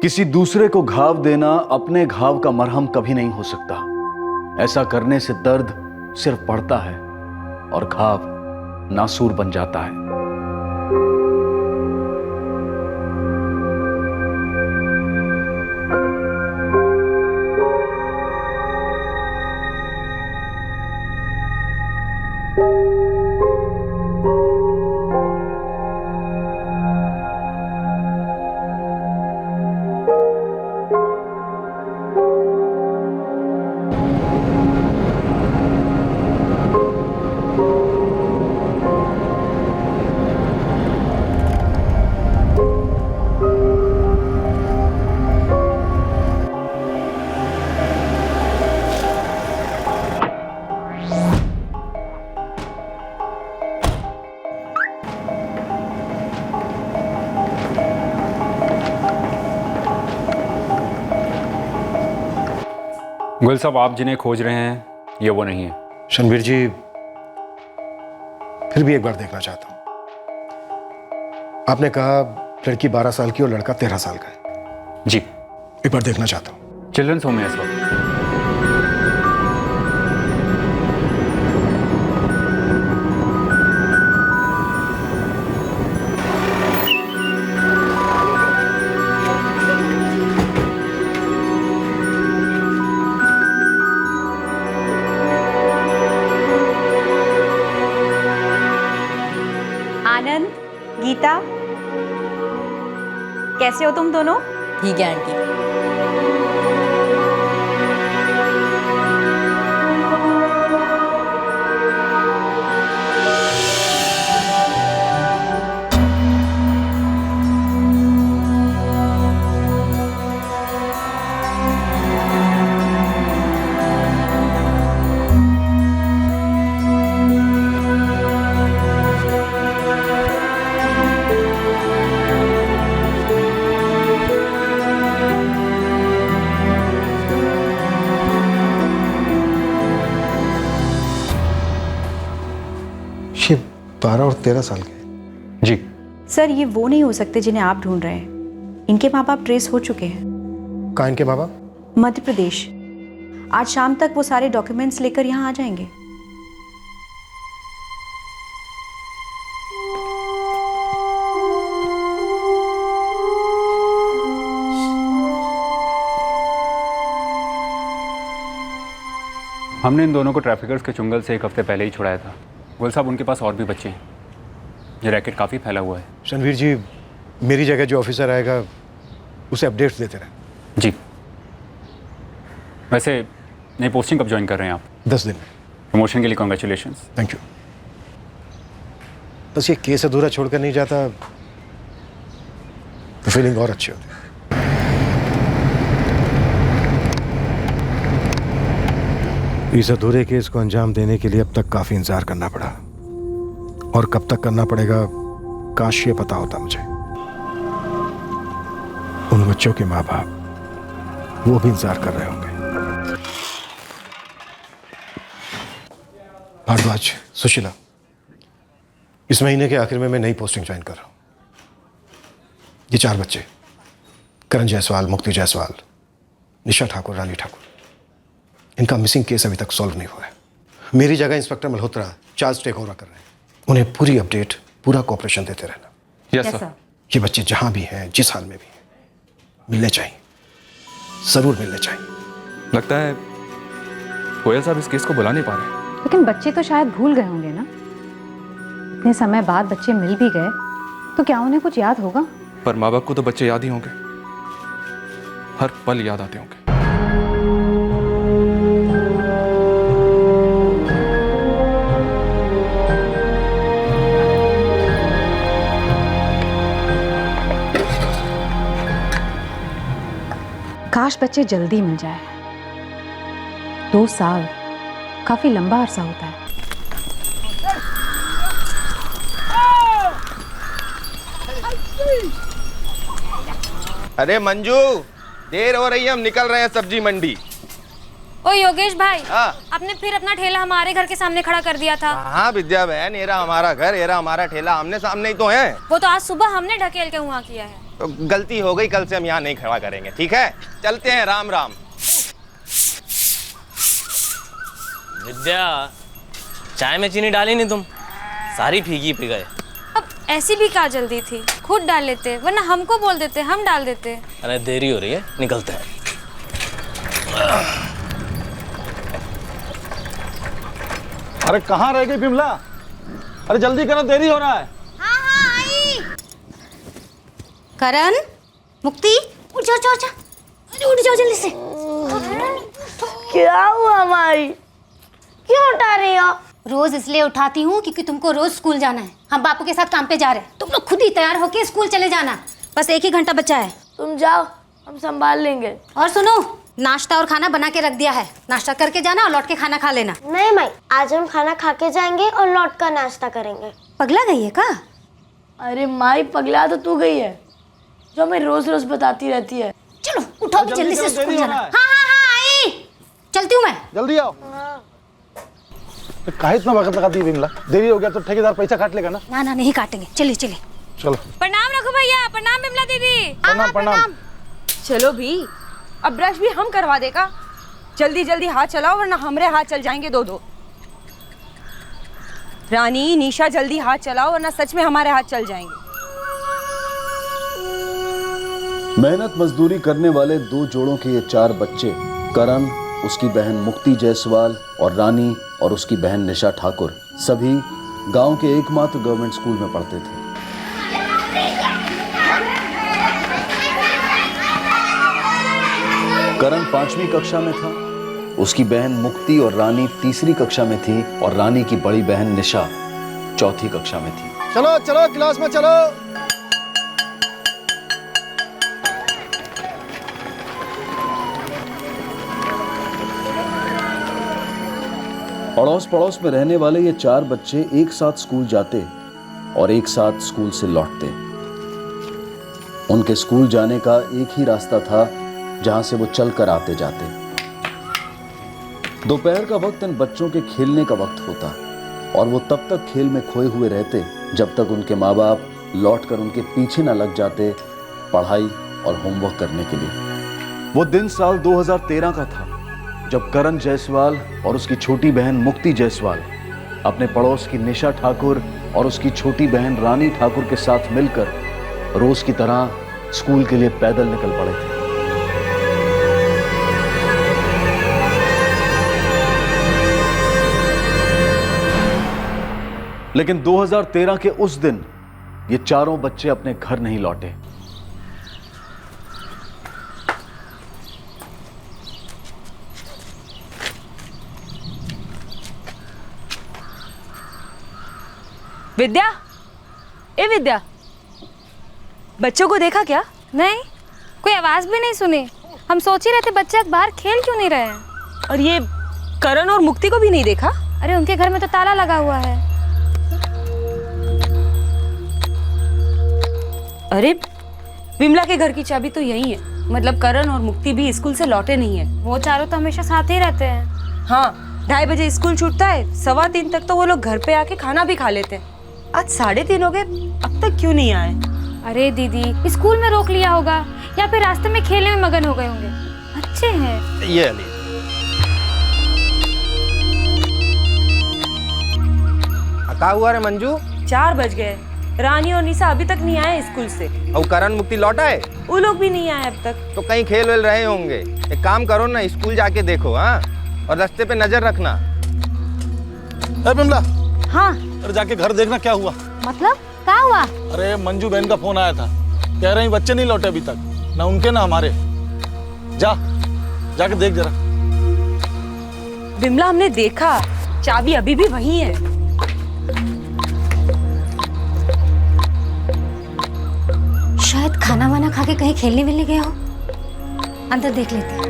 किसी दूसरे को घाव देना अपने घाव का मरहम कभी नहीं हो सकता। ऐसा करने से दर्द सिर्फ बढ़ता है और घाव नासूर बन जाता है। गुल साहब, आप जिन्हें खोज रहे हैं ये वो नहीं है। शनवीर जी, फिर भी एक बार देखना चाहता हूं। आपने कहा लड़की 12 साल की और लड़का 13 साल का है। जी, एक बार देखना चाहता हूं। चिल्ड्रंस होम में इस वक्त। आनंद, गीता, कैसे हो तुम दोनों? ठीक है आंटी। ये 12 और 13 साल के। जी, सर, ये वो नहीं हो सकते जिन्हें आप ढूंढ रहे हैं। इनके माँ बाप ट्रेस हो चुके हैं। कहाँ इनके बाबा? मध्य प्रदेश। आज शाम तक वो सारे डॉक्यूमेंट्स लेकर यहाँ आ जाएंगे। हमने इन दोनों को ट्रैफिकर्स के चुंगल से एक हफ्ते पहले ही छुड़ाया था। गुल साहब, उनके पास और भी बच्चे हैं। ये रैकेट काफ़ी फैला हुआ है। शनवीर जी, मेरी जगह जो ऑफिसर आएगा उसे अपडेट्स देते रहे। जी, वैसे नई पोस्टिंग कब ज्वाइन कर रहे हैं आप? 10 दिन में। प्रमोशन के लिए कॉन्ग्रेचुलेशंस। Thank you. बस ये केस अधूरा छोड़कर नहीं जाता तो फीलिंग और अच्छी होती। इस अधूरे केस को अंजाम देने के लिए अब तक काफी इंतजार करना पड़ा, और कब तक करना पड़ेगा काश ये पता होता मुझे। उन बच्चों के माँ बाप वो भी इंतजार कर रहे होंगे। भारद्वाज, सुशीला, इस महीने के आखिर में मैं नई पोस्टिंग ज्वाइन कर रहा हूं। ये 4 बच्चे, करण जायसवाल, मुक्ति जायसवाल, निशा ठाकुर, रानी ठाकुर, इनका मिसिंग केस अभी तक सॉल्व नहीं हुआ है। मेरी जगह inspector Malhotra charge take over कर रहे हैं। उन्हें पूरी अपडेट, पूरा कोऑपरेशन देते रहना। Yes sir. ये बच्चे जहां भी हैं, जिस हाल में भी हैं, मिलने चाहिए, जरूर मिलने चाहिए। लगता है कोयल साहब इस केस को बुला नहीं पा रहे। लेकिन बच्चे तो शायद भूल गए होंगे ना। इतने समय बाद बच्चे मिल भी गए तो क्या उन्हें कुछ याद होगा? पर माँ बाप को तो बच्चे याद ही होंगे, हर पल याद आते होंगे। काश बच्चे जल्दी मिल जाए। 2 साल काफी लंबा अरसा होता है। अरे मंजू, देर हो रही है, हम निकल रहे हैं सब्जी मंडी। ओ योगेश भाई, हाँ। आपने फिर अपना ठेला हमारे घर के सामने खड़ा कर दिया था। हाँ विद्या बहन, एरा हमारा घर, एरा हमारा ठेला, आमने सामने ही तो है। वो तो आज सुबह हमने ढकेल के वहाँ किया है। तो गलती हो गई, कल से हम यहाँ नहीं खड़ा करेंगे, ठीक है? चलते हैं, राम राम। विद्या, चाय में चीनी डाली नहीं तुम, सारी फीकी पी गए। अब ऐसी भी क्या जल्दी थी, खुद डाल लेते, वरना हमको बोल देते, हम डाल देते। अरे देरी हो रही है, निकलते हैं। अरे कहाँ रह गई बिमला? अरे जल्दी करो, देरी हो रहा है। हाँ हाँ आई। करण, मुक्ति, उठ जाओ जाओ जाओ, अरे उठ जाओ जल्दी से। क्या हुआ माई? क्यों उठा रही हो? रोज इसलिए उठाती हूँ क्योंकि तुमको रोज स्कूल जाना है। हम बापू के साथ काम पे जा रहे हैं, तुम लोग खुद ही तैयार होके स्कूल चले जाना। बस 1 ही घंटा बचा है। तुम जाओ, हम संभाल लेंगे। और सुनो, नाश्ता और खाना बना के रख दिया है, नाश्ता करके जाना और लौट के खाना खा लेना। नहीं माई, आज हम खाना खा के जाएंगे और लौट कर नाश्ता करेंगे। पगला गई है का? अरे माई, पगला तो तू गई है, जो हमें रोज रोज बताती रहती है। चलो उठो, जल्दी से स्कूल जाना। हाँ हाँ हाँ आई, चलती हूँ मैं। जल्दी आओ। काहे इतना वक्त लगाती है बिमला? देरी हो गया तो ठेकेदार पैसा काट लेगा ना? ना ना, नहीं काटेंगे, चलिए चलिए। चलो। प्रणाम रघु भैया, प्रणाम बिमला दीदी। प्रणाम प्रणाम। चलो भी, अब ब्रश भी हम करवा देगा। जल्दी जल्दी हाथ चलाओ वरना हमारे हाथ चल जाएंगे 2-2। रानी, निशा, जल्दी हाथ चलाओ वरना सच में हमारे हाथ चल जाएंगे। मेहनत मजदूरी करने वाले 2 जोड़ों के ये 4 बच्चे, करण, उसकी बहन मुक्ति जायसवाल और रानी और उसकी बहन निशा ठाकुर, सभी गांव के एकमात्र गवर्नमेंट स्कूल में पढ़ते थे। करण 5वीं कक्षा में था, उसकी बहन मुक्ति और रानी 3री कक्षा में थी और रानी की बड़ी बहन निशा 4थी कक्षा में थी। चलो चलो क्लास में चलो। अड़ोस पड़ोस में रहने वाले ये 4 बच्चे एक साथ स्कूल जाते और एक साथ स्कूल से लौटते। उनके स्कूल जाने का एक ही रास्ता था जहां से वो चलकर आते जाते। दोपहर का वक्त इन बच्चों के खेलने का वक्त होता और वो तब तक खेल में खोए हुए रहते जब तक उनके माँ बाप लौटकर उनके पीछे न लग जाते पढ़ाई और होमवर्क करने के लिए। वो दिन साल 2013 का था जब करण जायसवाल और उसकी छोटी बहन मुक्ति जायसवाल अपने पड़ोस की निशा ठाकुर और उसकी छोटी बहन रानी ठाकुर के साथ मिलकर रोज की तरह स्कूल के लिए पैदल निकल पड़े थे। लेकिन 2013 के उस दिन ये चारों बच्चे अपने घर नहीं लौटे। विद्या, ए विद्या, बच्चों को देखा क्या? नहीं, कोई आवाज भी नहीं सुनी। हम सोच ही रहे थे बच्चे बाहर खेल क्यों नहीं रहे हैं। और ये करण और मुक्ति को भी नहीं देखा? अरे उनके घर में तो ताला लगा हुआ है। अरे विमला के घर की चाबी तो यही है, मतलब करण और मुक्ति भी स्कूल से लौटे नहीं है। वो चारों तो हमेशा साथ ही रहते हैं। हाँ, 2:30 बजे स्कूल छूटता है, 3:15 तक तो वो लोग घर पे आके खाना भी खा लेते हैं। आज 3:30 हो गए, अब तक क्यों नहीं आए? अरे दीदी, स्कूल में रोक लिया होगा या फिर रास्ते में खेलने में मगन हो गए होंगे। अच्छे हैं। ये अली, क्या हुआ रे मंजू? 4 बज गए, रानी और निशा अभी तक नहीं आए स्कूल से। और करण मुक्ति लौटा है? वो लोग भी नहीं आए अब तक। तो कहीं खेल वेल रहे होंगे। एक काम करो ना, स्कूल जाके देखो। हाँ, और रास्ते पे नजर रखना। अरे बिमला, हाँ अरे जाके घर देखना क्या हुआ। मतलब क्या हुआ? अरे मंजू बहन का फोन आया था, कह रही बच्चे नहीं लौटे अभी तक, ना उनके ना हमारे। जाके देख जरा। बिमला, हमने देखा, चाबी अभी भी वही है। शायद खाना वाना खा के कहीं खेलने मिलने गया हो। अंदर देख लेते हैं।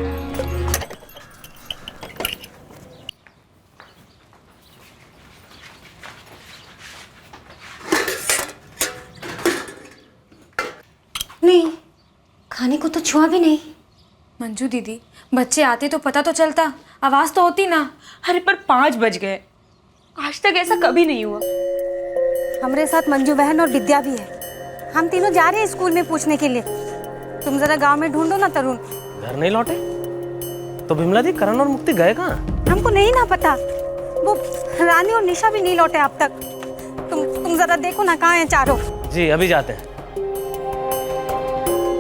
नहीं, खाने को तो छुआ भी नहीं। मंजू दीदी, बच्चे आते तो पता तो चलता, आवाज तो होती ना। अरे पर 5 बज गए, आज तक ऐसा कभी नहीं हुआ। हमारे साथ मंजू बहन और विद्या भी है। हम तीनों जा रहे हैं स्कूल में पूछने के लिए। तुम जरा गांव में ढूंढो ना तरुण। घर नहीं लौटे तो बिमला दी करण और मुक्ति गए कहाँ? हमको नहीं ना पता, वो रानी और निशा भी नहीं लौटे अब तक। तुम जरा देखो ना कहाँ हैं चारों। जी अभी जाते हैं।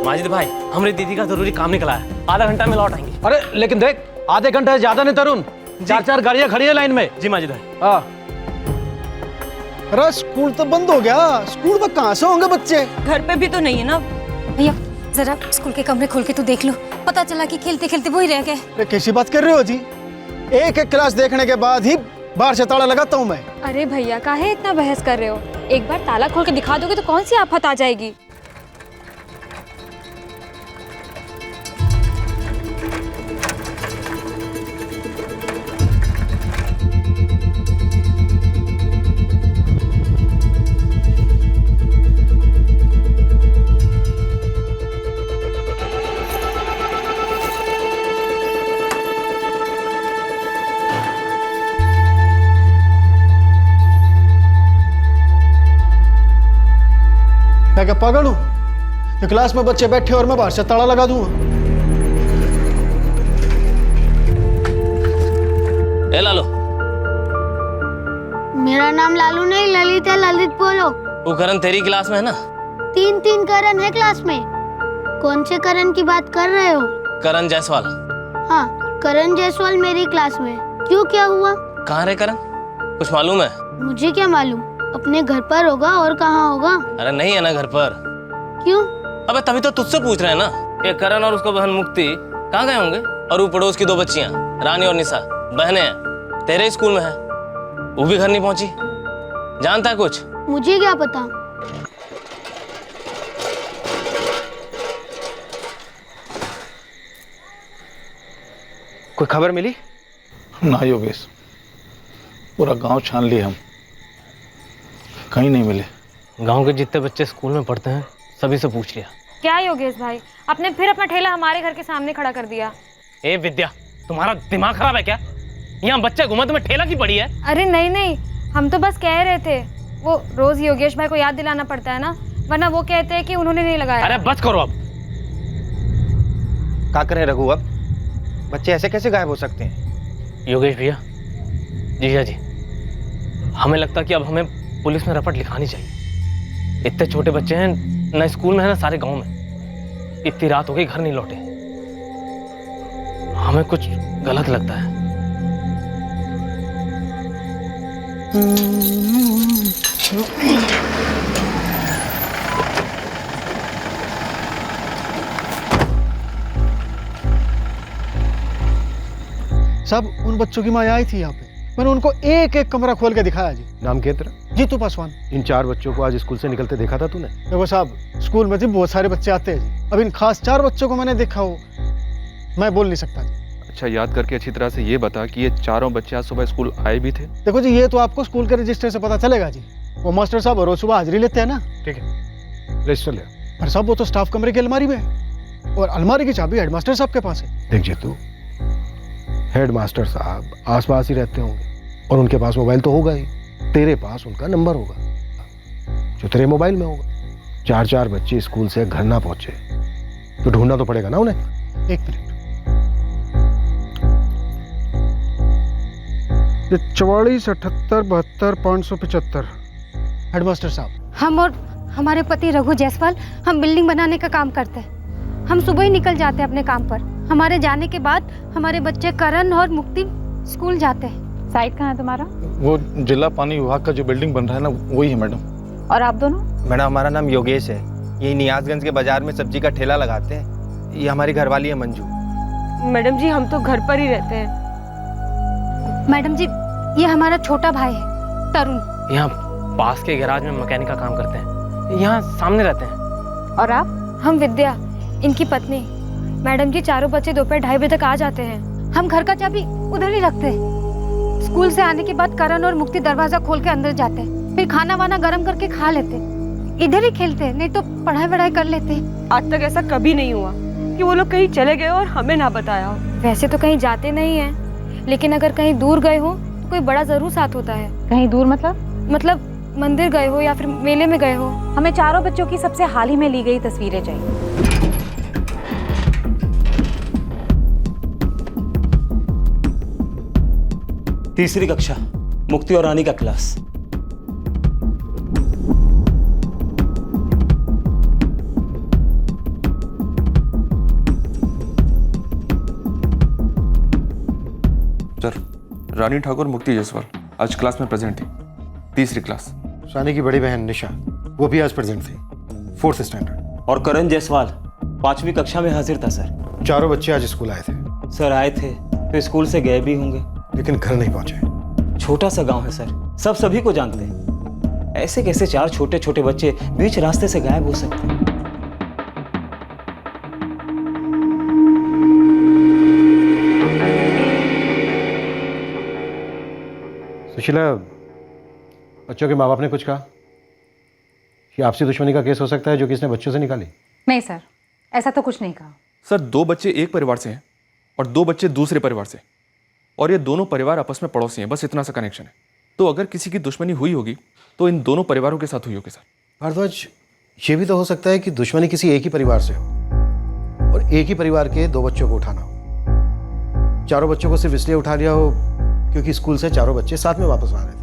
माजिद भाई, हमारी दीदी का जरूरी काम निकला है, आधा घंटा में लौट आएंगे। अरे लेकिन देख, आधे घंटे से ज्यादा नहीं तरुण, 4-4 गाड़ियां खड़ी है लाइन में। जी माजिद भाई। हाँ। अरे स्कूल तो बंद हो गया, स्कूल में कहाँ से होंगे बच्चे? घर पे भी तो नहीं है ना। भैया जरा स्कूल के कमरे खोल के तो देख लो, पता चला कि खेलते खेलते वो ही रह गए। अरे कैसी बात कर रहे हो जी? एक एक क्लास देखने के बाद ही बाहर से ताला लगाता हूँ मैं। अरे भैया काहे इतना बहस कर रहे हो? एक बार ताला खोल के दिखा दोगे तो कौन सी आफत आ जाएगी। मैं क्या पागल हूँ? तो क्लास में बच्चे बैठे और मैं बाहर से ताला लगा दूंगा। ए लालो। मेरा नाम लालू नहीं ललित है, ललित बोलो। वो करण तेरी क्लास में है ना? 3 करण है क्लास में। कौन से करण की बात कर रहे हो? करण जायसवाल। हाँ, करण जायसवाल मेरी क्लास में। क्यों, क्या हुआ? कहाँ रहे करण? कुछ मालूम है? मुझे क्या मालूम, अपने घर पर होगा और कहाँ होगा। अरे नहीं है ना घर पर। क्यों? अबे तभी तो तुझसे पूछ रहे हैं ना। ये करण और उसका बहन मुक्ति कहाँ गए होंगे? और वो पड़ोस की 2 बच्चियां रानी और निशा बहनें हैं, तेरे स्कूल में है, वो भी घर नहीं पहुंची। जानता है कुछ? मुझे क्या पता। कोई खबर मिली? ना योगेश, पूरा गांव छान लिए हम, कहीं नहीं मिले। गांव के जितने बच्चे स्कूल में पढ़ते हैं सभी से पूछ लिया। क्या योगेश भाई, आपने फिर अपना ठेला हमारे घर के सामने खड़ा कर दिया। ए विद्या, तुम्हारा दिमाग खराब है क्या? यहाँ बच्चे घूमे, तुम्हें ठेला की पड़ी है? अरे नहीं नहीं, हम तो बस कह रहे थे, वो रोज योगेश भाई को याद दिलाना पड़ता है ना, वरना वो कहते हैं कि उन्होंने नहीं लगाया। अरे बस करो अब। क्या करें रघु, अब बच्चे ऐसे कैसे गायब हो सकते हैं? योगेश भैया, जीजा जी, हमें लगता कि अब हमें पुलिस में रपट लिखानी चाहिए। इतने छोटे बच्चे हैं, ना स्कूल में है ना सारे गांव में। इतनी रात हो गई, घर नहीं लौटे। हमें कुछ गलत लगता है। सब उन बच्चों की माँ आई थी यहाँ पे, मैंने उनको एक एक कमरा खोल के दिखाया जी। नाम क्या तेरा? जीतू पासवान। इन 4 बच्चों को आज स्कूल से निकलते देखा था तूने? देखो साहब, स्कूल में जी बहुत सारे बच्चे आते हैं जी, अब इन खास 4 बच्चों को मैंने देखा हो, मैं बोल नहीं सकता जी। अच्छा, याद करके अच्छी तरह से ये बता कि ये चारों बच्चे आज सुबह स्कूल आए भी थे? देखो जी, ये तो आपको स्कूल के रजिस्टर से पता चलेगा जी, वो मास्टर साहब रोज सुबह हाजिरी लेते हैं ना। ठीक है, रजिस्टर ले। पर साहब वो तो स्टाफ कमरे की अलमारी में है, और अलमारी की चाबी हेडमास्टर साहब के पास है। देख जीतू, हेडमास्टर साहब आसपास ही रहते होंगे और उनके पास मोबाइल तो होगा ही, तेरे पास उनका नंबर होगा जो तेरे मोबाइल में होगा। 4 बच्चे स्कूल से घर ना पहुंचे तो ढूंढना तो पड़ेगा ना उन्हें। एक मिनट, 44 78 72 575। हेडमास्टर साहब, हम और हमारे पति रघु जायसवाल, हम बिल्डिंग बनाने का काम करते हैं। हम सुबह ही निकल जाते हैं अपने काम पर। हमारे जाने के बाद हमारे बच्चे करण और मुक्ति स्कूल जाते हैं। साइट कहाँ है तुम्हारा? वो जिला पानी विभाग का जो बिल्डिंग बन रहा है ना, वही है मैडम। और आप दोनों? मैडम हमारा नाम योगेश है, ये नियाजगंज के बाजार में सब्जी का ठेला लगाते हैं। ये हमारी घरवाली है मंजू। मैडम जी, हम तो घर पर ही रहते हैं। मैडम जी, ये हमारा छोटा भाई है तरुण। यहाँ पास के गैराज में मैकेनिक का काम करते हैं, यहाँ सामने रहते हैं। और आप? हम विद्या, इनकी पत्नी। मैडम जी, चारों बच्चे दोपहर 2:30 बजे तक आ जाते हैं। हम घर का चाबी उधर ही रखते हैं। स्कूल से आने के बाद करण और मुक्ति दरवाजा खोल के अंदर जाते हैं, फिर खाना वाना गर्म करके खा लेते हैं, इधर ही खेलते हैं, नहीं तो पढ़ाई वढ़ाई कर लेते हैं। आज तक ऐसा कभी नहीं हुआ कि वो लोग कहीं चले गए और हमें ना बताया हो। वैसे तो कहीं जाते नहीं हैं, लेकिन अगर कहीं दूर गए हो तो कोई बड़ा जरूर साथ होता है। कहीं दूर मतलब? मतलब मंदिर गए हो या फिर मेले में गए हो। हमें चारों बच्चों की सबसे हाल ही में ली गई तस्वीरें चाहिए। तीसरी कक्षा, मुक्ति और रानी का क्लास। सर, रानी ठाकुर, मुक्ति जायसवाल आज क्लास में प्रेजेंट थी, तीसरी क्लास। रानी की बड़ी बहन निशा, वो भी आज प्रेजेंट थी, 4th स्टैंडर्ड। और करण जायसवाल 5वीं कक्षा में हाजिर था सर। चारों बच्चे आज स्कूल आए थे। सर आए थे तो स्कूल से गए भी होंगे, लेकिन घर नहीं पहुंचे। छोटा सा गांव है सर, सब सभी को जानते हैं। ऐसे कैसे 4 छोटे छोटे बच्चे बीच रास्ते से गायब हो सकते हैं? सुशीला, बच्चों के माँ बाप ने कुछ कहा कि आपसी दुश्मनी का केस हो सकता है जो कि इसने बच्चों से निकाली? नहीं सर, ऐसा तो कुछ नहीं कहा। सर 2 बच्चे एक परिवार से हैं और 2 बच्चे दूसरे परिवार से, और ये दोनों परिवार आपस में पड़ोसी हैं, बस इतना सा कनेक्शन है। तो अगर किसी की दुश्मनी हुई होगी तो इन दोनों परिवारों के साथ हुई होगी सर। भारद्वाज, ये भी तो हो सकता है कि दुश्मनी किसी एक ही परिवार से हो और एक ही परिवार के 2 बच्चों को उठाना हो। चारों बच्चों को सिर्फ इसलिए उठा लिया हो क्योंकि स्कूल से चारों बच्चे साथ में वापस आ रहे थे।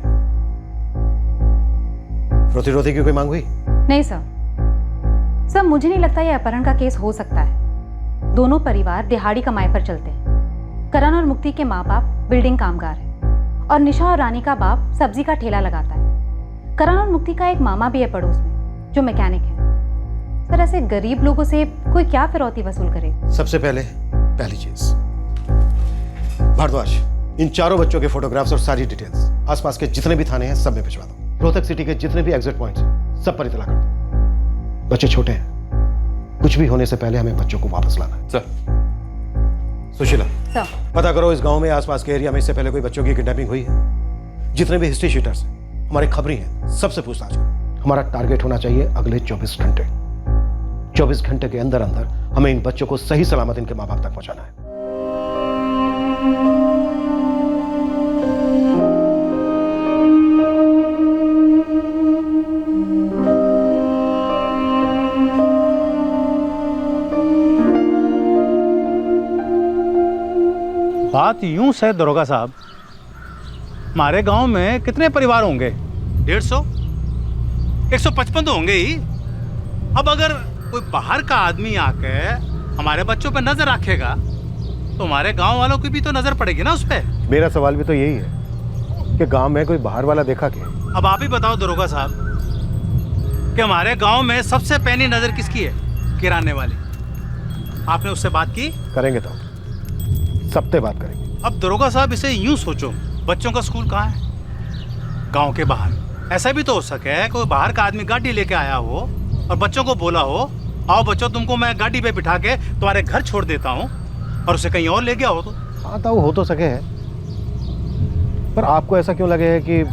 रोती रोती की कोई मांग हुई? नहीं सर, मुझे नहीं लगता ये अपहरण का केस हो सकता है। दोनों परिवार दिहाड़ी कमाई पर चलते हैं। करण और मुक्ति के माँ बाप बिल्डिंग कामगार हैं और निशा और रानी का बाप सब्जी का ठेला लगाता है। करण और मुक्ति का एक मामा भी है पड़ोस में जो मैकेनिक है। सर ऐसे गरीब लोगों से कोई क्या फिरौती वसूल करे? सबसे पहली चीज, भारद्वाज, इन चारों बच्चों के फोटोग्राफ्स और सारी डिटेल्स आसपास के जितने भी थाने हैं सब में भिजवा दो। रोहतक सिटी के जितने भी एग्जिट पॉइंट्स हैं सब पर इतला कर दो। बच्चे छोटे हैं, कुछ भी होने से पहले हमें बच्चों को वापस लाना है। सर। सुशीला, सर, पता करो इस गांव में आसपास के एरिया में इससे पहले कोई बच्चों की किडनैपिंग हुई है? जितने भी हिस्ट्री शीटर्स हैं, हमारे खबरी हैं, सबसे पूछताछ करो। हमारा टारगेट होना चाहिए अगले 24 घंटे। 24 घंटे के अंदर अंदर हमें इन बच्चों को सही सलामत इनके माँ बाप तक पहुंचाना है। बात यूं है दरोगा साहब, हमारे गांव में कितने परिवार होंगे? 150, 155 तो होंगे ही। अब अगर कोई बाहर का आदमी आके हमारे बच्चों पे नजर रखेगा तो हमारे गांव वालों की भी तो नजर पड़ेगी ना उस पे। मेरा सवाल भी तो यही है कि गांव में कोई बाहर वाला देखा क्या? अब आप ही बताओ दरोगा साहब कि हमारे गांव में सबसे पहली नजर किसकी है? किराने वाली। आपने उससे बात की? करेंगे तो सबसे बात करेंगे। अब दरोगा साहब इसे यूं सोचो, बच्चों का स्कूल कहाँ है? गांव के बाहर। ऐसा भी तो हो सके कोई बाहर का आदमी गाड़ी लेके आया हो और बच्चों को बोला हो, आओ बच्चों तुमको मैं गाड़ी पे बिठा के तुम्हारे घर छोड़ देता हूँ, और उसे कहीं और ले गया हो तो? हाँ तो हो तो सके है, पर आपको ऐसा क्यों लगे है कि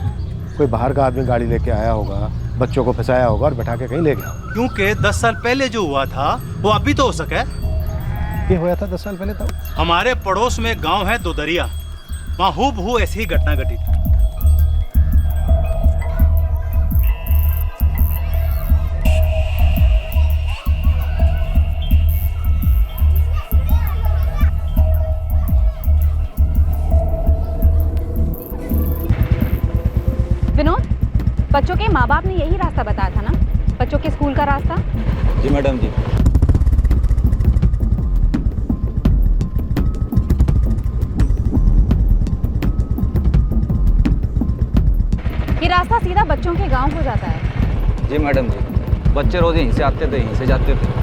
कोई बाहर का आदमी गाड़ी लेके आया होगा, बच्चों को फंसाया होगा और बैठा के कहीं ले गया? क्योंकि 10 साल पहले जो हुआ था वो अभी तो हो सके। ये हुआ था 10 साल पहले तब? हमारे पड़ोस में गांव है दोदरिया, वहाँ हूबहू ऐसी ही घटना घटी थी। विनोद, बच्चों के माँ बाप ने यही रास्ता बताया था ना, बच्चों के स्कूल का रास्ता? जी मैडम जी। ये रास्ता सीधा बच्चों के गांव को जाता है। जी मैडम जी, बच्चे रोज यहीं से आते थे, यहीं से जाते थे।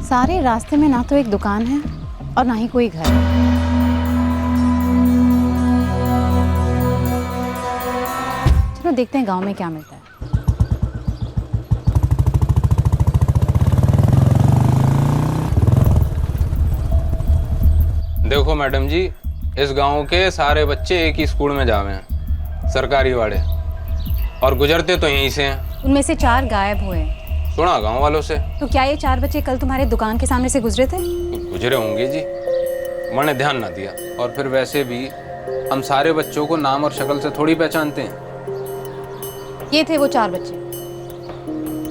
सारे रास्ते में ना तो एक दुकान है और ना ही कोई घर। चलो देखते हैं गांव में क्या मिलता है। देखो मैडम जी, इस गांव के सारे बच्चे एक ही स्कूल में जावे हैं, सरकारी वाले, और गुजरते तो यहीं से हैं। उनमें से 4 गायब हुए हैं। सुना गांव वालों से। तो क्या ये 4 बच्चे कल तुम्हारे दुकान के सामने से गुजरे थे? गुजरे होंगे जी, मैंने ध्यान ना दिया। और फिर वैसे भी हम सारे बच्चों को नाम और शक्ल से थोड़ी पहचानते हैं। ये थे वो 4 बच्चे।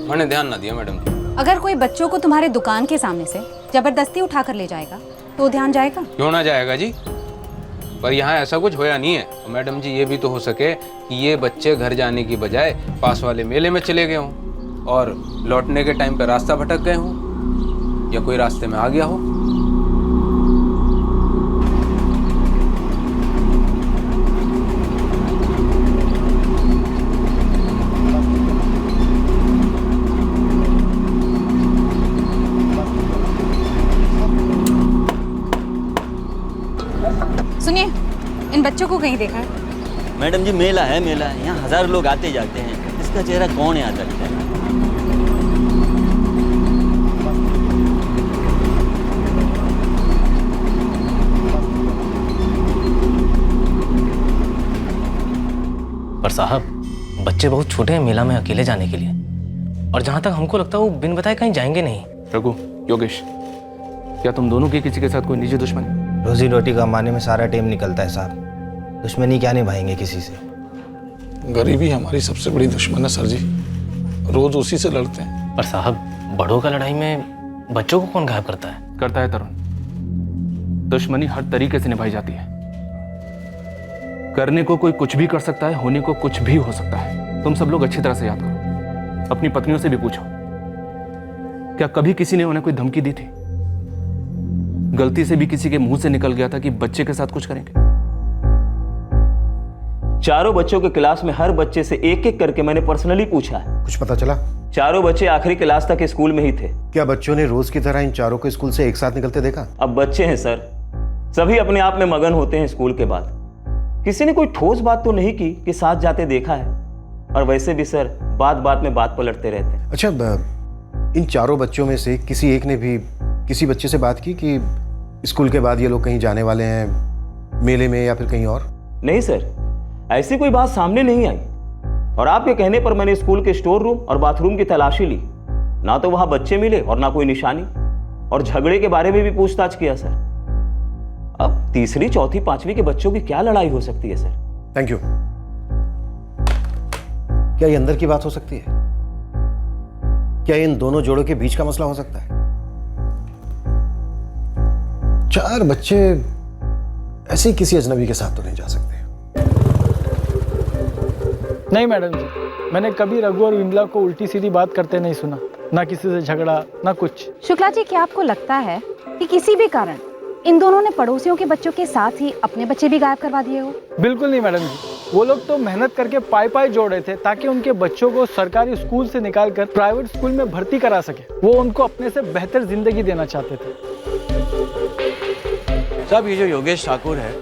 मैंने ध्यान ना दिया मैडम जी। अगर कोई बच्चों को तुम्हारे दुकान के सामने से जबरदस्ती उठा कर ले जाएगा तो ध्यान जाएगा? क्यों ना जाएगा जी, पर यहाँ ऐसा कुछ होया नहीं है। और मैडम जी ये भी तो हो सके कि ये बच्चे घर जाने की बजाय पास वाले मेले में चले गए हों और लौटने के टाइम पर रास्ता भटक गए हों या कोई रास्ते में आ गया हो। सुनिए, इन बच्चों को कहीं देखा है? मैडम जी मेला है, मेला है, यहाँ हजारों लोग आते जाते हैं। इसका चेहरा कौन याद रखता है? पर साहब, बच्चे बहुत छोटे हैं मेला में अकेले जाने के लिए, और जहां तक हमको लगता है वो बिन बताए कहीं जाएंगे नहीं। रघु, योगेश, क्या तुम दोनों की किसी के साथ कोई निजी दुश्मनी? रोजी रोटी कमाने में सारा टाइम निकलता है साहब, दुश्मनी क्या निभाएंगे किसी से। गरीबी हमारी सबसे बड़ी दुश्मन है सर जी, रोज उसी से लड़ते हैं। पर साहब, बड़ों का लड़ाई में बच्चों को कौन गायब करता है? करता है तरुण। दुश्मनी हर तरीके से निभाई जाती है। करने को कोई कुछ भी कर सकता है, होने को कुछ भी हो सकता है। तुम सब लोग अच्छी तरह से याद करो, अपनी पत्नियों से भी पूछो, क्या कभी किसी ने उन्हें कोई धमकी दी थी? गलती से भी किसी के मुंह से निकल गया था कि बच्चे के साथ कुछ करेंगे? चारों बच्चों के क्लास में हर बच्चे से एक एक करके मैंने पर्सनली पूछा है। कुछ पता चला? चारों बच्चे आखिरी क्लास तक स्कूल में ही थे। क्या बच्चों ने रोज की तरह इन चारों को स्कूल से एक साथ निकलते देखा? अब बच्चे हैं सर, सभी अपने आप में मगन होते हैं स्कूल के बाद। किसी ने कोई ठोस बात तो नहीं की कि साथ जाते देखा है। और वैसे भी सर, बात बात में बात पलटते रहते हैं। अच्छा, इन चारों बच्चों में से किसी एक ने भी किसी बच्चे से बात की कि स्कूल के बाद ये लोग कहीं जाने वाले हैं, मेले में या फिर कहीं और? नहीं सर, ऐसी कोई बात सामने नहीं आई। और आपके कहने पर मैंने स्कूल के स्टोर रूम और बाथरूम की तलाशी ली, ना तो वहां बच्चे मिले और ना कोई निशानी। और झगड़े के बारे में भी पूछताछ किया सर। अब तीसरी, चौथी, पांचवी के बच्चों की क्या लड़ाई हो सकती है सर? Thank you. क्या ये अंदर की बात हो सकती है? क्या इन दोनों जोड़ों के बीच का मसला हो सकता है? 4 बच्चे ऐसे किसी अजनबी के साथ तो नहीं जा सकते। नहीं मैडम जी, मैंने कभी रघु और विमला को उल्टी सीधी बात करते नहीं सुना, ना किसी से झगड़ा, ना कुछ। शुक्ला जी, क्या आपको लगता है कि किसी भी कारण इन दोनों ने पड़ोसियों के बच्चों के साथ ही अपने बच्चे भी गायब करवा दिए हो? बिल्कुल नहीं मैडम जी, वो लोग तो मेहनत करके पाई जोड़ रहे थे ताकि उनके बच्चों को सरकारी स्कूल से निकालकर प्राइवेट स्कूल में भर्ती करा सके। वो उनको अपने से बेहतर जिंदगी देना चाहते थे। साहब, ये जो योगेश ठाकुर है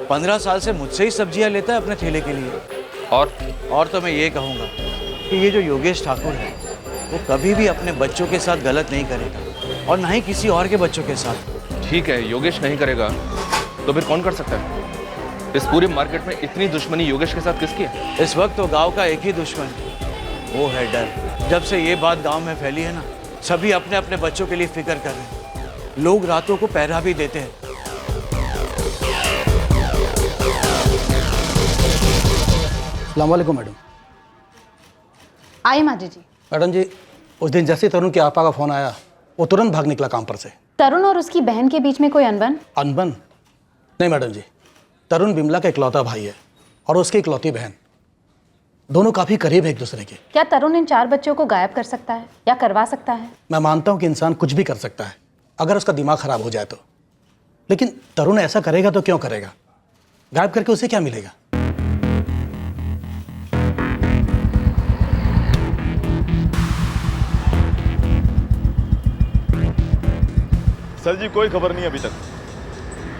15 साल से मुझसे ही सब्जियां लेता है अपने ठेले के लिए। और तो मैं ये कहूँगा कि ये जो योगेश ठाकुर है वो कभी भी अपने बच्चों के साथ गलत नहीं करेगा और ना ही किसी और के बच्चों के साथ। ठीक है, योगेश नहीं करेगा तो फिर कौन कर सकता है? इस पूरे मार्केट में इतनी दुश्मनी योगेश के साथ किसकी है? इस वक्त तो गांव का एक ही दुश्मन, वो है डर। जब से ये बात गांव में फैली है ना, सभी अपने अपने बच्चों के लिए फिक्र कर रहे हैं। लोग रातों को पहरा भी देते हैं। अस्सलाम वालेकुम मैडम। आइए माजी जी। मैडम जी, उस दिन जैसे तरुण के आपा का फ़ोन आया, वो तुरंत भाग निकला काम पर से। तरुण और उसकी बहन के बीच में कोई अनबन? अनबन? नहीं मैडम जी, तरुण बिमला का इकलौता भाई है और उसकी इकलौती बहन। दोनों काफ़ी करीब है एक दूसरे के। क्या तरुण इन 4 बच्चों को गायब कर सकता है या करवा सकता है? मैं मानता हूँ कि इंसान कुछ भी कर सकता है अगर उसका दिमाग खराब हो जाए तो, लेकिन तरुण ऐसा करेगा तो क्यों करेगा? गायब करके उसे क्या मिलेगा? सर जी, कोई खबर नहीं अभी तक।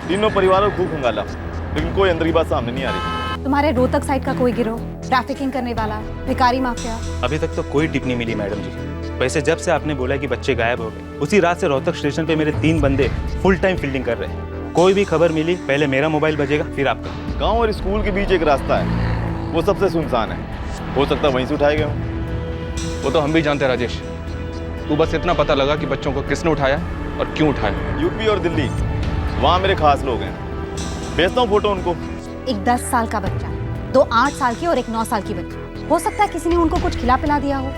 तीनों परिवारों को खूब खंगाला, लेकिन कोई अंदर की बात सामने नहीं आ रही। तुम्हारे रोहतक साइड का कोई गिरोह, ट्रैफिकिंग करने वाला, भिखारी माफिया? अभी तक तो कोई टिप नहीं मिली मैडम जी। वैसे जब से आपने बोला कि बच्चे गायब हो गए, उसी रात से रोहतक स्टेशन पे मेरे 3 बंदे फुल टाइम फील्डिंग कर रहे हैं। कोई भी खबर मिली पहले मेरा मोबाइल बजेगा, फिर आपका। गाँव और स्कूल के बीच एक रास्ता है, वो सबसे सुनसान है। हो सकता है वहीं से उठाए गए हों। वो तो हम भी जानते हैं राजेश, तू बस इतना पता लगा कि बच्चों को किसने उठाया और क्यों उठाया। यूपी और दिल्ली, वहाँ मेरे खास लोग हैं, भेजता हूँ फोटो उनको। एक 10 साल का बच्चा, 2 8 साल की और एक 9 साल की बच्ची। हो सकता है किसी ने उनको कुछ खिला पिला दिया हो,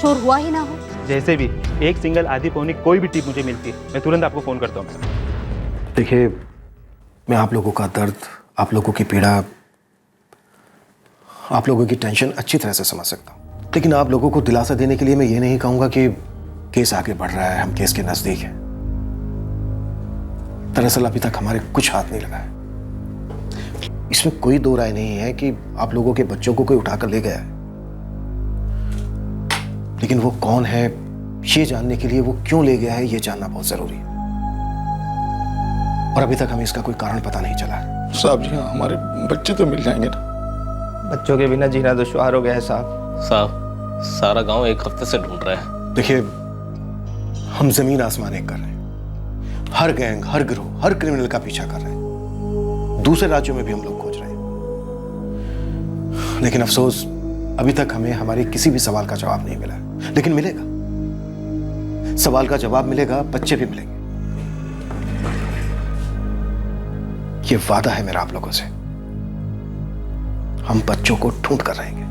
शोर हुआ ही ना हो। जैसे भी एक सिंगल आधी पौनी कोई भी टिप मुझे मिलती है, मैं तुरंत आपको फ़ोन करता हूँ। देखिए, मैं आप लोगों का दर्द, आप लोगों की पीड़ा, आप लोगों की टेंशन अच्छी तरह से समझ सकता हूँ, लेकिन आप लोगों को दिलासा देने के लिए मैं ये नहीं कहूँगा कि केस आगे बढ़ रहा है, हम केस के नज़दीक हैं। दरअसल अभी तक हमारे कुछ हाथ नहीं लगा है। इसमें कोई दो राय नहीं है कि आप लोगों के बच्चों को कोई उठाकर ले गया है, लेकिन वो कौन है ये जानने के लिए, वो क्यों ले गया है ये जानना बहुत जरूरी है, और अभी तक हमें इसका कोई कारण पता नहीं चला है। साहब जी, हाँ, हमारे बच्चे तो मिल जाएंगे ना? बच्चों के बिना जीना दुश्वार हो गया है साहब। साहब, सारा गांव एक हफ्ते से ढूंढ रहा है। देखिए, हम जमीन आसमान एक कर रहे हैं, हर गैंग, हर गिरोह, हर क्रिमिनल का पीछा कर रहे हैं, दूसरे राज्यों में भी हम लोग खोज रहे हैं, लेकिन अफसोस अभी तक हमें हमारे किसी भी सवाल का जवाब नहीं मिला। लेकिन मिलेगा, सवाल का जवाब मिलेगा, बच्चे भी मिलेंगे। ये वादा है मेरा आप लोगों से, हम बच्चों को ढूंढ कर रहेंगे।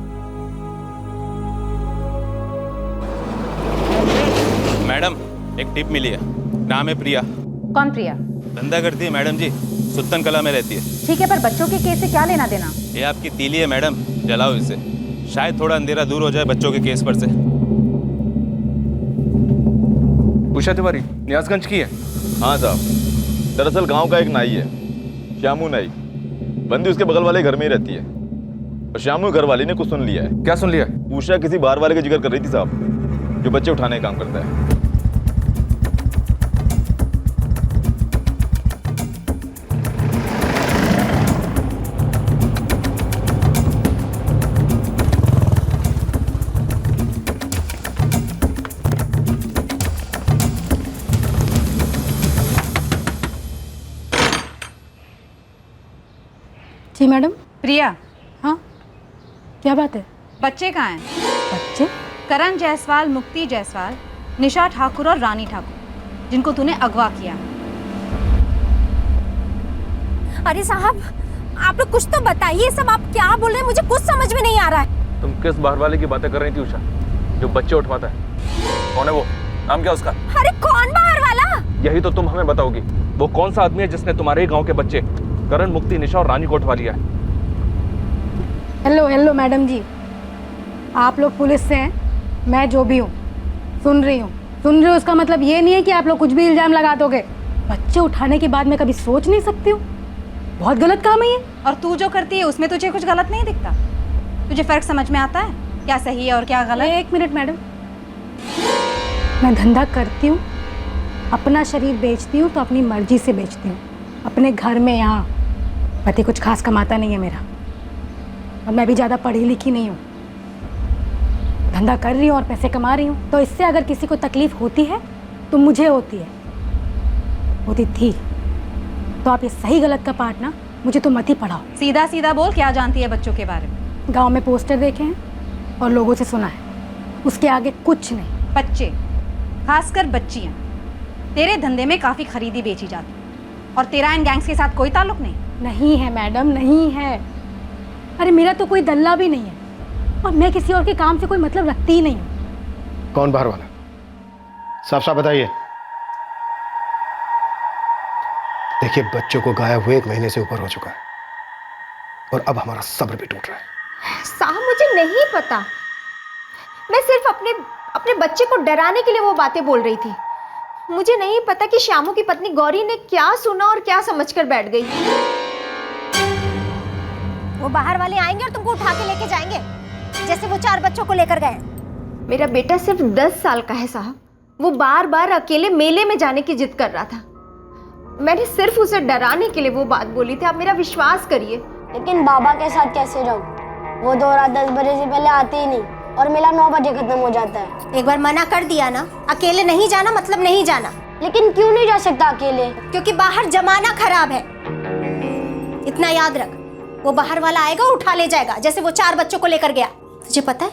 मैडम, एक टिप मिली है, नाम है प्रिया। कौन प्रिया? धंधा करती है मैडम जी, सुल्तान कला में रहती है। ठीक है, पर बच्चों के केस से क्या लेना देना? ये आपकी तीली है मैडम, जलाओ इसे, शायद थोड़ा अंधेरा दूर हो जाए बच्चों के केस पर से। उषा तिवारी न्यासगंज की है? हाँ साहब, दरअसल गांव का एक नाई है, श्यामू नाई। बंदी उसके बगल वाले घर में ही रहती है, और श्यामू घर वाले ने कुछ सुन लिया है। क्या सुन लिया? उषा किसी बाहर वाले का जिक्र कर रही थी साहब, जो बच्चे उठाने का काम करता है। जी मैडम। प्रिया, हाँ, क्या बात है? बच्चे कहाँ हैं? बच्चे? करण जायसवाल, मुक्ति जायसवाल, निशा ठाकुर और रानी ठाकुर, जिनको तूने अगवा किया। अरे साहब, आप लोग कुछ तो बताइए, सब आप क्या बोल रहे हैं, मुझे कुछ समझ में नहीं आ रहा है। तुम किस बाहर वाले की बातें कर रही थी उषा, जो बच्चे उठवाता है? कौन है वो? नाम क्या उसका? अरे कौन बाहर वाला? यही तो तुम हमें बताओगी, वो कौन सा आदमी है जिसने तुम्हारे ही गांव के बच्चे करण, मुक्ति, निशा और रानी को उठवा लिया है? हेलो मैडम जी, आप लोग पुलिस से हैं, मैं जो भी हूँ सुन रही हूँ। उसका मतलब ये नहीं है कि आप लोग कुछ भी इल्जाम लगा दोगे। बच्चे उठाने के बाद मैं कभी सोच नहीं सकती हूँ, बहुत गलत काम है ये। और तू जो करती है उसमें तुझे कुछ गलत नहीं दिखता? तुझे फर्क समझ में आता है क्या सही है और क्या गलत? एक मिनट मैडम, मैं धंधा करती हूँ, अपना शरीर बेचती हूँ तो अपनी मर्जी से बेचती हूँ। अपने घर में यहाँ पति कुछ खास कमाता नहीं है मेरा, और मैं भी ज़्यादा पढ़ी लिखी नहीं हूँ, धंधा कर रही हूँ और पैसे कमा रही हूँ। तो इससे अगर किसी को तकलीफ होती है तो मुझे होती है, होती थी। तो आप ये सही गलत का पार्ट ना मुझे तो मत ही पढ़ाओ। सीधा सीधा बोल, क्या जानती है बच्चों के बारे में? गांव में पोस्टर देखे हैं और लोगों से सुना है, उसके आगे कुछ नहीं। बच्चे, खासकर बच्चियाँ, तेरे धंधे में काफ़ी खरीदी बेची जाती, और तेरा इन गैंग्स के साथ कोई ताल्लुक नहीं? नहीं है मैडम, नहीं है। अरे मेरा तो कोई दल्ला भी नहीं है, और मैं किसी और के काम से कोई मतलब रखती ही नहीं हूँ। कौन बाहर वाला? साफ साफ बताइए। देखिए, बच्चों को गायब हुए 1 महीने से ऊपर हो चुका है, और अब हमारा सब्र भी टूट रहा है। साहब, मुझे नहीं पता, मैं सिर्फ अपने बच्चे को डराने के लिए वो बातें बोल रही थी। मुझे नहीं पता कि श्यामू की पत्नी गौरी ने क्या सुना और क्या समझकर बैठ गई। वो बाहर वाले आएंगे और तुमको उठा के लेके जाएंगे, जैसे वो 4 बच्चों को लेकर गए। मेरा बेटा सिर्फ 10 साल का है साहब, वो बार बार अकेले मेले में जाने की जिद कर रहा था। मैंने सिर्फ उसे डराने के लिए वो बात बोली थी, आप मेरा विश्वास करिए। लेकिन बाबा के साथ कैसे जाऊं? वो तो रात 10 बजे से पहले आते ही नहीं, और मेला 9 बजे खत्म हो जाता है। एक बार मना कर दिया ना, अकेले नहीं जाना मतलब नहीं जाना। लेकिन क्यों नहीं जा सकता अकेले? क्योंकि बाहर जमाना खराब है, इतना याद रख। वो बाहर वाला आएगा, उठा ले जाएगा, जैसे वो 4 बच्चों को लेकर गया। तुझे पता है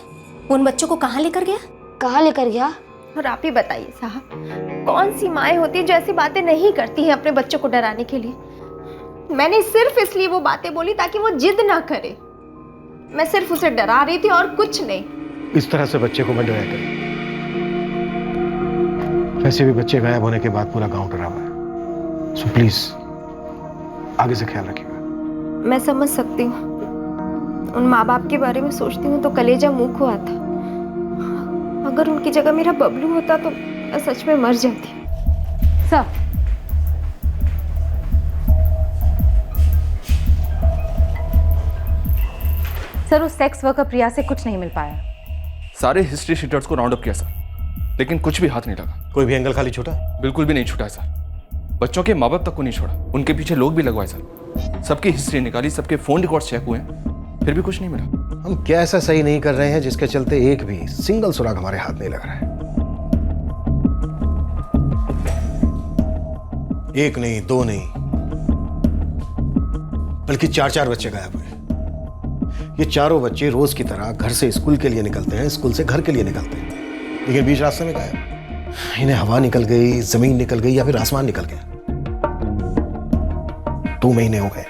उन बच्चों को कहाँ लेकर गया? कहाँ लेकर गया? और आप ही बताइए साहब, कौन सी माएँ होती हैं जो ऐसी बातें नहीं करती हैं अपने बच्चों को डराने के लिए। मैंने सिर्फ इसलिए वो बातें बोली ताकि वो जिद ना करे। मैं सिर्फ उसे डरा रही थी और कुछ नहीं। इस तरह से बच्चे को मत डराया करें। वैसे भी बच्चे गायब होने के बाद पूरा गांव डरा हुआ है। सो प्लीज आगे से ख्याल रखिएगा। मैं समझ सकती हूँ, उन माँ बाप के बारे में सोचती हूँ तो कलेजा मुंह को आता। अगर उनकी जगह मेरा बबलू होता तो मैं सच में मर जाती। सर, सर उस सेक्स वर्कर प्रिया से कुछ नहीं मिल पाया। सारे हिस्ट्री शीटर्स को राउंड अप किया सर, लेकिन कुछ भी हाथ नहीं लगा। कोई भी एंगल खाली छूटा? बिल्कुल भी नहीं छूटा है सर। बच्चों के माँ बाप तक को नहीं छोड़ा, उनके पीछे लोग भी लगवाए सर। सबकी हिस्ट्री निकाली, सबके फोन रिकॉर्ड्स चेक हुए, फिर भी कुछ नहीं मिला। हम क्या ऐसा सही नहीं कर रहे हैं जिसके चलते एक भी सिंगल सुराग हमारे हाथ नहीं लग रहा है? एक नहीं, दो नहीं, बल्कि 4-4 बच्चे गायब हुए। ये चारों बच्चे रोज की तरह घर से स्कूल के लिए निकलते हैं, स्कूल से घर के लिए निकलते हैं, लेकिन बीच रास्ते में गायब। इन्हें हवा निकल गई, जमीन निकल गई या फिर आसमान निकल गया। 2 महीने हो गए।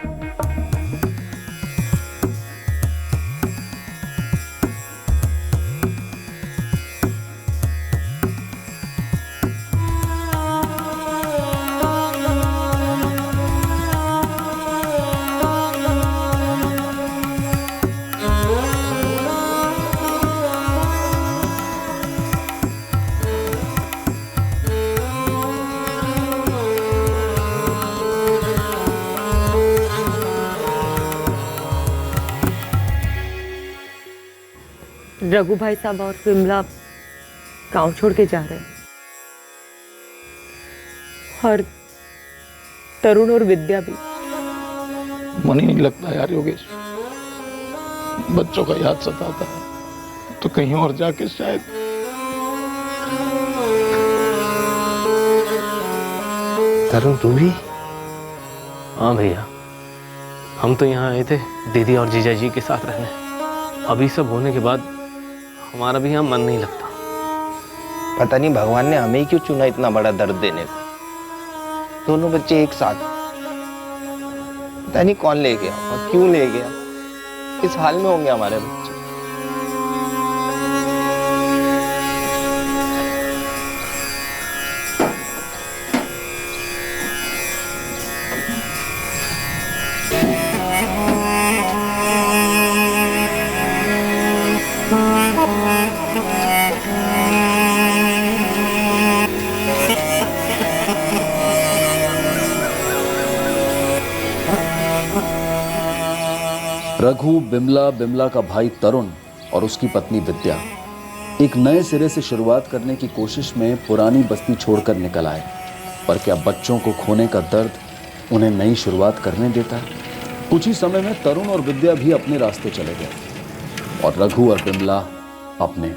रघु भाई साहब और विमला गांव छोड़ के जा रहे हैं और तरुण और विद्या भी। मन ही नहीं लगता यार योगेश, बच्चों का याद सताता है तो कहीं और जाके शायद। तरुण तू भी? हाँ भैया, हम तो यहाँ आए थे दीदी और जीजा जी के साथ रहने। अभी सब होने के बाद हमारा भी यहाँ मन नहीं लगता। पता नहीं भगवान ने हमें ही क्यों चुना इतना बड़ा दर्द देने को। दोनों बच्चे एक साथ, पता नहीं कौन ले गया और क्यों ले गया। किस हाल में होंगे हमारे बच्चे। रघु, बिमला, बिमला का भाई तरुण और उसकी पत्नी विद्या एक नए सिरे से शुरुआत करने की कोशिश में पुरानी बस्ती छोड़कर निकल आए। पर क्या बच्चों को खोने का दर्द उन्हें नई शुरुआत करने देता है? कुछ ही समय में तरुण और विद्या भी अपने रास्ते चले गए और रघु और बिमला अपने।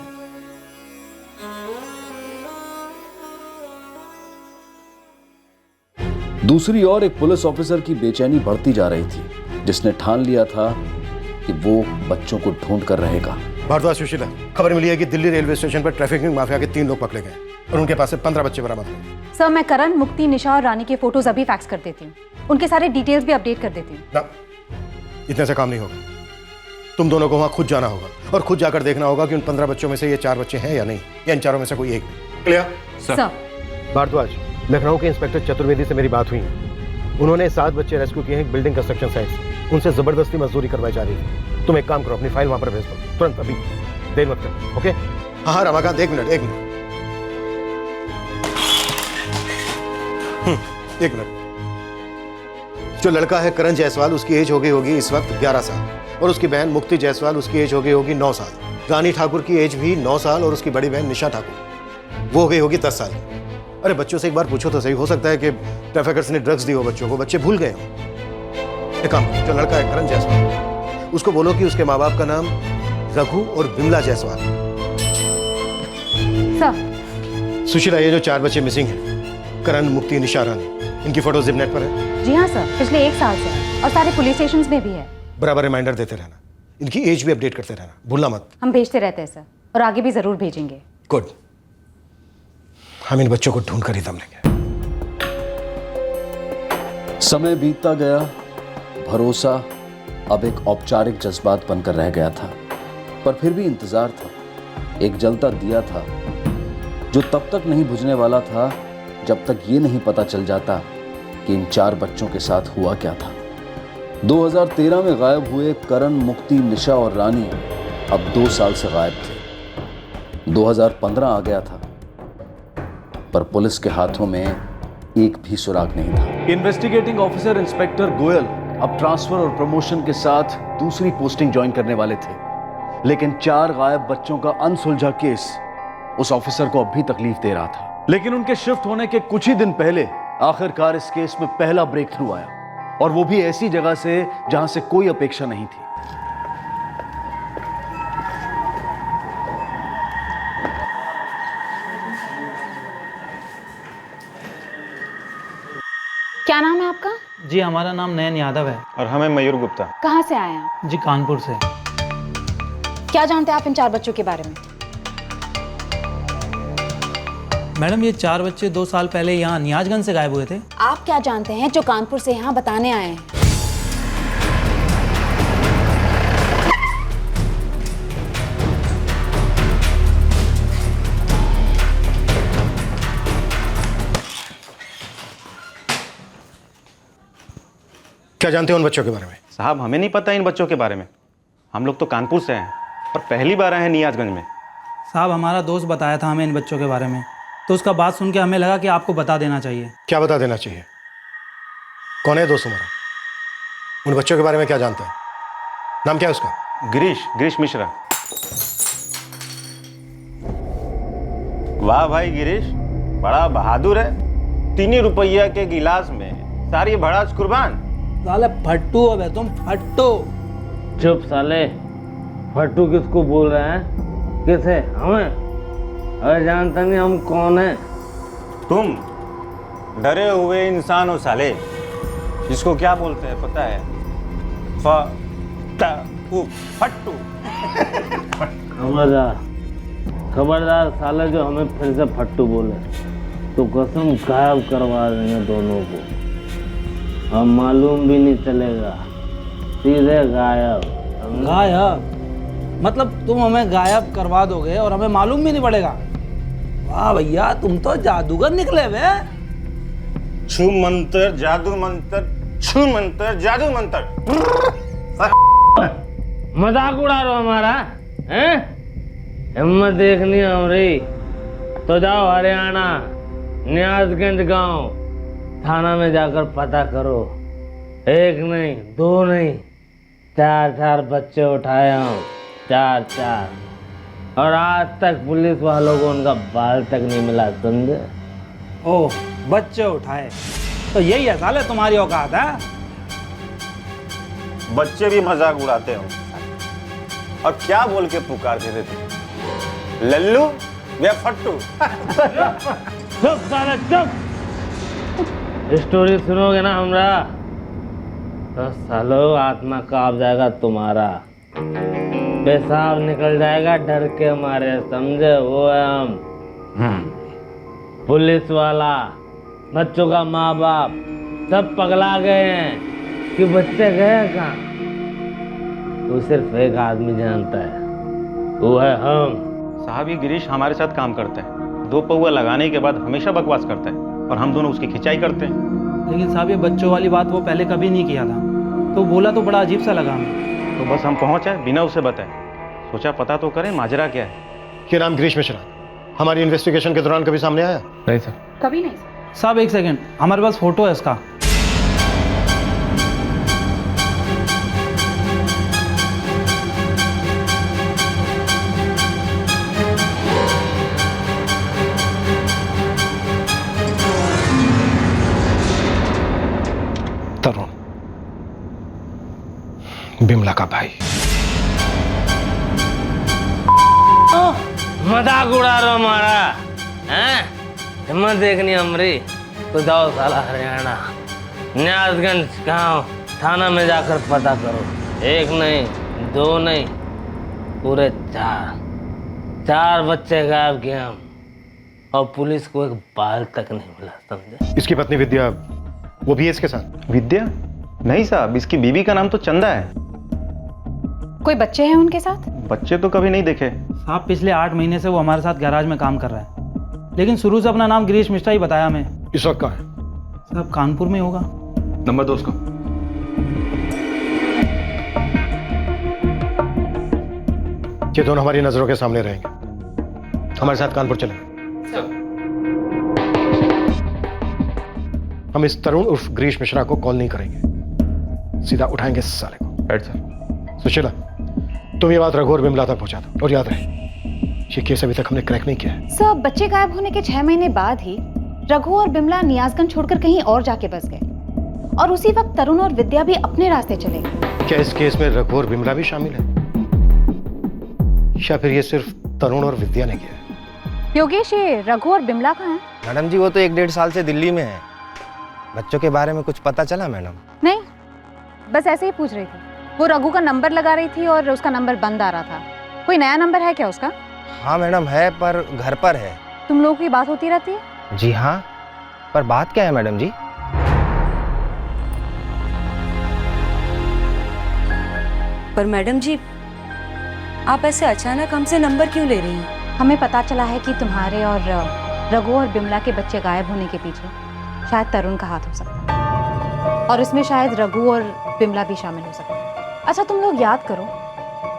दूसरी ओर एक पुलिस ऑफिसर की बेचैनी बढ़ती जा रही थी, जिसने ठान लिया था कि वो बच्चों को ढूंढ कर रहेगा। भारद्वाज, सुशीला, खबर मिली है कि दिल्ली रेलवे स्टेशन पर ट्रैफिकिंग माफिया के 3 लोग पकड़े गए और उनके पास से 15 बच्चे बरामद हुए। सर, मैं करण, मुक्ति, निशा और रानी के फोटोज अभी फैक्स कर देती हूँ। उनके सारे डिटेल्स भी अपडेट कर देती हूँ। ना, इतने से काम नहीं होगा। तुम दोनों को वहां खुद जाना होगा और खुद जाकर देखना होगा कि उन 15 बच्चों में से ये 4 बच्चे हैं या नहीं, या इन चारों में से कोई एक भी। क्लियर? सर। भारद्वाज, लखनऊ के इंस्पेक्टर चतुर्वेदी से मेरी बात हुई। उन्होंने 7 बच्चे रेस्क्यू किए हैं बिल्डिंग कंस्ट्रक्शन साइट से। उनसे जबरदस्ती मजदूरी करवाई जा रही थी। तुम एक काम करो, अपनी फाइल वहां पर भेज दो तुरंत, अभी देर मत करो। ओके? हाँ रमाकांत, 1 मिनट। 1 मिनट। जो लड़का है करण जायसवाल, उसकी एज हो गई होगी इस वक्त 11 साल और उसकी बहन मुक्ति जायसवाल, उसकी एज हो गई होगी 9 साल। रानी ठाकुर की एज भी 9 साल और उसकी बड़ी बहन निशा ठाकुर, वो हो गई होगी 10 साल। अरे बच्चों से एक बार पूछो तो सही, हो सकता है कि ट्रैफिकर्स ने ड्रग्स दी हो बच्चों को, बच्चे भूल गए हो। एक काम, जो लड़का है करण जायसवाल, उसको बोलो कि उसके माँ बाप का नाम रघु और बिमला जायसवाल। सर। सुशीला, ये जो 4 बच्चे मिसिंग हैं, करण, मुक्ति, निशा, रानी, इनकी फोटो जिपनेट पर है? जी हाँ सर, पिछले 1 साल से है और सारे पुलिस स्टेशन में भी है। बराबर रिमाइंडर देते रहना, इनकी एज भी अपडेट करते रहना, भूलना मत। हम भेजते रहते हैं सर, और आगे भी जरूर भेजेंगे। गुड। हम इन बच्चों को ढूंढ कर ही दम लेंगे। समय बीतता गया। भरोसा अब एक औपचारिक जज्बात बनकर रह गया था, पर फिर भी इंतजार था। एक जलता दिया था जो तब तक नहीं बुझने वाला था जब तक ये नहीं पता चल जाता कि इन 4 बच्चों के साथ हुआ क्या था। 2013 में गायब हुए करण, मुक्ति, निशा और रानी अब 2 साल से गायब थे। 2015 आ गया था, पर पुलिस के हाथों में एक भी सुराग नहीं था। इन्वेस्टिगेटिंग ऑफिसर इंस्पेक्टर गोयल अब ट्रांसफर और प्रमोशन के साथ दूसरी पोस्टिंग ज्वाइन करने वाले थे, लेकिन 4 गायब बच्चों का अनसुलझा केस उस ऑफिसर को अब भी तकलीफ दे रहा था। लेकिन उनके शिफ्ट होने के कुछ ही दिन पहले आखिरकार इस केस में पहला ब्रेक थ्रू आया, और वो भी ऐसी जगह से जहां से कोई अपेक्षा नहीं थी। क्या नाम है आपका? जी हमारा नाम नयन यादव है। और हमें मयूर गुप्ता। कहाँ से आए आप? जी कानपुर से। क्या जानते हैं आप इन 4 बच्चों के बारे में? मैडम ये 4 बच्चे 2 साल पहले यहाँ नियाजगंज से गायब हुए थे। आप क्या जानते हैं जो कानपुर से यहाँ बताने आए हैं? क्या जानते हो उन बच्चों के बारे में? साहब हमें नहीं पता इन बच्चों के बारे में। हम लोग तो कानपुर से हैं और पहली बार आए हैं नियाजगंज में। साहब हमारा दोस्त बताया था हमें इन बच्चों के बारे में, तो उसका बात सुन के हमें लगा कि आपको बता देना चाहिए। क्या बता देना चाहिए? कौन है दोस्त तुम्हारा? उन बच्चों के बारे में क्या जानता है? नाम क्या है उसका? गिरीश मिश्रा। वाह भाई गिरीश, बड़ा बहादुर है। 3 रुपया के गिलास में सारी भड़ास कुर्बान। साले फट्टू अब है तुम, फट्टू। चुप साले, फट्टू किसको बोल रहे हैं? किस है? हमें? अरे जानता नहीं हम कौन है? तुम डरे हुए इंसान हो साले, जिसको क्या बोलते हैं पता है? फट्टू। खबरदार साले, जो हमें फिर से फट्टू बोले तो कसम गायब करवा देंगे दोनों को। हम मालूम भी नहीं चलेगा, सीधे गायब। गायब? मतलब तुम हमें गायब करवा दोगे और हमें मालूम भी नहीं पड़ेगा? वाह भैया, तुम तो जादूगर निकले बे। छू मंत्र जादू मंत्र, छू मंत्र जादू मंत्र। मजाक उड़ा रहे हो हमारा? हैं? हिम्मत देखनी है हमारी तो जाओ हरियाणा, नियाजगंज गांव थाना में जाकर पता करो। 1 नहीं 2 नहीं 4 बच्चे उठाए हम, 4। और आज तक पुलिस वालों को उनका बाल तक नहीं मिला, समझे? ओह, बच्चे उठाए तो यही है साले तुम्हारी औकात है? बच्चे भी मजाक उड़ाते हो। और क्या बोल के पुकारते थे तुम? लल्लू या फट्टू? चुप साले चुप। स्टोरी सुनोगे ना हमरा तो सालो आत्मा कांप जाएगा तुम्हारा, पेशाब निकल जाएगा डर के मारे, समझे? वो है हम, पुलिस वाला, बच्चों का माँ बाप सब पगला गए हैं कि बच्चे गए कहाँ। वो सिर्फ एक आदमी जानता है, वो है हम। साहब ये गिरीश हमारे साथ काम करता है। 2 पौआ लगाने के बाद हमेशा बकवास करता है और हम दोनों उसकी खिंचाई करते हैं। लेकिन साहब ये बच्चों वाली बात वो पहले कभी नहीं किया था, तो बोला तो बड़ा अजीब सा लगा हमें। तो बस हम पहुंच आए बिना उसे बताए, सोचा पता तो करें माजरा क्या है। ये नाम गिरीश मिश्रा हमारी इन्वेस्टिगेशन के दौरान कभी सामने आया? नहीं सर। कभी नहीं सर। साहब 1 सेकंड, हमारे पास फोटो है इसका। तरुण, बिमला का भाई। मजाक उड़ा रहे हो हमारा? हैं? हिम्मत देखनी हमरी तो जाओ साला हरियाणा, नियाजगंज गांव थाना में जाकर पता करो। 1 नहीं 2 नहीं पूरे 4 बच्चे गायब किए हम। और पुलिस को एक बाल तक नहीं मिला, समझे? इसकी पत्नी विद्या, वो भी है इसके साथ? विद्या? नहीं साहब, इसकी बीवी का नाम तो चंदा है। कोई बच्चे हैं उनके साथ? बच्चे तो कभी नहीं देखे साहब। पिछले 8 महीने से वो हमारे साथ गैराज में काम कर रहा है, लेकिन शुरू से अपना नाम गिरीश मिश्रा ही बताया हमें। इस वक्त कहाँ है? साहब कानपुर में होगा। नंबर दो उसका। ये दोनों हमारी नजरों के सामने रहेंगे, हमारे साथ कानपुर चलें। हम इस तरुण उर्फ गिरीश मिश्रा को कॉल नहीं करेंगे, सीधा उठाएंगे इस साले को। Head sir. सुशीला, तुम ये बात रघु और बिमला तक पहुंचा दो, और याद रहे ये केस अभी तक हमने क्रैक नहीं किया है। सर, बच्चे गायब होने के 6 महीने बाद ही रघु और बिमला नियाजगंज छोड़कर कहीं और जाके बस गए, और उसी वक्त तरुण और विद्या भी अपने रास्ते चले गए। क्या इस केस में रघु और बिमला भी शामिल है, या फिर ये सिर्फ तरुण और विद्या ने किया है? योगेश, ये रघु और बिमला कहाँ हैं? मैडम जी वो तो 1-1.5 साल से दिल्ली में है। बच्चों के बारे में कुछ पता चला मैडम? नहीं, बस ऐसे ही पूछ रही थी। वो रघु का नंबर लगा रही थी और उसका नंबर बंद आ रहा था। कोई नया नंबर है क्या उसका? हाँ मैडम है, पर घर पर है। तुम लोगों की बात होती रहती है? जी हाँ, पर बात क्या है मैडम जी? पर मैडम जी, आप ऐसे अचानक हमसे नंबर क्यों ले रही हैं? हमें पता चला है कि तुम्हारे और रघु और बिमला के बच्चे गायब होने के पीछे शायद तरुण का हाथ हो सकता है, और इसमें शायद रघु और बिमला भी शामिल हो सकते हैं। अच्छा, तुम लोग याद करो,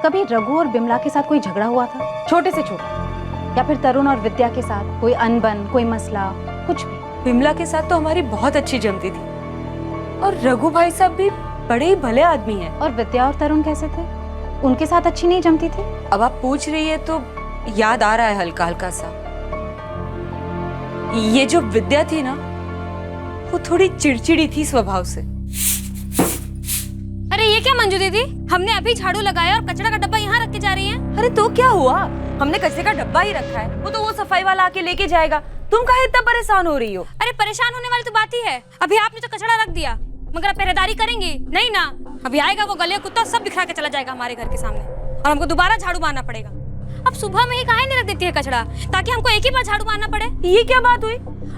कभी रघु और बिमला के साथ कोई झगड़ा हुआ था, छोटे से छोटा, या फिर तरुण और विद्या के साथ कोई अनबन, कोई मसला, कुछ भी? बिमला के साथ तो हमारी बहुत अच्छी जमती थी, और रघु भाई साहब भी बड़े ही भले आदमी हैं। और विद्या और तरुण कैसे थे? उनके साथ अच्छी नहीं जमती थी? अब आप पूछ रही है तो याद आ रहा है हल्का हल्का सा। ये जो विद्या थी ना, वो थोड़ी चिड़चिड़ी थी स्वभाव से। अरे ये क्या मंजू दीदी, हमने अभी झाड़ू लगाया और कचरा का डब्बा यहाँ रख के जा रही हैं। अरे तो क्या हुआ, हमने कचरे का डब्बा ही रखा है, वो तो वो सफाई वाला आके लेके जाएगा। तुम काहे इतना परेशान हो रही हो? अरे परेशान होने वाली तो बात ही है, अभी आपने तो कचरा रख दिया, मगर आप पहरेदारी करेंगी नहीं ना? अभी आएगा वो गले कुत्ता, सब बिखरा के चला जाएगा हमारे घर के सामने, और हमको दोबारा झाड़ू मारना पड़ेगा। अब सुबह में ही काहे नहीं रख देती है कचरा, ताकि हमको एक ही बार झाड़ू मारना पड़े? ये क्या बात हुई?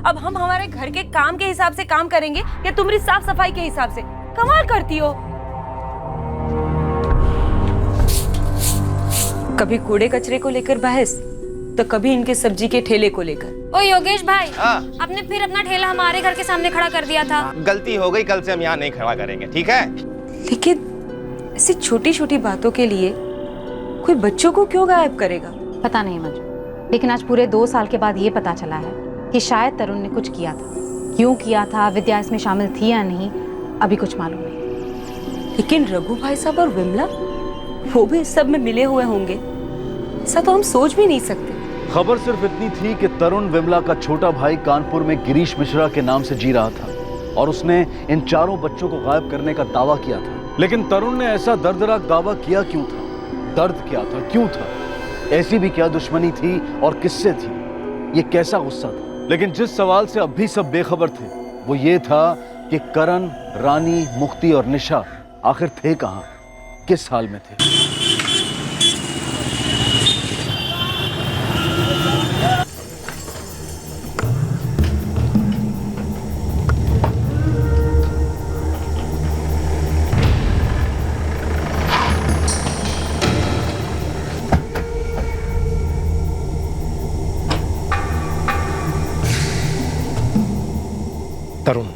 अब हम हमारे घर के काम के हिसाब से काम करेंगे या तुम्हारी साफ सफाई के हिसाब से? कमाल करती हो। कभी कूड़े कचरे को लेकर बहस, तो कभी इनके सब्जी के ठेले को लेकर। ओ योगेश भाई, आपने फिर अपना ठेला हमारे घर के सामने खड़ा कर दिया था। गलती हो गई, कल से हम यहाँ नहीं खड़ा करेंगे, ठीक है? लेकिन ऐसी छोटी छोटी बातों के लिए कोई बच्चों को क्यों गायब करेगा? पता नहीं मंजू, लेकिन आज पूरे 2 साल के बाद ये पता चला है कि शायद तरुण ने कुछ किया था। क्यों किया था, विद्या इसमें शामिल थी या नहीं, अभी कुछ मालूम नहीं। लेकिन रघु भाई साहब और विमला, वो भी इस सब में मिले हुए होंगे, ऐसा तो हम सोच भी नहीं सकते। खबर सिर्फ इतनी थी कि तरुण विमला का छोटा भाई कानपुर में गिरीश मिश्रा के नाम से जी रहा था, और उसने इन 4 बच्चों को गायब करने का दावा किया था। लेकिन तरुण ने ऐसा दर्दनाक दावा किया क्यों था? दर्द क्या था, क्यों था? ऐसी भी क्या दुश्मनी थी और किससे थी? ये कैसा गुस्सा था? लेकिन जिस सवाल से अब भी सब बेखबर थे, वो ये था कि करण, रानी, मुक्ति और निशा आखिर थे कहां, किस हाल में थे? तरुण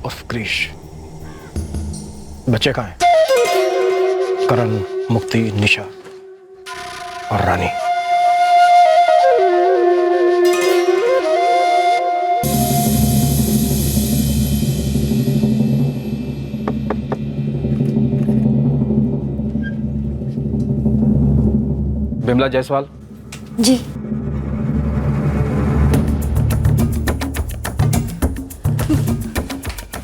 उर्फ गिरीश, बच्चे कहाँ हैं? करण, मुक्ति, निशा और रानी। बिमला जायसवाल जी।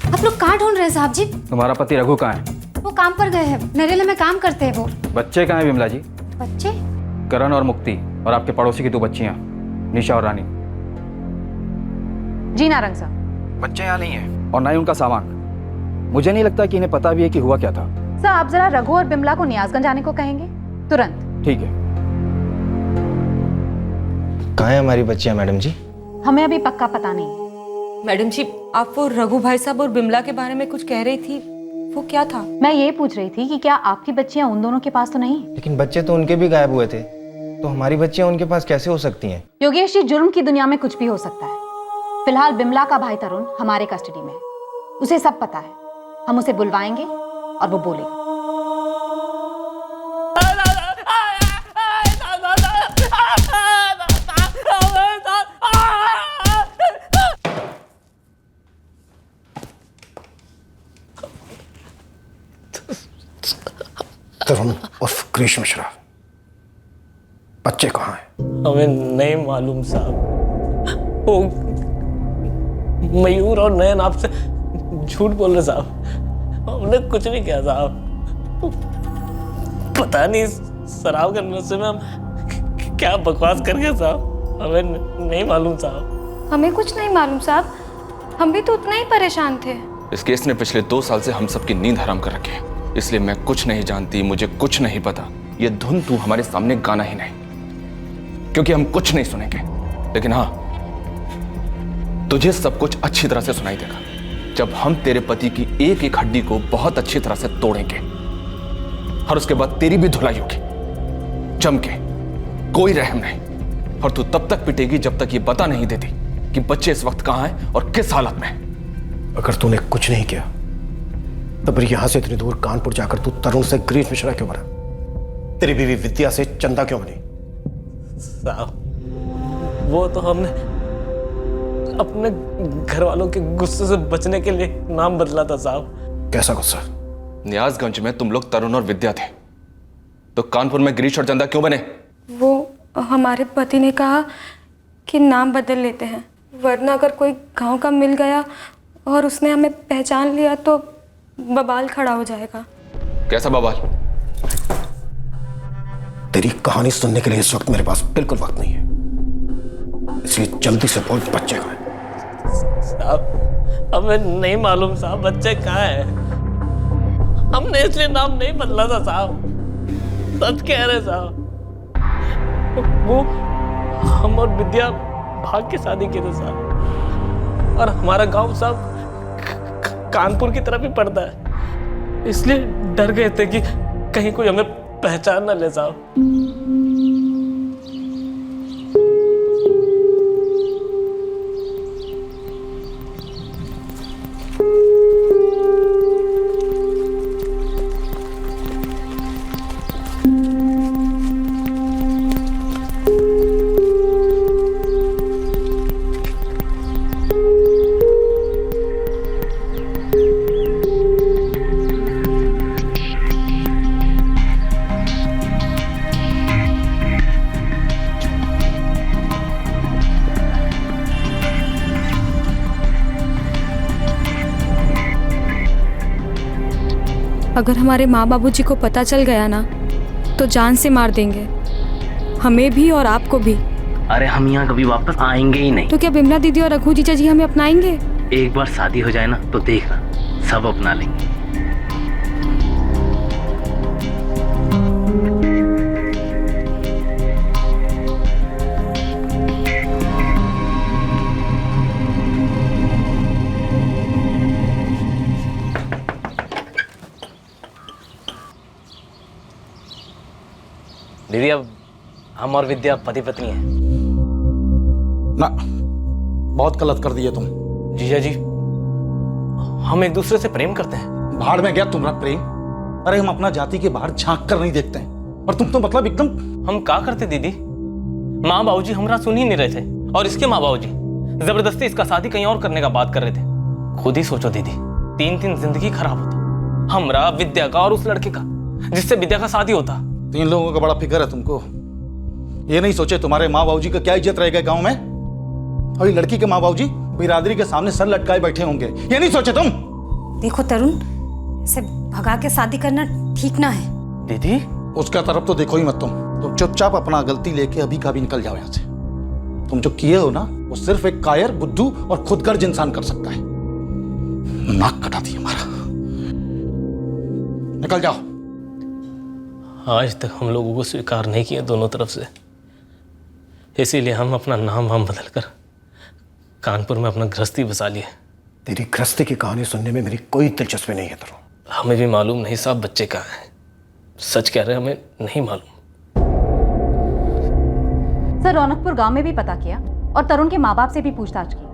आप लोग कहाँ ढूंढ रहे हैं साहब जी? तुम्हारा पति रघु कहाँ है? वो काम पर गए हैं, नरेला में काम करते हैं वो। बच्चे कहाँ हैं बिमला जी? बच्चे? करण और मुक्ति, और आपके पड़ोसी की 2 बच्चियां, निशा और रानी। जी नारंग साहब। बच्चे यहाँ नहीं है, और ना ही उनका सामान। मुझे नहीं लगता कि इन्हें पता भी है कि हुआ क्या था। सर, आप जरा रघु और बिमला को नियाजगंज आने को कहेंगे, तुरंत। ठीक है। कहाँ है हमारी बच्चियाँ मैडम जी? हमें अभी पक्का पता नहीं। मैडम जी, आप वो रघु भाई साहब और बिमला के बारे में कुछ कह रही थी, वो क्या था? मैं ये पूछ रही थी कि क्या आपकी बच्चियां उन दोनों के पास तो नहीं? लेकिन बच्चे तो उनके भी गायब हुए थे, तो हमारी बच्चियाँ उनके पास कैसे हो सकती हैं? योगेश जी, जुर्म की दुनिया में कुछ भी हो सकता है। फिलहाल बिमला का भाई तरुण हमारे कस्टडी में है, उसे सब पता है। हम उसे बुलवाएंगे और वो बोलेगा। तरुण उर्फ ग्रीश मिश्रा, बच्चे कहाँ हैं? हमें नहीं मालूम साहब। वो मयूर और नयन आपसे झूठ बोल रहे साहब। हमने कुछ नहीं किया साहब। पता नहीं शराब के नशे में हम क्या बकवास कर गए साहब। हमें नहीं मालूम साहब। हमें कुछ नहीं मालूम साहब, हम भी तो उतना ही परेशान थे। इस केस ने पिछले 2 साल से हम सबकी नींद हराम कर रखी है, इसलिए मैं कुछ नहीं जानती, मुझे कुछ नहीं पता। ये धुन तू हमारे सामने गाना ही नहीं, क्योंकि हम कुछ नहीं सुनेंगे। लेकिन हाँ, तुझे सब कुछ अच्छी तरह से सुनाई देगा जब हम तेरे पति की एक एक हड्डी को बहुत अच्छी तरह से तोड़ेंगे, और उसके बाद तेरी भी धुलाई होगी जम के, कोई रहम नहीं। और तू तब तक पिटेगी जब तक ये बता नहीं देती कि बच्चे इस वक्त कहां हैं और किस हालत में हैं। अगर तूने कुछ नहीं किया तो फिर यहां से इतनी दूर कानपुर जाकर तू तरुण से ग्रीश मिश्रा क्यों बना? तेरी बीवी विद्या से चंदा क्यों बनी? साहब वो तो हमने अपने घर वालों के गुस्से से बचने के लिए नाम बदला था साहब। कैसा गुस्सा? न्यासगंज में तुम लोग तरुण और विद्या थे, तो कानपुर में गिरीश और चंदा क्यों बने? वो हमारे पति ने कहा कि नाम बदल लेते हैं, वरना अगर कोई गांव का मिल गया और उसने हमें पहचान लिया तो बवाल खड़ा हो जाएगा। कैसा बवाल? तेरी कहानी सुनने के लिए इस वक्त मेरे पास बिल्कुल वक्त नहीं है, इसलिए जल्दी से बोल, बच्चे कहाँ हैं? साहब हमें नहीं मालूम साहब, बच्चे कहाँ हैं। हमने इसलिए नाम नहीं बदला था साहब, सच कह रहे साहब। वो हम और विद्या भाग के शादी की थे साहब, और हमारा गांव साहब कानपुर की तरफ ही पड़ता है, इसलिए डर गए थे कि कहीं कोई हमें पहचान ना ले साहब। अगर हमारे माँ बाबूजी को पता चल गया ना तो जान से मार देंगे, हमें भी और आपको भी। अरे हम यहाँ कभी वापस आएंगे ही नहीं। तो क्या बिमला दीदी और रघु जीजा जी हमें अपनाएंगे? एक बार शादी हो जाए ना तो देखना, सब अपना लेंगे। दीदी अब हम और विद्या पति पत्नी हैं। ना, बहुत गलत कर दिए तुम। जीजा जी हम एक दूसरे से प्रेम करते हैं। भाड़ में गया तुम्हारा प्रेम। अरे हम अपना जाति के बाहर झांक कर नहीं देखते हैं, और तुम तो मतलब एकदम। हम क्या करते दीदी, माँ बाबूजी हमारा सुन ही नहीं रहे थे, और इसके माँ बाबूजी जबरदस्ती इसका शादी कहीं और करने का बात कर रहे थे। खुद ही सोचो दीदी, 3 जिंदगी खराब होता, हमरा, विद्या का और उस लड़के का जिससे विद्या का शादी होता। 3 लोगों का बड़ा फिक्र है तुमको। ये नहीं सोचे तुम्हारे माँ बाबूजी का क्या इज्जत रहेगा गांव में, और ये लड़की के माँ बाबूजी बिरादरी के सामने सर लटकाए बैठे होंगे। ये नहीं सोचे तुम? देखो तरुण, इसे भगा के शादी करना ठीक ना है। दीदी उसका तरफ तो देखो ही मत तुम चुपचाप अपना गलती लेके अभी का भी निकल जाओ यहाँ से। तुम जो किए हो ना, वो सिर्फ एक कायर, बुद्धू और खुदगर्ज इंसान कर सकता है। नाक कटा दी हमारा। निकल जाओ। आज तक हम लोगों को स्वीकार नहीं किया दोनों तरफ से, इसीलिए हम अपना नाम वाम बदल कर कानपुर में अपना गृहस्थी बसा लिए। तेरी गृहस्थी की कहानी सुनने में मेरी कोई दिलचस्पी नहीं है तरुण। हमें भी मालूम नहीं साहब बच्चे कहाँ हैं। सच कह रहे हैं, हमें नहीं मालूम। सर रौनकपुर गांव में भी पता किया और तरुण के माँ बाप से भी पूछताछ की।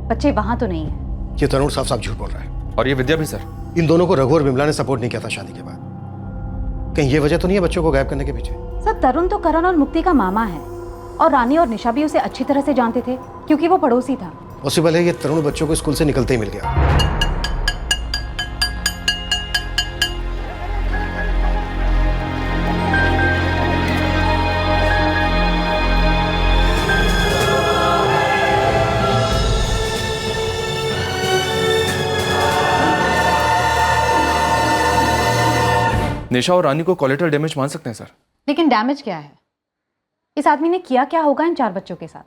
बच्चे वहां तो नहीं है। ये तरुण साफ साफ झूठ बोल रहा है। और ये विद्या भी सर। इन दोनों को रघु और विमला ने सपोर्ट नहीं किया था शादी के बाद। कहीं ये वजह तो नहीं है बच्चों को गायब करने के पीछे? सर तरुण तो करण और मुक्ति का मामा है और रानी और निशा भी उसे अच्छी तरह से जानते थे क्योंकि वो पड़ोसी था। पॉसिबल है ये तरुण बच्चों को स्कूल से निकलते ही मिल गया। निशा और रानी को कोलेटरल डैमेज मान सकते हैं सर। लेकिन डैमेज क्या है? इस आदमी ने किया क्या होगा इन 4 बच्चों के साथ?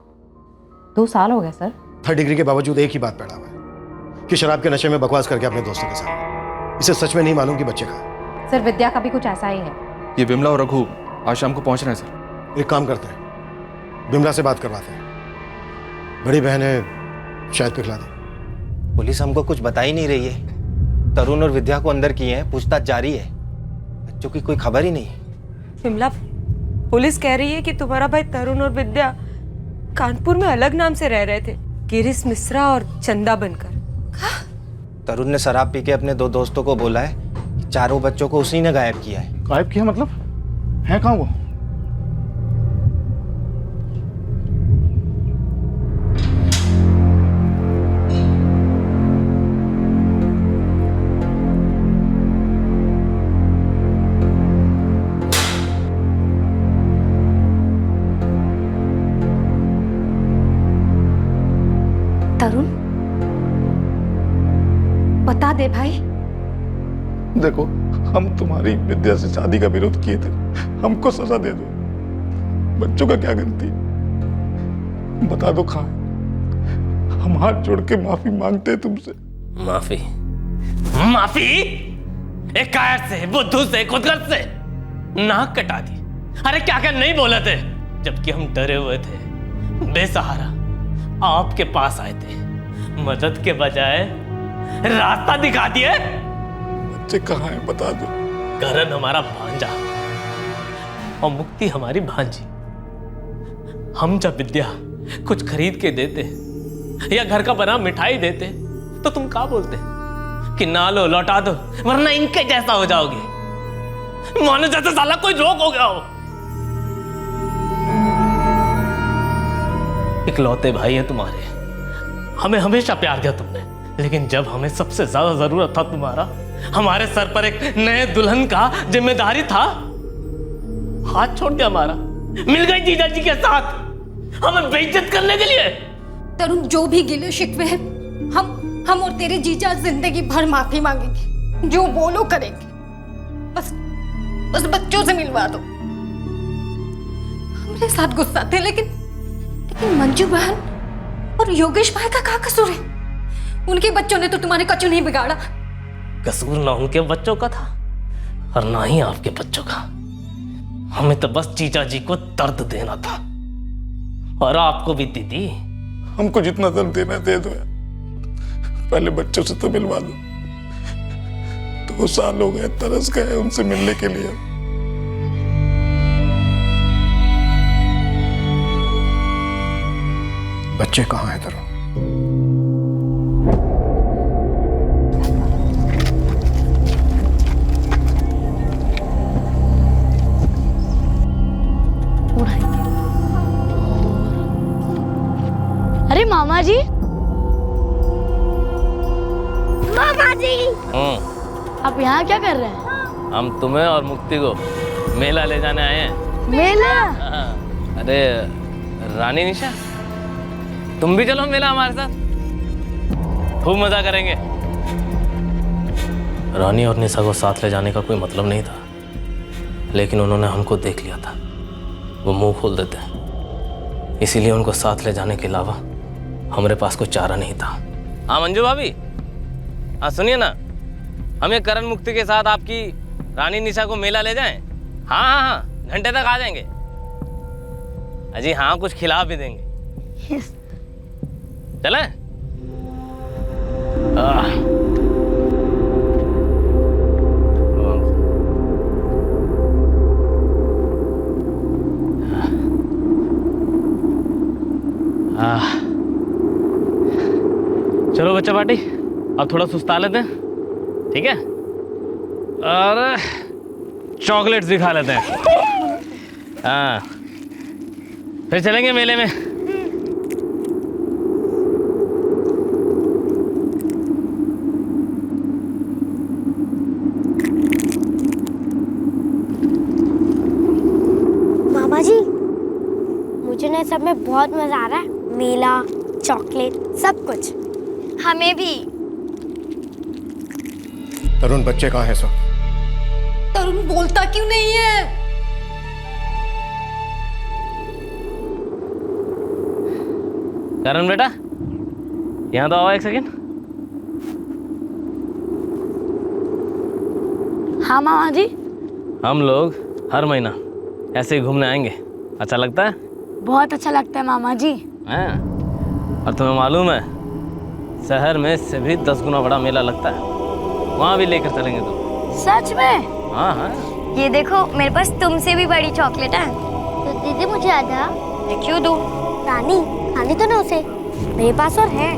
2 साल हो गए सर। 3rd डिग्री के बावजूद एक ही बात पैदा हुआ है कि शराब के नशे में बकवास करके अपने दोस्तों के साथ। इसे सच में नहीं मालूम कि बच्चे कहाँ। सर विद्या का भी कुछ ऐसा ही है। ये विमला और रघु आज शाम को पहुंच रहे हैं सर। एक काम करते हैं, विमला से बात करवाते हैं। बड़ी बहन है, शायद पिघला दे। पुलिस हमको कुछ बता ही नहीं रही है। तरुण और विद्या को अंदर किए हैं, पूछताछ जारी है। बच्चों की कोई खबर ही नहीं। विमला, पुलिस कह रही है कि तुम्हारा भाई तरुण और विद्या कानपुर में अलग नाम से रह रहे थे, गिरीश मिश्रा और चंदा बनकर। तरुण ने शराब पी के अपने 2 दोस्तों को बोला है कि 4 बच्चों को उसी ने गायब किया है। गायब किया मतलब? है कहाँ वो? तरुण, बता दे भाई। देखो, हम तुम्हारी विद्या से शादी का विरोध किए थे, हमको सजा दे दो। बच्चों का क्या गलती? बता दो कहाँ है? हम हाथ जोड़ के माफी मांगते हैं तुमसे। माफी? माफी? एक कायर से, बुद्धू से, खुदगर्ज से नाक कटा दी। अरे क्या क्या नहीं बोले थे, जबकि हम डरे हुए थे, बेसहारा आपके पास आए थे। मदद के बजाय रास्ता दिखा दिए। बच्चे कहाँ हैं बता दो। करण हमारा भांजा और मुक्ति हमारी भांजी। हम जब विद्या कुछ खरीद के देते या घर का बना मिठाई देते तो तुम क्या बोलते कि ना लो, लौटा दो, वरना इनके जैसा हो जाओगे। मानो जैसे साला कोई रोग हो गया हो। इकलौते भाई है तुम्हारे, हमें हमेशा प्यार दिया तुमने, लेकिन जब हमें सबसे ज्यादा जरूरत था तुम्हारा, हमारे सर पर एक नए दुल्हन का जिम्मेदारी था, हाथ छोड़ दिया हमारा। मिल गई जीजा जी के साथ हमें बेइज्जत करने के लिए। तरुण, जो भी गिले शिकवे हैं, हम और तेरे जीजा जिंदगी भर माफी मांगेंगे। जो बोलो करेंगे। बस बच्चों से मिलवा दो। हमारे साथ गुस्सा थे, लेकिन मंजू बहन और योगेश भाई का क्या कसूर है? उनके बच्चों ने तो तुम्हारे कचू नहीं बिगाड़ा। कसूर ना उनके बच्चों का था और ना ही आपके बच्चों का। हमें तो बस जीजा जी को दर्द देना था, और आपको भी दीदी। हमको जितना दर्द देना दे दो, पहले बच्चों से तो मिलवा दो। 2 साल हो गए, तरस गए उनसे मिलने के लिए। बच्चे कहाँ हैं तरुण? अरे मामा जी, मामा जी, आप यहाँ क्या कर रहे हैं? हम तुम्हें और मुक्ति को मेला ले जाने आए हैं। मेला? अरे रानी निशा, तुम भी चलो मेला हमारे साथ, खूब मजा करेंगे। रानी और निशा को साथ ले जाने का कोई मतलब नहीं था, लेकिन उन्होंने हमको देख लिया था। वो मुंह खोल देते हैं, इसीलिए उनको साथ ले जाने के अलावा हमारे पास कोई चारा नहीं था। हाँ मंजू भाभी, हाँ सुनिए ना, हमें करण मुक्ति के साथ आपकी रानी निशा को मेला ले जाएं? हाँ हाँ हाँ, घंटे तक आ जाएंगे। अजी हाँ, कुछ खिला भी देंगे। यस। चले? चलो बच्चा पार्टी, अब थोड़ा सुस्ता लेते हैं, ठीक है? और चॉकलेट्स भी खा लेते हैं। हाँ, फिर चलेंगे मेले में। मामा जी, मुझे ना सब में बहुत मजा आ रहा है। मेला, चॉकलेट, सब कुछ। हमें भी। तरुण बच्चे कहाँ है सर? तरुण बोलता क्यों नहीं है? करण बेटा, यहाँ तो आओ एक सेकेंड। हाँ मामा जी। हम लोग हर महीना ऐसे ही घूमने आएंगे, अच्छा लगता है? बहुत अच्छा लगता है मामा जी। हैं? और तुम्हें मालूम है, शहर में से भी 10 गुना बड़ा मेला लगता है, वहाँ भी लेकर चलेंगे तुम। सच में? हाँ हाँ। ये देखो, मेरे पास तुमसे भी बड़ी चॉकलेट है। तो दीदी मुझे आधा। मैं क्यों दूँ? रानी खानी तो ना उसे, मेरे पास और है।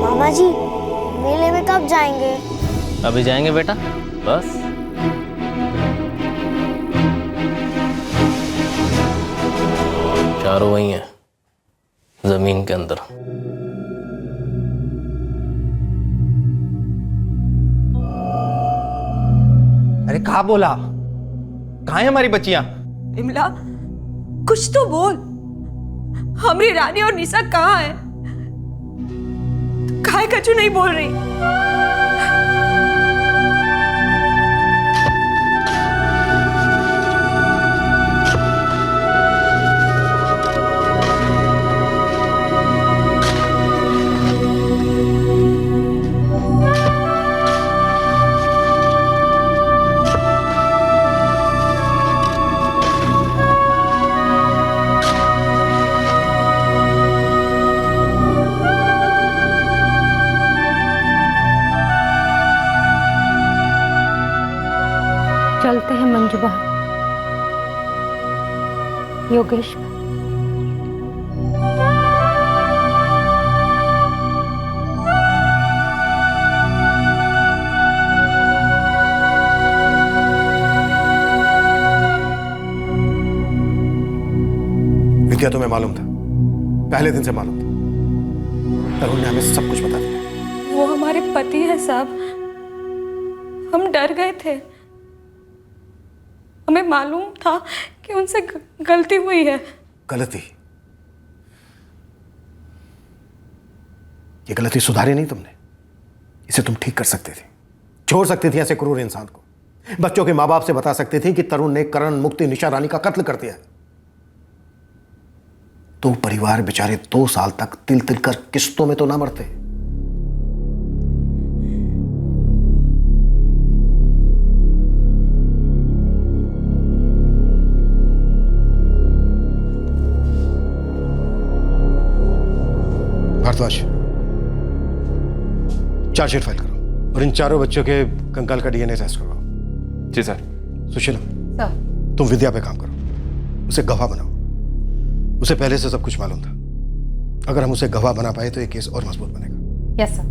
मामा जी, मेले में कब जाएंगे? अभी जाएंगे बेटा, बस। चारों वही हैं, जमीन के अंदर। अरे कहाँ बोला? कहाँ है हमारी बच्चियां? इमला, कुछ तो बोल। हमारी रानी और निशा कहाँ है? काहे कछु नहीं बोल रही? चलते हैं मंजुबा, योगेश। विद्या, तुम्हें मालूम था, पहले दिन से मालूम था। तरुण ने हमें सब कुछ बता दिया। वो हमारे पति है साहब, हम डर गए थे। हमें मालूम था कि उनसे गलती हुई है। गलती? ये गलती सुधारी नहीं तुमने, इसे तुम ठीक कर सकते थे, छोड़ सकती थी ऐसे क्रूर इंसान को। बच्चों के माँ बाप से बता सकते थे कि तरुण ने करण, मुक्ति, निशा रानी का कत्ल कर दिया। तो परिवार बेचारे 2 साल तक तिल तिल कर किस्तों में तो ना मरते। भारद्वाज, चार्जशीट फाइल करो और इन चारों बच्चों के कंकाल का डीएनए टेस्ट करवाओ। जी सर। सुशीला, सर। तुम विद्या पे काम करो, उसे गवाह बनाओ। उसे पहले से सब कुछ मालूम था, अगर हम उसे गवाह बना पाए तो ये केस और मजबूत बनेगा। Yes sir.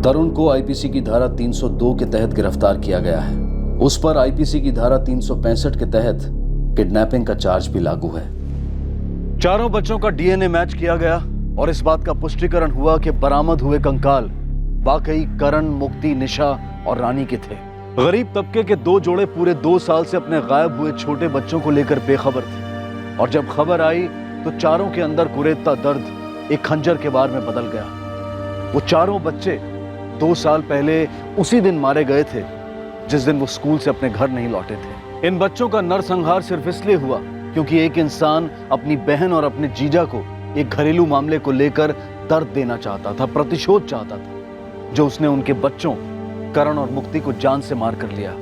तरुण को आईपीसी की धारा 302 के तहत गिरफ्तार किया गया है। उस पर आईपीसी की धारा 365 के तहत किडनैपिंग का चार्ज भी लागू है। चारों बच्चों का डीएनए मैच किया गया और इस बात का पुष्टिकरण हुआ कि बरामद हुए कंकाल वाकई करण, मुक्ति, निशा और रानी के थे। गरीब तबके के 2 जोड़े पूरे 2 साल से अपने गायब हुए छोटे बच्चों को लेकर बेखबर थे और जब खबर आई तो चारों के अंदर कुरेदता दर्द एक खंजर के वार में बदल गया। वो चारों बच्चे 2 साल पहले उसी दिन मारे गए थे जिस दिन वो स्कूल से अपने घर नहीं लौटे थे। इन बच्चों का नरसंहार सिर्फ इसलिए हुआ क्योंकि एक इंसान अपनी बहन और अपने जीजा को एक घरेलू मामले को लेकर दर्द देना चाहता था, प्रतिशोध चाहता था, जो उसने उनके बच्चों करण और मुक्ति को जान से मार कर लिया।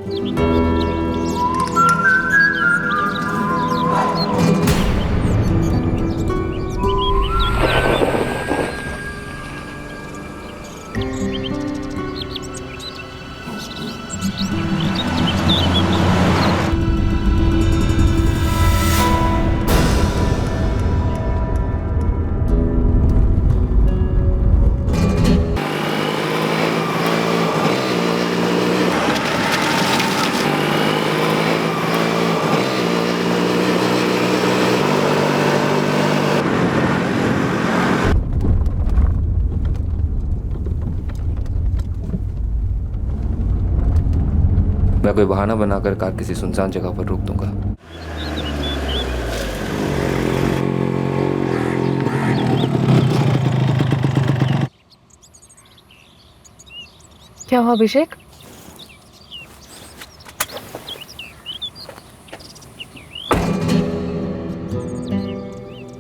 मैं कोई बहाना बनाकर कार किसी सुनसान जगह पर रोक दूंगा। क्या हुआ अभिषेक?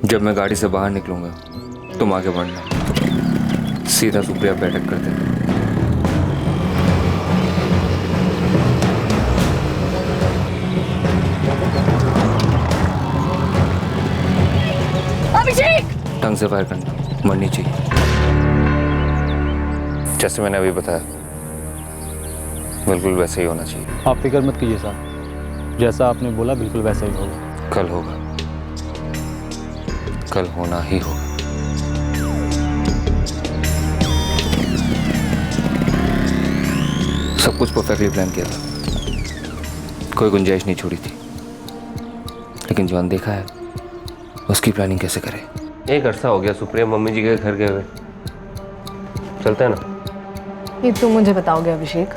जब मैं गाड़ी से बाहर निकलूंगा तुम आगे बढ़ना, सीधा सुप्रिया पे अटैक कर देना। अभिषेक! ढंग से फायर करना, मरनी चाहिए। जैसे मैंने अभी बताया बिल्कुल वैसे ही होना चाहिए। आप फिक्र मत कीजिए साहब, जैसा आपने बोला बिल्कुल वैसा ही होगा। कल होगा, कल होना ही होगा। सब कुछ परफेक्टली प्लान किया था, कोई गुंजाइश नहीं छोड़ी थी, लेकिन जो अनदेखा है उसकी प्लानिंग कैसे करें? एक अरसा हो गया सुप्रिया मम्मी जी के घर गए हुए, चलते हैं ना? ये तुम मुझे बताओगे अभिषेक?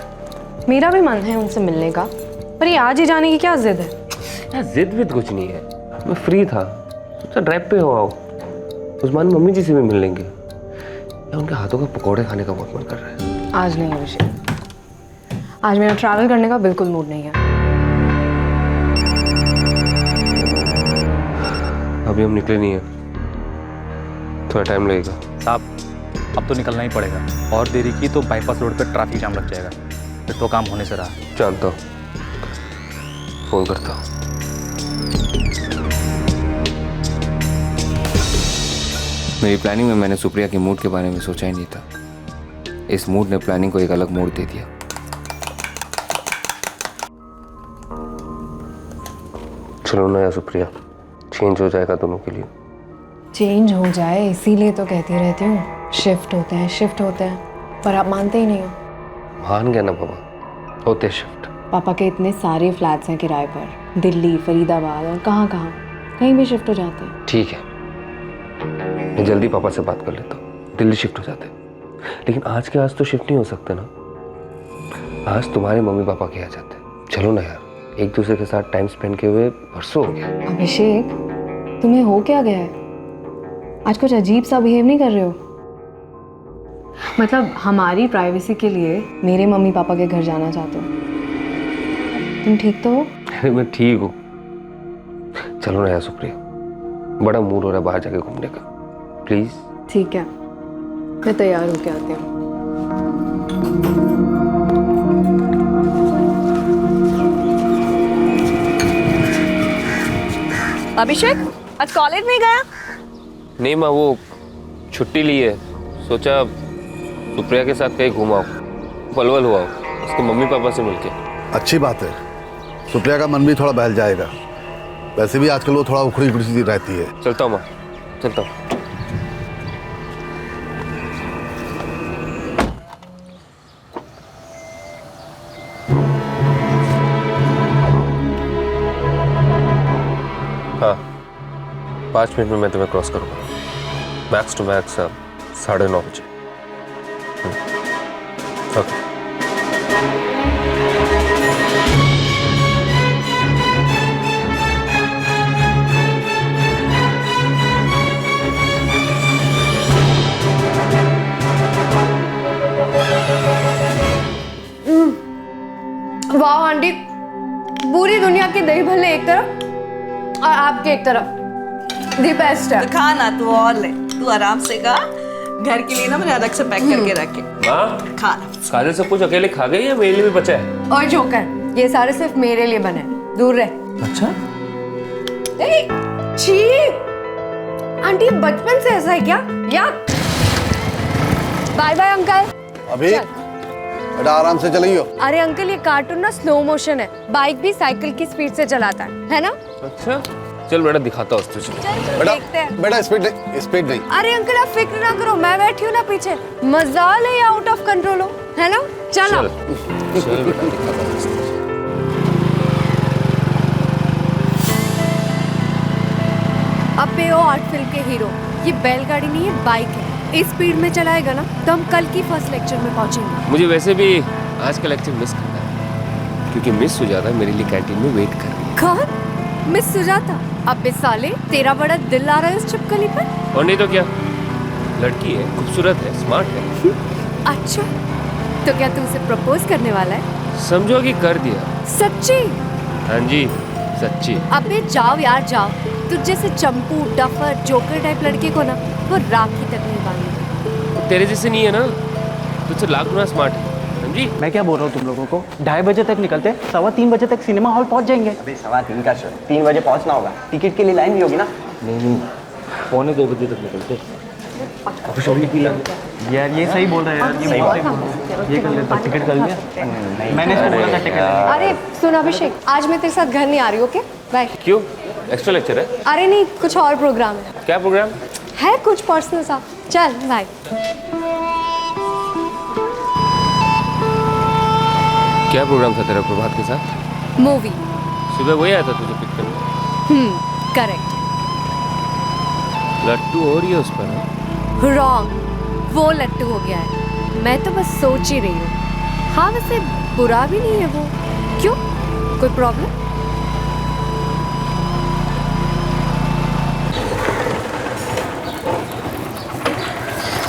मेरा भी मन है उनसे मिलने का, पर ये आज ही जाने की क्या जिद है? यार जिद विद कुछ नहीं है, मैं फ्री था, सोचा ड्राइव पे हो आओ, उस बार मम्मी जी से भी मिल लेंगे। या उनके हाथों का पकौड़े खाने का बहुत मन कर रहा है। आज नहीं अभिषेक, आज मेरा ट्रैवल करने का बिल्कुल मूड नहीं है। अभी हम निकले नहीं है, थोड़ा टाइम लगेगा। साहब अब तो निकलना ही पड़ेगा, और देरी की तो बाईपास रोड पर ट्रैफिक जाम लग जाएगा, फिर तो काम होने से रहा। जानता हूँ, फोन करता हूँ। मेरी प्लानिंग में मैंने सुप्रिया के मूड के बारे में सोचा ही नहीं था। इस मूड ने प्लानिंग को एक अलग मोड़ दे दिया। चलो ना यार सुप्रिया, चेंज हो जाएगा दोनों के लिए। चेंज हो जाए इसीलिए तो कहती रहती हूँ, शिफ्ट होते हैं शिफ्ट होते हैं, पर आप मानते ही नहीं हो। मान गया ना बाबा, होते शिफ्ट। पापा के इतने सारे फ्लैट्स हैं किराए पर, दिल्ली, फरीदाबाद और कहाँ कहाँ, कहीं भी शिफ्ट हो जाते हैं। ठीक है, मैं जल्दी पापा से बात कर लेता हूँ, दिल्ली शिफ्ट हो जाते। लेकिन आज के आज तो शिफ्ट नहीं हो सकते ना, आज तुम्हारे मम्मी पापा के आ जाते। चलो ना यार, एक दूसरे के साथ टाइम स्पेंड किए हुए वर्षों हो गया। अभिषेक तुम्हें हो क्या गया है? आज कुछ अजीब सा बिहेव नहीं कर रहे हो? मतलब हमारी प्राइवेसी के लिए मेरे मम्मी पापा के घर जाना चाहते हो? तुम ठीक तो हो? अरे मैं ठीक हूँ, चलो ना यार सुप्रिया, बड़ा मूड हो रहा है बाहर जाके घूमने का, प्लीज। ठीक है, मैं तैयार होके आती हूँ। अभिषेक आज कॉलेज नहीं गया? नहीं माँ, वो छुट्टी ली है, सोचा सुप्रिया के साथ कहीं घुमाओ, पलवल हुआ उसके मम्मी पापा से मिलके। अच्छी बात है, सुप्रिया का मन भी थोड़ा बहल जाएगा। वैसे भी आजकल वो थोड़ा उखड़ी उखड़ी सी रहती है। चलता हूँ माँ, चलता हूँ। हाँ, 5 मिनट में मैं तुम्हें क्रॉस करूँगा, मैक्स टू मैक्स 9:30 बजे। ओके। वाह आंटी, पूरी दुनिया के दही भल्ले एक तरफ और आपके एक तरफ दी बेस्ट है। तो खा ना, तू और ले, तू आराम से खा। घर के लिए ना मैंने अलग से पैक करके रखे। माँ खा। काजल सब कुछ अकेले खा गई या मेरे लिए भी बचा है? और जोकर, ये सारे सिर्फ मेरे लिए बने हैं, दूर रहे। अच्छा छी, आंटी बचपन से ऐसा है क्या? या बाय बाय अंकल। अभी बेटा आराम से चलियो। अरे अंकल, ये कार्टून ना स्लो मोशन है, बाइक भी साइकिल की स्पीड से चलाता है ना? अच्छा चल बेटा दिखाता हूँ तुझे। बेटा स्पीड नहीं। अरे अंकल आप फिक्र ना करो, मैं बैठी हूँ ना पीछे, मजाल है या आउट ऑफ कंट्रोल हो, है ना? चलो चल बेटा दिखाता हूँ। अब पे हो आर्ट फिल्म के हीरो, ये बैलगाड़ी नहीं है, बाइक है। इस स्पीड में चलाएगा ना तो हम कल की फर्स्ट लेक्चर में पहुंचेंगे। मुझे वैसे भी आज का लेक्चर मिस करना है, क्योंकि मिस सुजाता मेरे लिए कैंटीन में वेट कर रही है। कौन? मिस सुजाता? अबे साले, तेरा बड़ा दिल आ रहा है उस छिपकली पर? और नहीं तो क्या, लड़की है, खूबसूरत है, स्मार्ट है। अच्छा, तो क्या तू उसे प्रपोज करने वाला है? समझो कि कर दिया। सच्ची? हाँ जी सच्ची। अबे जाओ यार जाओ, तुझ जैसे चंपू, डफर, जोकर टाइप लड़के को ना वो राखी तक नहीं बांधेगा। तेरे जैसे नहीं है ना, तुझसे लाख गुना स्मार्ट है, समझी? मैं क्या बोल रहा हूँ तुम लोगों को, 2:30 बजे तक निकलते, 3:15 बजे तक सिनेमा हॉल पहुँच जाएंगे। अबे 3:15 का शो, 3 बजे पहुंचना होगा, टिकट के लिए लाइन भी होगी ना। नहीं 1:45 बजे तक निकलते। यार ये सही बोल रहे हैं यार, ये कर लेते, टिकट कर लिया मैंने, इसको बोला था टिकट। अरे सुन अभिषेक, आज मैं तेरे साथ घर नहीं आ रही, ओके बाय। क्यों, एक्स्ट्रा लेक्चर है? अरे नहीं, कुछ और प्रोग्राम है। क्या प्रोग्राम है? कुछ पर्सनल सा। चल बाय। क्या प्रोग्राम था तेरा प्रभात के साथ? मूवी। सुबह वही आया था तुझे पिक करने? करेक्ट। लट्टू हो रही है उस पर? रॉन्ग, वो लट्टू हो गया है, मैं तो बस सोच ही रही हूँ। हाँ वैसे बुरा भी नहीं है वो। क्यों, कोई प्रॉब्लम?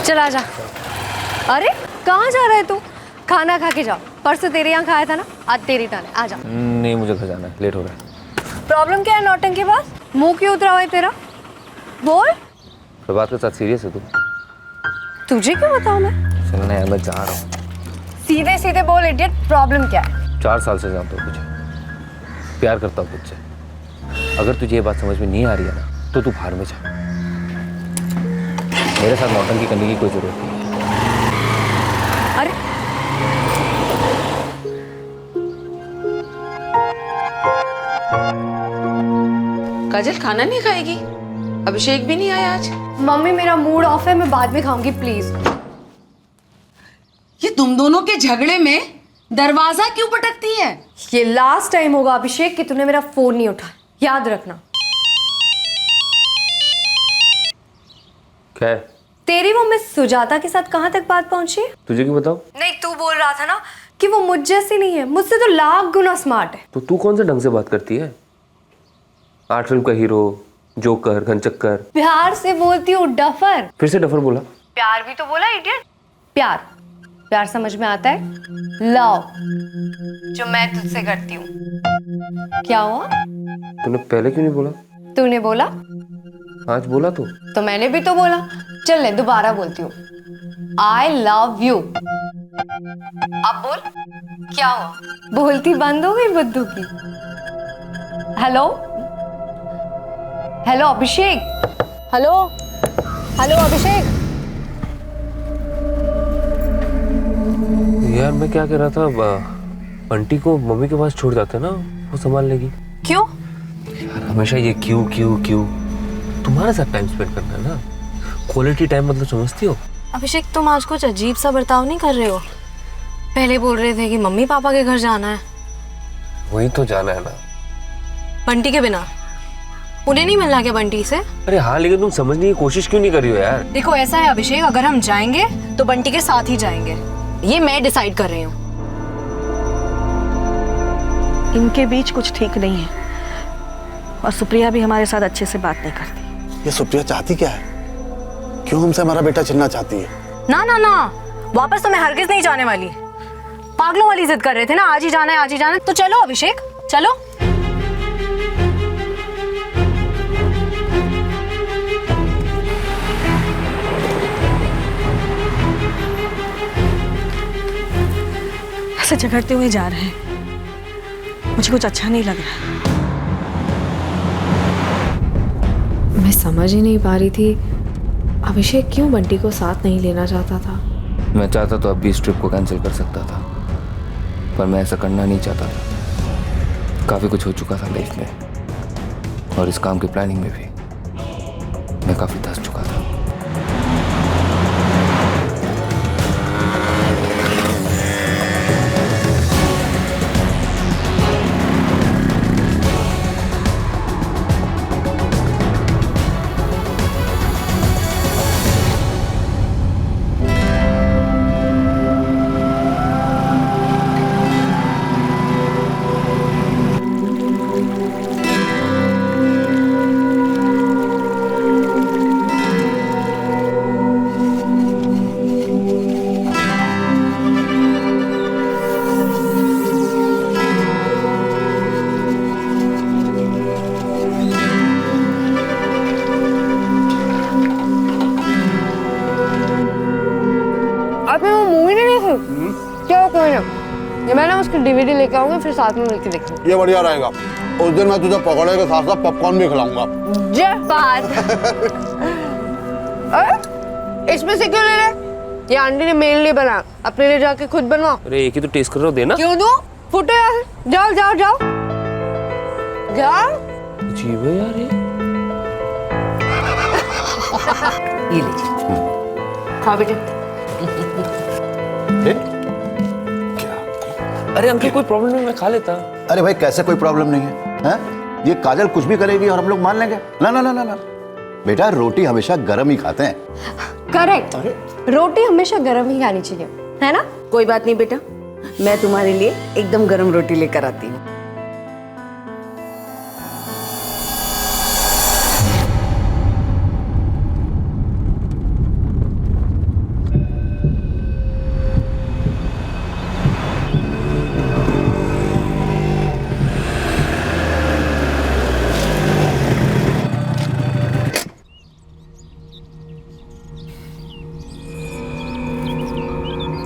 चल आ जा। अरे कहाँ जा रहा है तू? खाना खा के जाओ, परसों तेरे यहाँ खाया था ना, आज तेरी टर्न है, आ जा। नहीं मुझे घर जाना है, लेट हो रहा है। प्रॉब्लम क्या है नौटंकी के बाद? मुंह क्यों उतरा हुआ है तेरा? बोल। प्रभात के साथ सीरियस है तू? तुझे क्यों बताऊं मैं? सुनना है, मैं जा रहा हूँ। सीधे सीधे बोल इडियट, प्रॉब्लम क्या है? 4 साल से जानता हूँ तुझे, प्यार करता हूँ तुझसे। अगर तुझे ये बात समझ में नहीं आ रही है ना तो तू बाहर में जा, मेरे साथ नौटंकी करने की कोई जरूरत नहीं है। अरे काजल खाना नहीं खाएगी? अभिषेक भी नहीं आया आज? मम्मी मेरा मूड ऑफ है, मैं बाद में खाऊंगी प्लीज। ये तुम दोनों के झगड़े में दरवाजा क्यों पटकती है? ये लास्ट टाइम होगा अभिषेक कि तूने मेरा फोन नहीं उठाया, याद रखना। क्या है? तेरी वो मिस सुजाता के साथ कहाँ तक बात पहुंची है? तुझे क्यों बताऊं? नहीं तू बोल रहा था ना कि वो मुझ जैसी नहीं है, मुझसे तो लाख गुना स्मार्ट है। तो तू कौन से ढंग से बात करती है? आर्ट फिल्म का हीरो, जोकर, घनचक्कर। प्यार से बोलती हूँ डफर। फिर से डफर बोला? प्यार भी तो बोला इडियट। प्यार, प्यार समझ में आता है? लव, जो मैं तुझसे करती हूँ। क्या हुआ? तूने पहले क्यों नहीं बोला? तूने बोला? आज बोला तो मैंने भी तो बोला। चल ले दोबारा बोलती हूँ, आई लव यू। अब बोल, क्या हुआ? बोलती बंद हो गई बुद्धू की? हेलो हेलो अभिषेक, हेलो हेलो अभिषेक। यार मैं क्या कह रहा था, बंटी को मम्मी के पास छोड़ जाते ना, वो संभाल लेगी। क्यों? यार हमेशा ये क्यों क्यों क्यों, तुम्हारे साथ टाइम स्पेंड करना है ना, क्वालिटी टाइम मतलब समझती हो? अभिषेक तुम आज कुछ अजीब सा बर्ताव नहीं कर रहे हो? पहले बोल रहे थे कि मम्मी पापा के घर जाना है। वही तो जाना है ना, बंटी के बिना। उन्हें नहीं मिलना क्या बंटी से? अरे हाँ, लेकिन तुम समझने की कोशिश क्यों नहीं कर रही हो यार? देखो ऐसा है अभिषेक, अगर हम जाएंगे तो बंटी के साथ ही जाएंगे, ये मैं डिसाइड कर रही हूँ। इनके बीच कुछ ठीक नहीं है, और सुप्रिया भी हमारे साथ अच्छे से बात नहीं करती। ये सुप्रिया चाहती क्या है? क्यों हमसे हमारा बेटा छीनना चाहती है? ना ना ना, वापस तो मैं हरगिज नहीं जाने वाली। पागलों वाली जिद कर रहे थे ना, आज ही जाना है आज ही जाना है, तो चलो अभिषेक चलो। से झगड़ते हुए जा रहे हैं। मुझे कुछ अच्छा नहीं लग रहा। मैं समझ ही नहीं पा रही थी अभिषेक क्यों बंटी को साथ नहीं लेना चाहता था। मैं चाहता तो अब भी इस ट्रिप को कैंसिल कर सकता था, पर मैं ऐसा करना नहीं चाहता था। काफ़ी कुछ हो चुका था लाइफ में, और इस काम की प्लानिंग में भी मैं काफ़ी धंस चुका था। मैं ना उसकी डीवीडी लेके आऊंगी, फिर साथ में मिलकर देखेंगे। ये बढ़िया रहेगा। उस दिन मैं तुझे पकौड़े के साथ साथ पॉपकॉर्न भी खिलाऊंगा। जयपाल इसमें से क्यों ले रहे? ये आंटी ने मेरे लिए बना, अपने लिए जाके खुद बनवाओ। अरे एक ही तो टेस्ट कर रहा हो, देना। क्यों दूं? फुटे यार, जाओ जाओ जाओ जाओ। अजीब है यार ये लीजिए, खाओ बेटे। अरे अंकल कोई प्रॉब्लम नहीं, मैं खा लेता। अरे भाई कैसे कोई प्रॉब्लम नहीं है, हैं? ये काजल कुछ भी करेगी और हम लोग मान लेंगे? ना ना ना ना ना बेटा, रोटी हमेशा गरम ही खाते हैं। करेक्ट, रोटी हमेशा गरम ही खानी चाहिए, है ना? कोई बात नहीं बेटा, मैं तुम्हारे लिए एकदम गरम रोटी लेकर आती हूँ।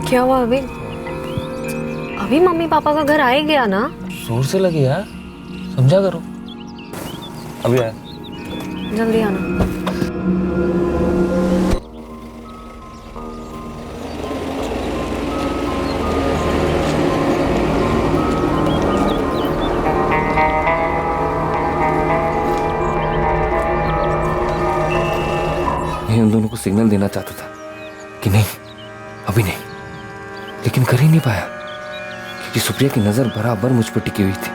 क्या हुआ अभी? अभी मम्मी पापा का घर आए गया ना? जोर से लगे यार, समझा करो। अभी आया, जल्दी आना। मैं उन दोनों को सिग्नल देना चाहता था कि नहीं, अभी नहीं, लेकिन कर ही नहीं पाया क्योंकि सुप्रिया की नजर बराबर मुझ पर टिकी हुई थी।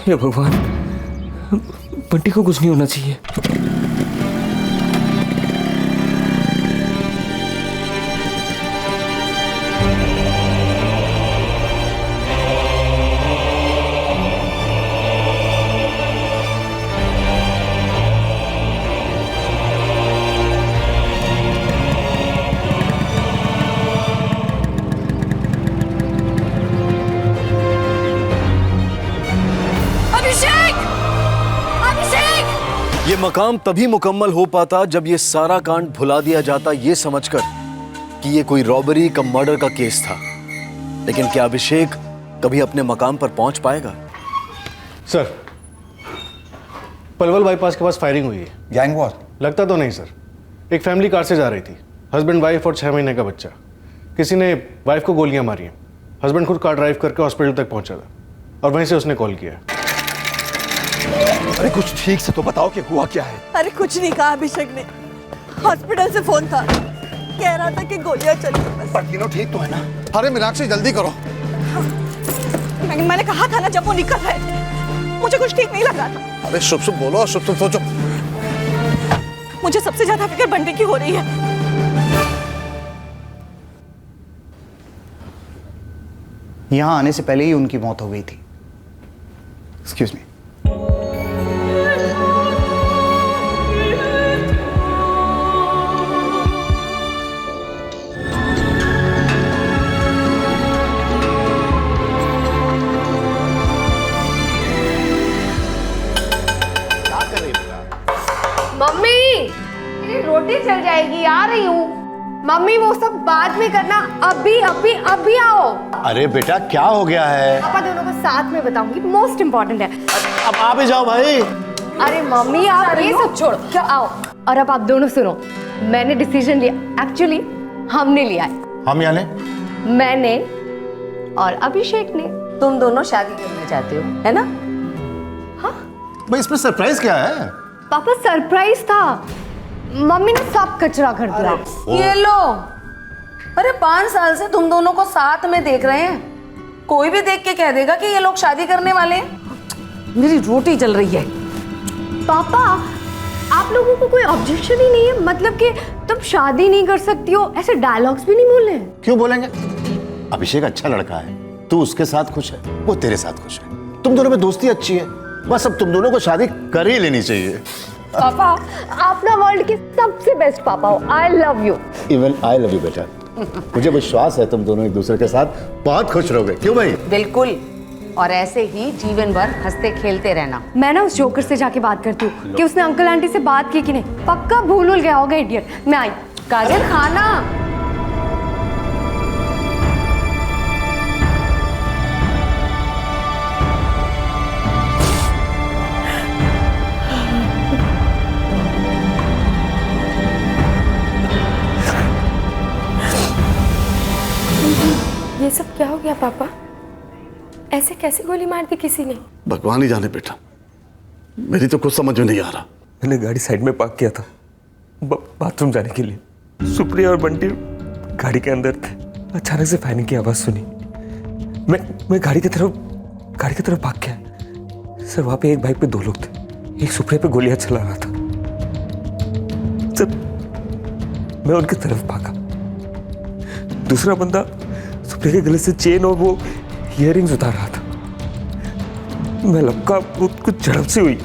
हे भगवान, बंटी को कुछ नहीं होना चाहिए। ये मकाम तभी मुकम्मल हो पाता जब ये सारा कांड भुला दिया जाता, ये समझकर कि ये कोई रॉबरी का मर्डर का केस था। लेकिन क्या अभिषेक कभी अपने मकाम पर पहुंच पाएगा? सर, पलवल बाईपास के पास फायरिंग हुई है। Gang war? लगता तो नहीं सर। एक फैमिली कार से जा रही थी, हस्बैंड वाइफ और 6 महीने का बच्चा। किसी ने वाइफ को गोलियां मारी हैं। हस्बैंड खुद कार ड्राइव करके हॉस्पिटल तक पहुंचा था और वहीं से उसने कॉल किया। अरे कुछ ठीक से तो बताओ कि हुआ क्या है? अरे कुछ नहीं कहा अभिषेक ने, हॉस्पिटल से फोन था, कह रहा था कि गोलियां चली बस। पर तीनों ठीक तो है ना? अरे मीनाक्षी जल्दी करो। मैंने कहा था ना जब वो निकल रहे थे, मुझे कुछ ठीक नहीं लग रहा था। अरे शुभ शुभ बोलो, शुभ शुभ सोचो। मुझे सबसे ज्यादा फिक्र बंटी की हो रही है। यहाँ आने से पहले ही उनकी मौत हो गई थी। Excuse me. मम्मी, ये रोटी चल जाएगी, आ रही हूँ। मम्मी वो सब बाद में करना, अभी अभी अभी आओ। अरे बेटा क्या हो गया है? पापा दोनों को साथ में बताऊंगी, मोस्ट इम्पोर्टेंट है। अब आप ही जाओ भाई। अरे मम्मी आप ये सब छोड़ो, क्या आओ। और अब आप दोनों सुनो, मैंने डिसीजन लिया, एक्चुअली हमने लिया है। हम यानी? मैंने और अभिषेक ने। तुम दोनों शादी करना चाहते हो, है ना? हाँ। भाई इसमें सरप्राइज क्या है? पापा सरप्राइज था, मम्मी ने सब कचरा कर दिया। ये लो, अरे 5 साल से तुम दोनों को साथ में देख रहे हैं, कोई भी देख के कह देगा कि ये लोग शादी करने वाले हैं। मेरी रोटी जल रही है। पापा आप लोगों को कोई ऑब्जेक्शन ही नहीं है? मतलब कि तुम शादी नहीं कर सकती हो, ऐसे डायलॉग्स भी नहीं बोले? क्यों बोलेंगे? अभिषेक अच्छा लड़का है, तू उसके साथ खुश है, वो तेरे साथ खुश है, तुम दोनों में दोस्ती अच्छी है, बस अब तुम दोनों को शादी कर ही लेनी चाहिए। पापा आप ना वर्ल्ड के सबसे बेस्ट पापा हो, I love you. Even I love you बेटा। मुझे विश्वास है तुम दोनों एक दूसरे के साथ बहुत खुश रहोगे, क्यों भाई? बिल्कुल, और ऐसे ही जीवन भर हंसते खेलते रहना। मैं ना उस जोकर से जाके बात करती हूँ कि उसने अंकल आंटी से बात की कि नहीं। पक्का भूल गया होगा इडियट। मैं आई। काजल खाना। ये सब क्या हो गया पापा? ऐसे कैसे गोली मार दी किसी ने? भगवान ही जाने बेटा, मेरी तो कुछ समझ में नहीं आ रहा। मैंने गाड़ी साइड में पार्क किया था बाथरूम जाने के लिए। सुप्रिया और बंटी गाड़ी के अंदर थे। अचानक से फायरिंग की आवाज सुनी। मैं गाड़ी की तरफ भाग गया। सर वहां पे एक बाइक पे 2 लोग थे, एक सुप्रिया पे गोलियां चला रहा था। जब मैं उनकी तरफ भागा, दूसरा बंदा सुप्रिया के गले से चेन और वो इयररिंग्स उतार रहा था। मैं लपका, कुछ झड़प से हुई।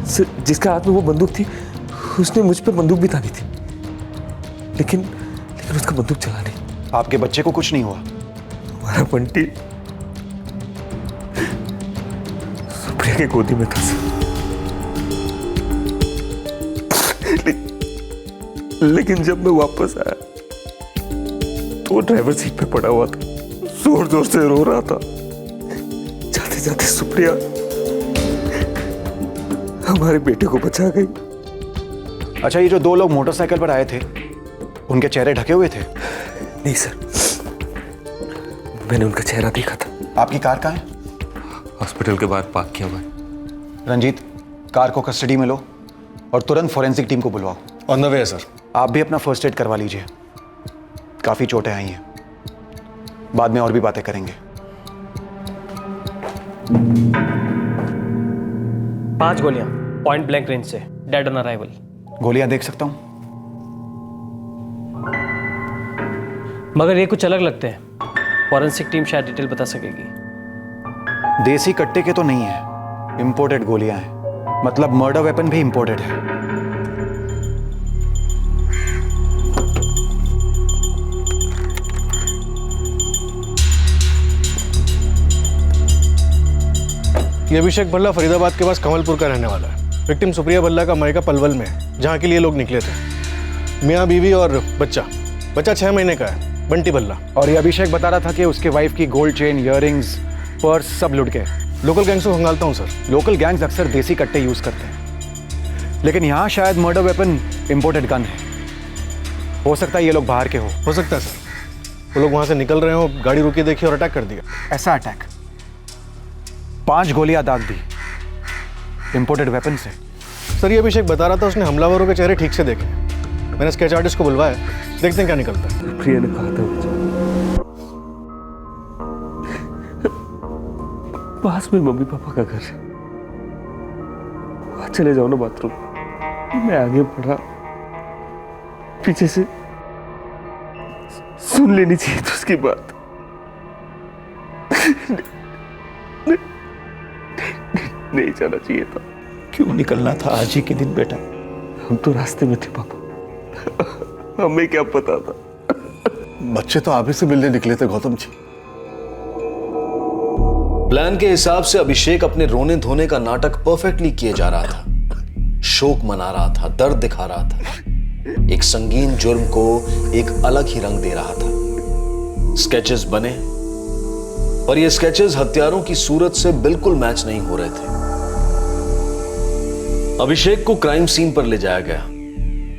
जिसके हाथ में वो बंदूक थी उसने मुझ पे बंदूक भी तानी थी, लेकिन उसका बंदूक चला नहीं। आपके बच्चे को कुछ नहीं हुआ? हमारा बंटी सुप्रिया के गोदी में था। लेकिन जब मैं वापस आया तो वो ड्राइवर सीट पे पड़ा हुआ था, जोर जोर से रो रहा था। जाते जाते सुप्रिया हमारे बेटे को बचा गई। अच्छा, ये जो 2 लोग मोटरसाइकिल पर आए थे, उनके चेहरे ढके हुए थे? नहीं सर, मैंने उनका चेहरा देखा था। आपकी कार कहाँ है? हॉस्पिटल के बाहर पार्क किया हुआ है। रंजीत, कार को कस्टडी में लो और तुरंत फॉरेंसिक टीम को बुलवाओ। ऑन द वे है सर। आप भी अपना फर्स्ट एड करवा लीजिए, काफी चोटें आई हैं, बाद में और भी बातें करेंगे। 5 गोलियां पॉइंट ब्लैंक रेंज से, डेड ऑन अराइवल। गोलियां देख सकता हूं? मगर ये कुछ अलग लगते हैं, फॉरेंसिक टीम शायद डिटेल बता सकेगी। देसी कट्टे के तो नहीं है, इंपोर्टेड गोलियां हैं, मतलब मर्डर वेपन भी इंपोर्टेड है। ये अभिषेक भल्ला फरीदाबाद के पास कमलपुर का रहने वाला है। विक्टिम सुप्रिया भल्ला का मायका पलवल में है, जहाँ के लिए लोग निकले थे। मियाँ बीवी और बच्चा 6 महीने का है, बंटी भल्ला। और ये अभिषेक बता रहा था कि उसके वाइफ की गोल्ड चेन, इयररिंग्स, पर्स सब लुट गए। लोकल गैंग्स को खंगालता हूँ सर। लोकल गैंग्स अक्सर देसी कट्टे यूज करते हैं, लेकिन यहाँ शायद मर्डर वेपन इंपोर्टेड गन है। हो सकता है ये लोग बाहर के हो सकता है सर। वो लोग वहाँ से निकल रहे हो, गाड़ी रुकी देखी और अटैक कर दिया। ऐसा अटैक? 5 गोलियां दाग दी इंपोर्टेड वेपन से? सर ये अभिषेक बता रहा था उसने हमलावरों के चेहरे ठीक से देखे। मैंने स्केच आर्टिस्ट को बुलवाया, देखते हैं क्या निकलता है। प्रिया ने कहा था पास में मम्मी पापा का घर है, वहां चले जाओ ना बाथरूम। मैं आगे बढ़ा, पीछे से सुन लेनी चाहिए तो उसकी बात। नहीं जाना चाहिए था। क्यों निकलना था आज ही के दिन बेटा? हम तो रास्ते में थे पापा, हमें क्या पता था। बच्चे तो आप ही से मिलने निकले थे गौतम जी। प्लान के हिसाब से अभिषेक अपने रोने धोने का नाटक परफेक्टली किए जा रहा था, शोक मना रहा था, दर्द दिखा रहा था। एक संगीन जुर्म को एक अलग ही रंग दे रहा था। स्केचेस बने और ये स्केचेस हत्यारों की सूरत से बिल्कुल मैच नहीं हो रहे थे। अभिषेक को क्राइम सीन पर ले जाया गया।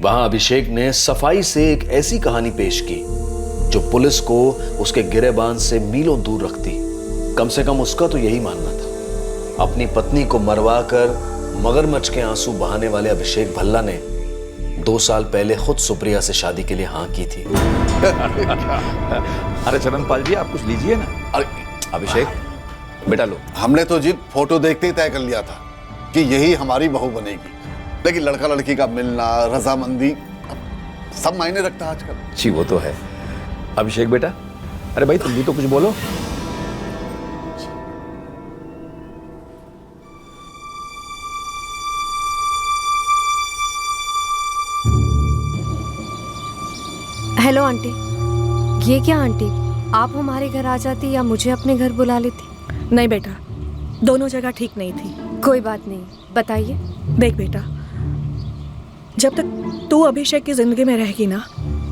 वहां अभिषेक ने सफाई से एक ऐसी कहानी पेश की जो पुलिस को उसके गिरेबान से मीलों दूर रखती। कम से कम उसका तो यही मानना था। अपनी पत्नी को मरवाकर मगरमच्छ के आंसू बहाने वाले अभिषेक भल्ला ने 2 साल पहले खुद सुप्रिया से शादी के लिए हाँ की थी। अरे चरणपाल जी, आप कुछ लीजिए ना। अरे अभिषेक बेटा लो। हमने तो जी फोटो देखते ही तय कर लिया था कि यही हमारी बहू बनेगी, लेकिन लड़का लड़की का मिलना, रजामंदी सब मायने रखता है आजकल। जी वो तो है। अभिषेक बेटा, अरे भाई तुम भी तो कुछ बोलो। Hello aunty. ये क्या आंटी, आप हमारे घर आ जाती या मुझे अपने घर बुला लेती? नहीं बेटा, दोनों जगह ठीक नहीं थी। कोई बात नहीं, बताइए। देख बेटा, जब तक तू अभिषेक की जिंदगी में रहेगी ना,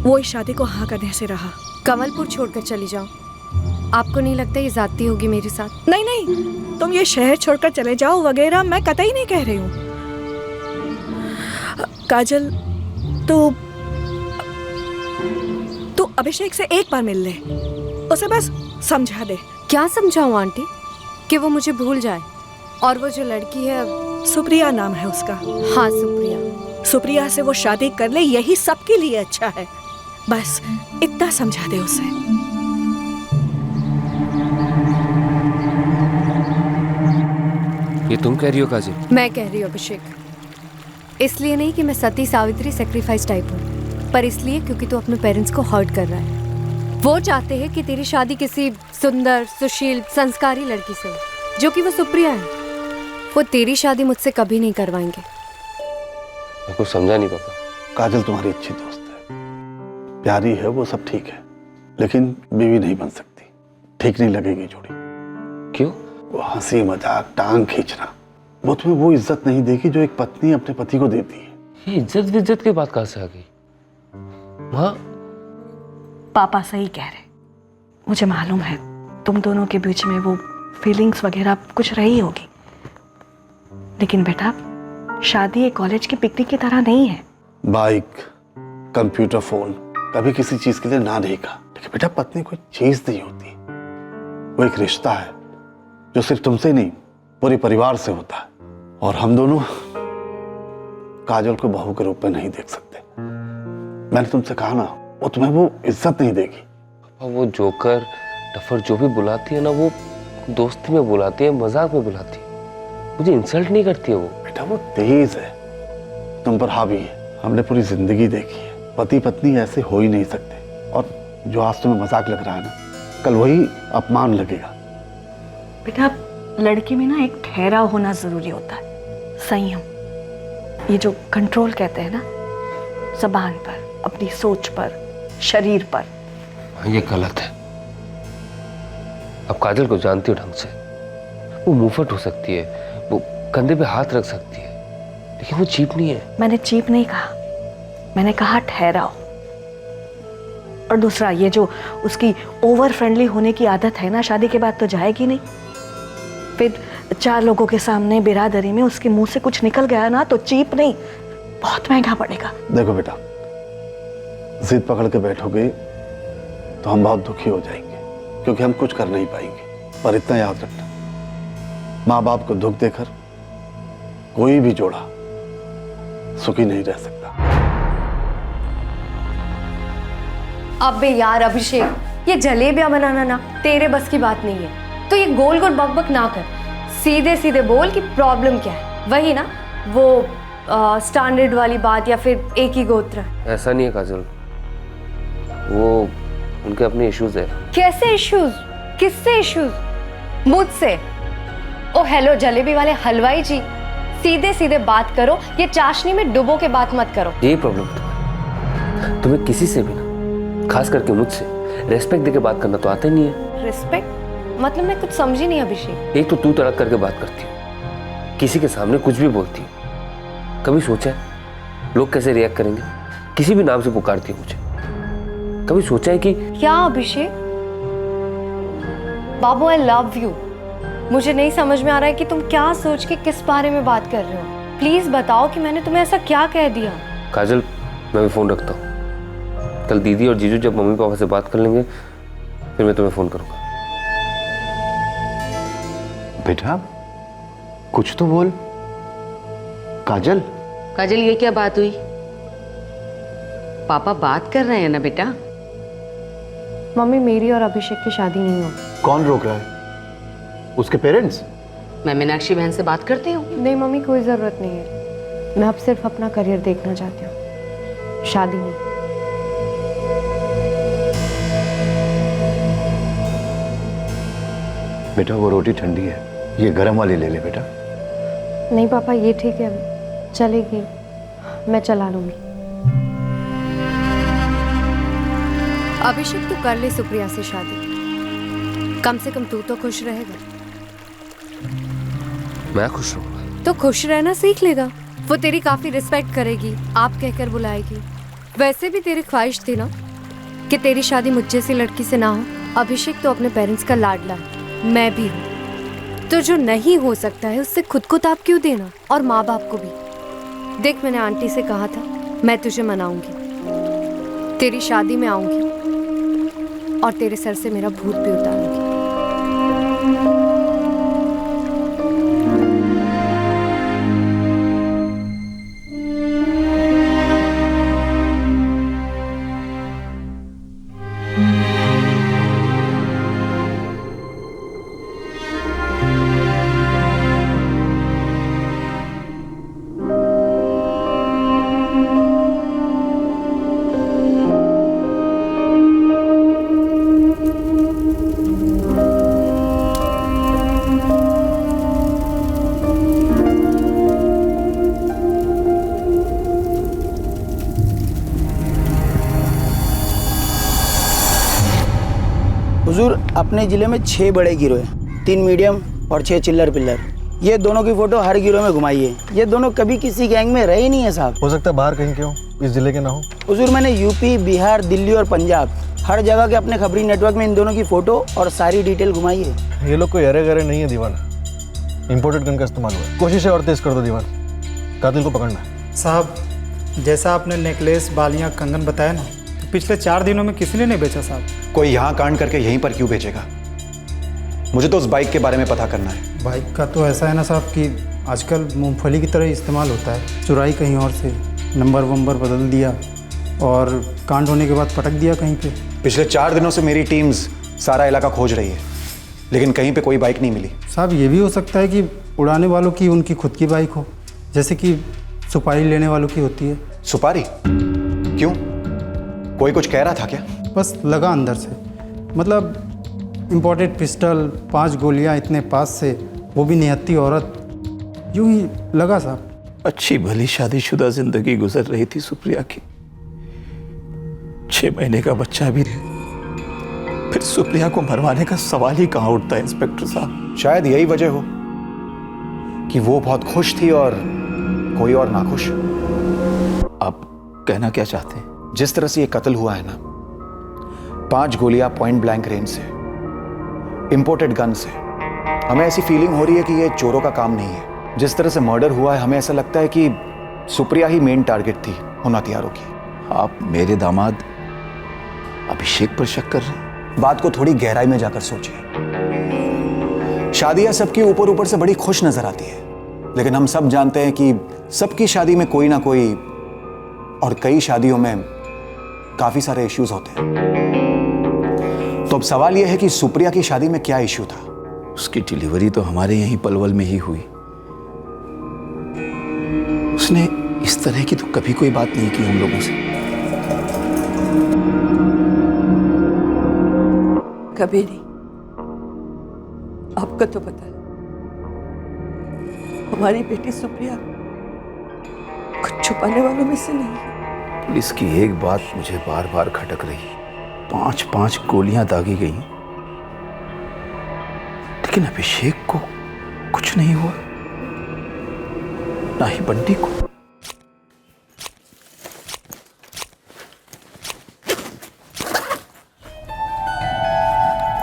वो इस शादी को हाँ करने से रहा। कमलपुर छोड़कर चली जाओ। आपको नहीं लगता ये ज्यादती होगी मेरे साथ? नहीं नहीं, तुम ये शहर छोड़कर चले जाओ वगैरह मैं कतई नहीं कह रही हूँ। काजल, तू अभिषेक से एक बार मिल ले, उसे बस समझा दे। क्या समझाऊं आंटी? कि वो मुझे भूल जाए? और वो जो लड़की है, सुप्रिया नाम है उसका। हाँ सुप्रिया। सुप्रिया से वो शादी कर ले, यही सबके लिए अच्छा है। बस इतना समझा दे उसे। ये तुम कह रही हो काजल? मैं कह रही हूँ अभिषेक। इसलिए नहीं कि मैं सती सावित्री सेक्रीफाइस टाइप हूँ, पर इसलिए क्योंकि तू अपने पेरेंट्स को हर्ट कर रहा है। वो चाहते हैं कि तेरी शादी किसी सुंदर, सुशील, संस्कारी लड़की से हो, जो कि वो सुप्रिया है। वो तेरी शादी मुझसे कभी नहीं करवाएंगे। मैं कुछ समझा नहीं पापा। काजल तुम्हारी अच्छी दोस्त है, प्यारी है, वो सब ठीक है, लेकिन बीवी नहीं बन सकती। ठीक नहीं लगेगी जोड़ी। क्यों? वो हंसी मजाक, टांग खींचना, वो तुम्हें वो इज्जत नहीं देगी जो एक पत्नी अपने पति को देती है। ये इज्जत की बात कहाँ से आ गई? हाँ, पापा सही कह रहे। मुझे मालूम है तुम दोनों के बीच में वो फीलिंग्स वगैरह कुछ रही होगी, लेकिन बेटा शादी एक कॉलेज की पिकनिक की तरह नहीं है। बाइक, कंप्यूटर, फोन, कभी किसी चीज के लिए ना नहीं कहा, लेकिन बेटा पत्नी कोई चीज नहीं होती। वो एक रिश्ता है जो सिर्फ तुमसे नहीं पूरे परिवार से होता है। और हम दोनों काजल को बहू के रूप में नहीं देख सकते। मैंने तुमसे कहा ना, वो तुम्हें वो इज्जत नहीं देगी। वो जोकर टफर जो भी बुलाती है ना, वो दोस्ती में बुलाती है, मजाक में बुलाती है, मुझे इंसल्ट नहीं करती है वो। बेटा वो तेज है, तुम पर हावी है। हमने पूरी जिंदगी देखी है, पति पत्नी ऐसे हो ही नहीं सकते। और जो आज तुम्हें मजाक लग रहा है ना, कल वही अपमान लगेगा। बेटा लड़की में ना एक ठहराव होना जरूरी होता है, संयम। ये जो कंट्रोल कहते हैं ना, जबान पर, अपनी सोच पर, शरीर पर। ये गलत है। अब काजल को जानती हो ढंग से, वो मुंहफट हो सकती है, वो कंधे पे हाथ रख सकती है, लेकिन वो चीप नहीं है। मैंने चीप नहीं कहा, मैंने कहा ठहराव। और दूसरा, ये जो उसकी ओवर फ्रेंडली होने की आदत है ना, शादी के बाद तो जाएगी नहीं। फिर 4 लोगों के सामने बिरादरी में उसके मुंह से कुछ निकल गया ना, तो चीप नहीं, बहुत महंगा पड़ेगा। देखो बेटा, जिद पकड़ के बैठोगे तो हम बहुत दुखी हो जाएंगे, क्योंकि हम कुछ कर नहीं पाएंगे। पर इतना याद रखना, माँ बाप को दुख देकर कोई भी जोड़ा सुखी नहीं रह सकता। अबे यार अभिषेक, ये जलेबियां बनाना ना तेरे बस की बात नहीं है। तो ये गोल गोल बकबक ना कर, सीधे सीधे बोल कि प्रॉब्लम क्या है। वही ना वो स्टैंडर्ड वाली बात, या फिर एक ही गोत्र। ऐसा नहीं है काजल, वो उनके अपने इश्यूज है। कैसे इश्यूज? किससे इश्यूज? मुझसे? ओ हेलो जलेबी वाले हलवाई जी, सीधे सीधे बात करो, ये चाशनी में डुबो के बात मत करो। यही प्रॉब्लम तुम्हें किसी से भी ना, खास करके मुझसे रेस्पेक्ट देके बात करना तो आता ही नहीं है। रिस्पेक्ट मतलब? मैं कुछ समझी नहीं अभिषेक। एक तो तू तड़क करके बात करती हो, किसी के सामने कुछ भी बोलती हो। कभी सोचा है लोग कैसे रिएक्ट करेंगे? किसी भी नाम से पुकारती है मुझे। कभी सोचा है कि क्या अभिषेक? बाबू आई लव यू। मुझे नहीं समझ में आ रहा है कि तुम क्या सोच के किस बारे में बात कर रहे हो। प्लीज बताओ कि मैंने तुम्हें ऐसा क्या कह दिया। काजल, मैं भी फोन रखता हूँ। कल दीदी और जीजू जब मम्मी पापा से बात कर लेंगे फिर मैं तुम्हें फोन करूंगा। बेटा कुछ तो बोल। काजल, काजल, ये क्या बात हुई? पापा बात कर रहे हैं ना बेटा? मम्मी, मेरी और अभिषेक की शादी नहीं होगी। कौन रोक रहा है? उसके पेरेंट्स? मैं मीनाक्षी बहन से बात करती हूँ। नहीं मम्मी, कोई जरूरत नहीं है। मैं अब सिर्फ अपना करियर देखना चाहती हूँ, शादी नहीं। बेटा वो रोटी ठंडी है, ये गरम वाली ले ले बेटा। नहीं पापा, ये ठीक है, चलेगी, मैं चला लूंगी। अभिषेक, तू कर ले सुप्रिया से शादी। कम से कम तू तो खुश रहेगा। मैं खुश रहूंगा तो खुश रहना सीख लेगा। वो तेरी काफी रिस्पेक्ट करेगी, आप कहकर बुलाएगी। वैसे भी तेरी ख्वाहिश थी ना कि तेरी शादी मुझ जैसी लड़की से ना हो। अभिषेक तो अपने पेरेंट्स का लाडला है, मैं भी हूँ। तो जो नहीं हो सकता है उससे खुद को ताप क्यों देना, और माँ बाप को भी। देख, मैंने आंटी से कहा था मैं तुझे मनाऊंगी, तेरी शादी में आऊंगी और तेरे सर से मेरा भूत भी उतारूंगी। हुजूर, अपने ज़िले में 6 बड़े गिरोह हैं, 3 मीडियम और 6 चिल्लर पिल्लर। ये दोनों की फ़ोटो हर गिरोह में घुमाइए। ये दोनों कभी किसी गैंग में रहे नहीं है साहब। हो सकता है बाहर कहीं के हो, इस जिले के ना हो। हुजूर, मैंने यूपी, बिहार, दिल्ली और पंजाब हर जगह के अपने खबरी नेटवर्क में इन दोनों की फ़ोटो और सारी डिटेल घुमाई है। ये लोग कोई अरे गरे नहीं है दीवाना। इंपोर्टेड गन का इस्तेमाल हुआ है। कोशिश है और तेज कर दो दीवाना, कातिल को पकड़ना है। साहब, जैसा आपने नेकलेस, बालियाँ, कंगन बताया ना, तो पिछले 4 दिनों में किसी ने नहीं बेचा साहब। कोई यहाँ कांड करके यहीं पर क्यों बेचेगा? मुझे तो उस बाइक के बारे में पता करना है। बाइक का तो ऐसा है ना साहब कि आजकल मूंगफली की तरह इस्तेमाल होता है। चुराई कहीं और से, नंबर वंबर बदल दिया और कांड होने के बाद पटक दिया कहीं पे। पिछले 4 दिनों से मेरी टीम्स सारा इलाका खोज रही है, लेकिन कहीं पे कोई बाइक नहीं मिली। साहब, ये भी हो सकता है कि उड़ाने वालों की उनकी खुद की बाइक हो, जैसे कि सुपारी लेने वालों की होती है। सुपारी? क्यों? कोई कुछ कह रहा था क्या? बस लगा अंदर से, मतलब इम्पोर्टेड पिस्टल, 5 गोलियां इतने पास से, वो भी निहत्ती औरत, यूं ही लगा साहब। अच्छी भली शादीशुदा जिंदगी गुजर रही थी सुप्रिया की। 6 महीने का बच्चा भी, फिर सुप्रिया को मरवाने का सवाल ही कहाँ उठता है इंस्पेक्टर साहब। शायद यही वजह हो कि वो बहुत खुश थी और कोई और नाखुश। आप कहना क्या चाहते हैं? जिस तरह से ये कत्ल हुआ है ना, 5 गोलियां पॉइंट ब्लैंक रेंज से, इंपोर्टेड गन से, हमें ऐसी फीलिंग हो रही है कि ये चोरों का काम नहीं है। जिस तरह से मर्डर हुआ है, हमें ऐसा लगता है कि सुप्रिया ही मेन टारगेट थी उन हथियारों की। आप मेरे दामाद अभिषेक पर शक कर रहे हैं? बात को थोड़ी गहराई में जाकर सोचिए। शादियां सबकी ऊपर ऊपर से बड़ी खुश नजर आती है, लेकिन हम सब जानते हैं कि सबकी शादी में कोई ना कोई, और कई शादियों में काफी सारे इश्यूज होते हैं। तो अब सवाल यह है कि सुप्रिया की शादी में क्या इश्यू था? उसकी डिलीवरी तो हमारे यहीं पलवल में ही हुई। उसने इस तरह की तो कभी कोई बात नहीं की हम लोगों से। कभी नहीं। आपका तो पता है, हमारी बेटी सुप्रिया कुछ छुपाने वालों में से नहीं है। पुलिस की एक बात मुझे बार बार खटक रही। 5 गोलियां दागी गई, लेकिन अभिषेक को कुछ नहीं हुआ, ना ही बंटी को।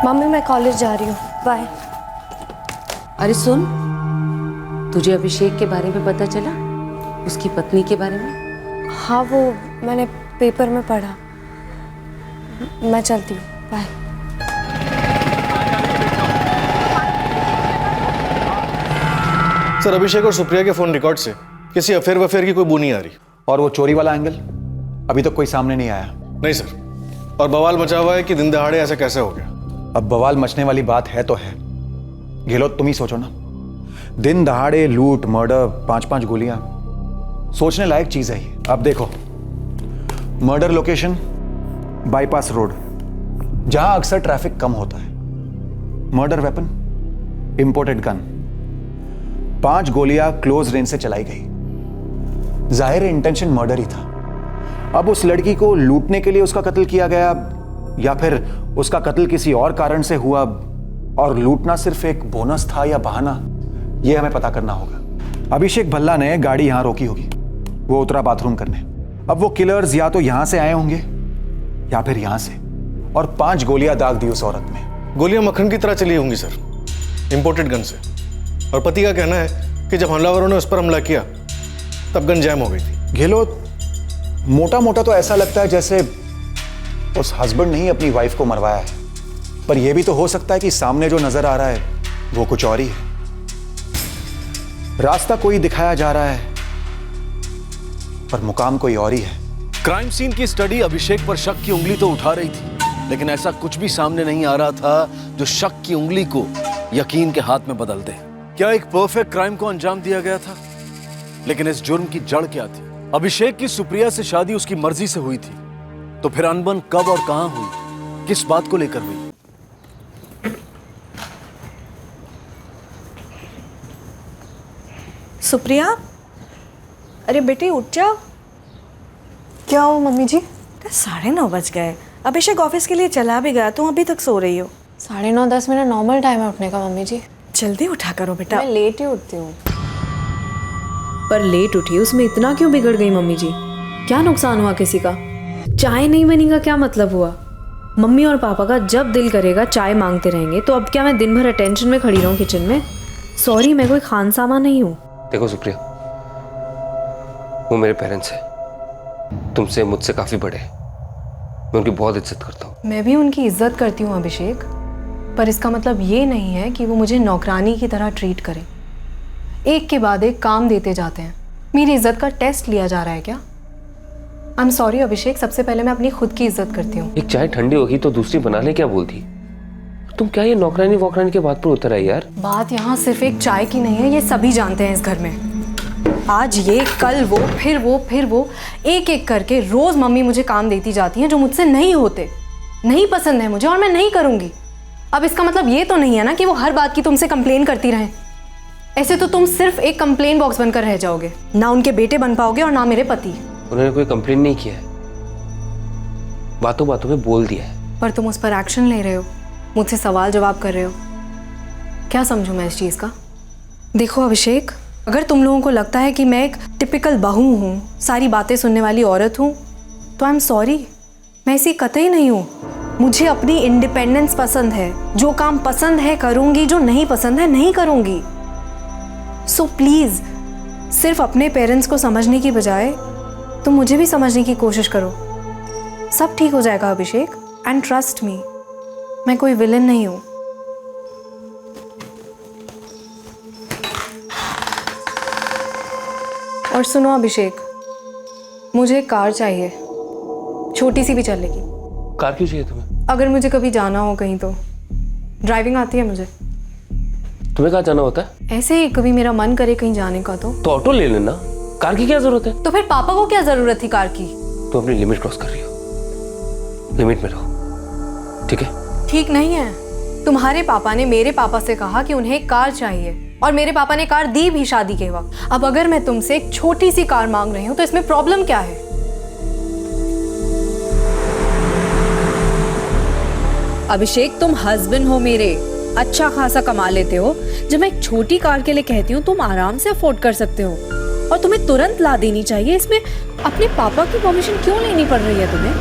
मम्मी मैं कॉलेज जा रही हूँ, बाय। अरे सुन, तुझे अभिषेक के बारे में पता चला? उसकी पत्नी के बारे में? हाँ, वो मैंने पेपर में पढ़ा। मैं चलती हूँ, बाय। सर, अभिषेक और सुप्रिया के फोन रिकॉर्ड से किसी अफेयर वफेयर की कोई बू नहीं आ रही। और वो चोरी वाला एंगल अभी तक कोई सामने नहीं आया। नहीं सर, और बवाल मचा हुआ है कि दिन दहाड़े ऐसा कैसे हो गया। अब बवाल मचने वाली बात है तो है, गहलोत तुम ही सोचो ना। दिन दहाड़े लूट, मर्डर, 5-5 गोलियां, सोचने लायक चीज है ये। अब देखो, मर्डर लोकेशन बाईपास रोड, जहां अक्सर ट्रैफिक कम होता है। मर्डर वेपन इंपोर्टेड गन, 5 गोलियां क्लोज रेंज से चलाई गई। जाहिर इंटेंशन मर्डर ही था। अब उस लड़की को लूटने के लिए उसका कत्ल किया गया या फिर उसका कत्ल किसी और कारण से हुआ और लूटना सिर्फ एक बोनस था या बहाना, यह हमें पता करना होगा। अभिषेक भल्ला ने गाड़ी यहां रोकी होगी, वो उतरा बाथरूम करने। अब वो किलर्स या तो यहां से आए होंगे या फिर यहां से, और 5 गोलियां दाग दी उस औरत में। गोलियां मक्खन की तरह चली होंगी सर, इंपोर्टेड गन से। और पति का कहना है कि जब हमलावरों ने उस पर हमला किया तब गन जैम हो गई थी। गहलोत, मोटा मोटा तो ऐसा लगता है जैसे उस हस्बैंड ने ही अपनी वाइफ को मरवाया है, पर यह भी तो हो सकता है कि सामने जो नजर आ रहा है वो कुछ और ही है। रास्ता कोई दिखाया जा रहा है पर मुकाम कोई और ही है। क्राइम सीन की स्टडी अभिषेक पर शक की उंगली तो उठा रही थी, लेकिन ऐसा कुछ भी सामने नहीं आ रहा था जो शक की उंगली को यकीन के हाथ में बदल दे। क्या एक परफेक्ट क्राइम को अंजाम दिया गया था? लेकिन इस जुर्म की जड़ क्या थी? अभिषेक की सुप्रिया से शादी उसकी मर्जी से हुई थी, तो फिर अनबन कब और कहां हुई, किस बात को लेकर हुई? सुप्रिया, अरे बेटी उठ जाओ। क्या हो मम्मी जी? 9:30 बज गए। अभिषेक ऑफिस के लिए चला भी गया, तुम अभी तक सो रही हो। 9:30-10 मेरा नॉर्मल टाइम है उठने का मम्मी जी। जल्दी उठा करो बेटा। मैं लेट ही उठती हूँ। पर लेट उठी उसमें इतना क्यों बिगड़ गई मम्मी जी? क्या नुकसान हुआ किसी का? चाय नहीं बनी का क्या मतलब हुआ? मम्मी और पापा का जब दिल करेगा चाय मांगते रहेंगे, तो अब क्या मैं दिन भर अटेंशन में खड़ी रहूं किचन में? सॉरी, मैं कोई खानसामा नहीं हूँ। देखो सुप्रिया, वो मेरे पेरेंट्स हैं, तुमसे मुझसे काफी बड़े हैं, मैं उनकी बहुत इज्जत करता हूँ। मैं भी उनकी इज्जत करती हूँ अभिषेक, पर इसका मतलब ये नहीं है कि वो मुझे नौकरानी की तरह ट्रीट करें। एक के बाद एक काम देते जाते हैं। मेरी इज्जत का टेस्ट लिया जा रहा है क्या? आई एम सॉरी अभिषेक, सबसे पहले मैं अपनी खुद की इज्जत करती हूँ। एक चाय ठंडी होगी तो दूसरी बना ले क्या बोलती? तुम क्या ये नौकरानी वोकरानी के बात पर उतर आई यार? बात यहाँ सिर्फ एक चाय की नहीं है, ये सभी जानते हैं इस घर में। आज ये, कल वो, फिर वो, एक एक करके रोज मम्मी मुझे काम देती जाती हैं जो मुझसे नहीं होते। नहीं पसंद है मुझे और मैं नहीं करूँगी। अब इसका मतलब ये तो नहीं है ना कि वो हर बात की तुमसे कंप्लेन करती रहें। ऐसे तो तुम सिर्फ एक कंप्लेन बॉक्स बनकर रह जाओगे, ना उनके बेटे बन पाओगे और ना मेरे पति। उन्होंने कोई कंप्लेन नहीं किया है, बातों बातों में बोल दिया है। पर तुम उस पर एक्शन ले रहे हो, मुझसे सवाल जवाब कर रहे हो। क्या समझूं मैं इस चीज़ का? देखो अभिषेक, अगर तुम लोगों को लगता है कि मैं एक टिपिकल बहू हूँ, सारी बातें सुनने वाली औरत हूँ, तो आई एम सॉरी, मैं ऐसी कतई नहीं हूँ। मुझे अपनी इंडिपेंडेंस पसंद है। जो काम पसंद है करूँगी, जो नहीं पसंद है नहीं करूँगी। सो प्लीज़, सिर्फ अपने पेरेंट्स को समझने की बजाय तुम मुझे भी समझने की कोशिश करो। सब ठीक हो जाएगा अभिषेक, एंड ट्रस्ट मी, मैं कोई विलन नहीं हूँ। और सुनो अभिषेक, मुझे एक कार चाहिए, छोटी सी भी चलेगी। कार क्यों चाहिए तुम्हें? अगर मुझे कभी जाना हो कहीं तो। ड्राइविंग आती है मुझे। तुम्हें कहाँ जाना होता है? ऐसे ही कभी मेरा मन करे कहीं जाने का तो ऑटो ले लेना, कार की क्या जरूरत है? तो फिर पापा को क्या जरूरत थी कार की? तुम अपनी लिमिट क्रॉस कर रही हो, लिमिट में रहो, ठीक है? ठीक नहीं है। तुम्हारे पापा ने मेरे पापा से कहा कि उन्हें एक कार चाहिए, और मेरे पापा ने कार दी भी शादी के वक्त। अब अगर मैं तुमसे एक छोटी सी कार मांग रही हूँ तो इसमें प्रॉब्लम क्या है? अभिषेक, तुम हस्बैंड हो मेरे, अच्छा खासा कमा लेते हो। जब मैं एक छोटी कार के लिए कहती हूँ तुम आराम से अफोर्ड कर सकते हो, और तुम्हें तुरंत ला देनी चाहिए। इसमें अपने पापा की परमिशन क्यों लेनी पड़ रही है तुम्हें?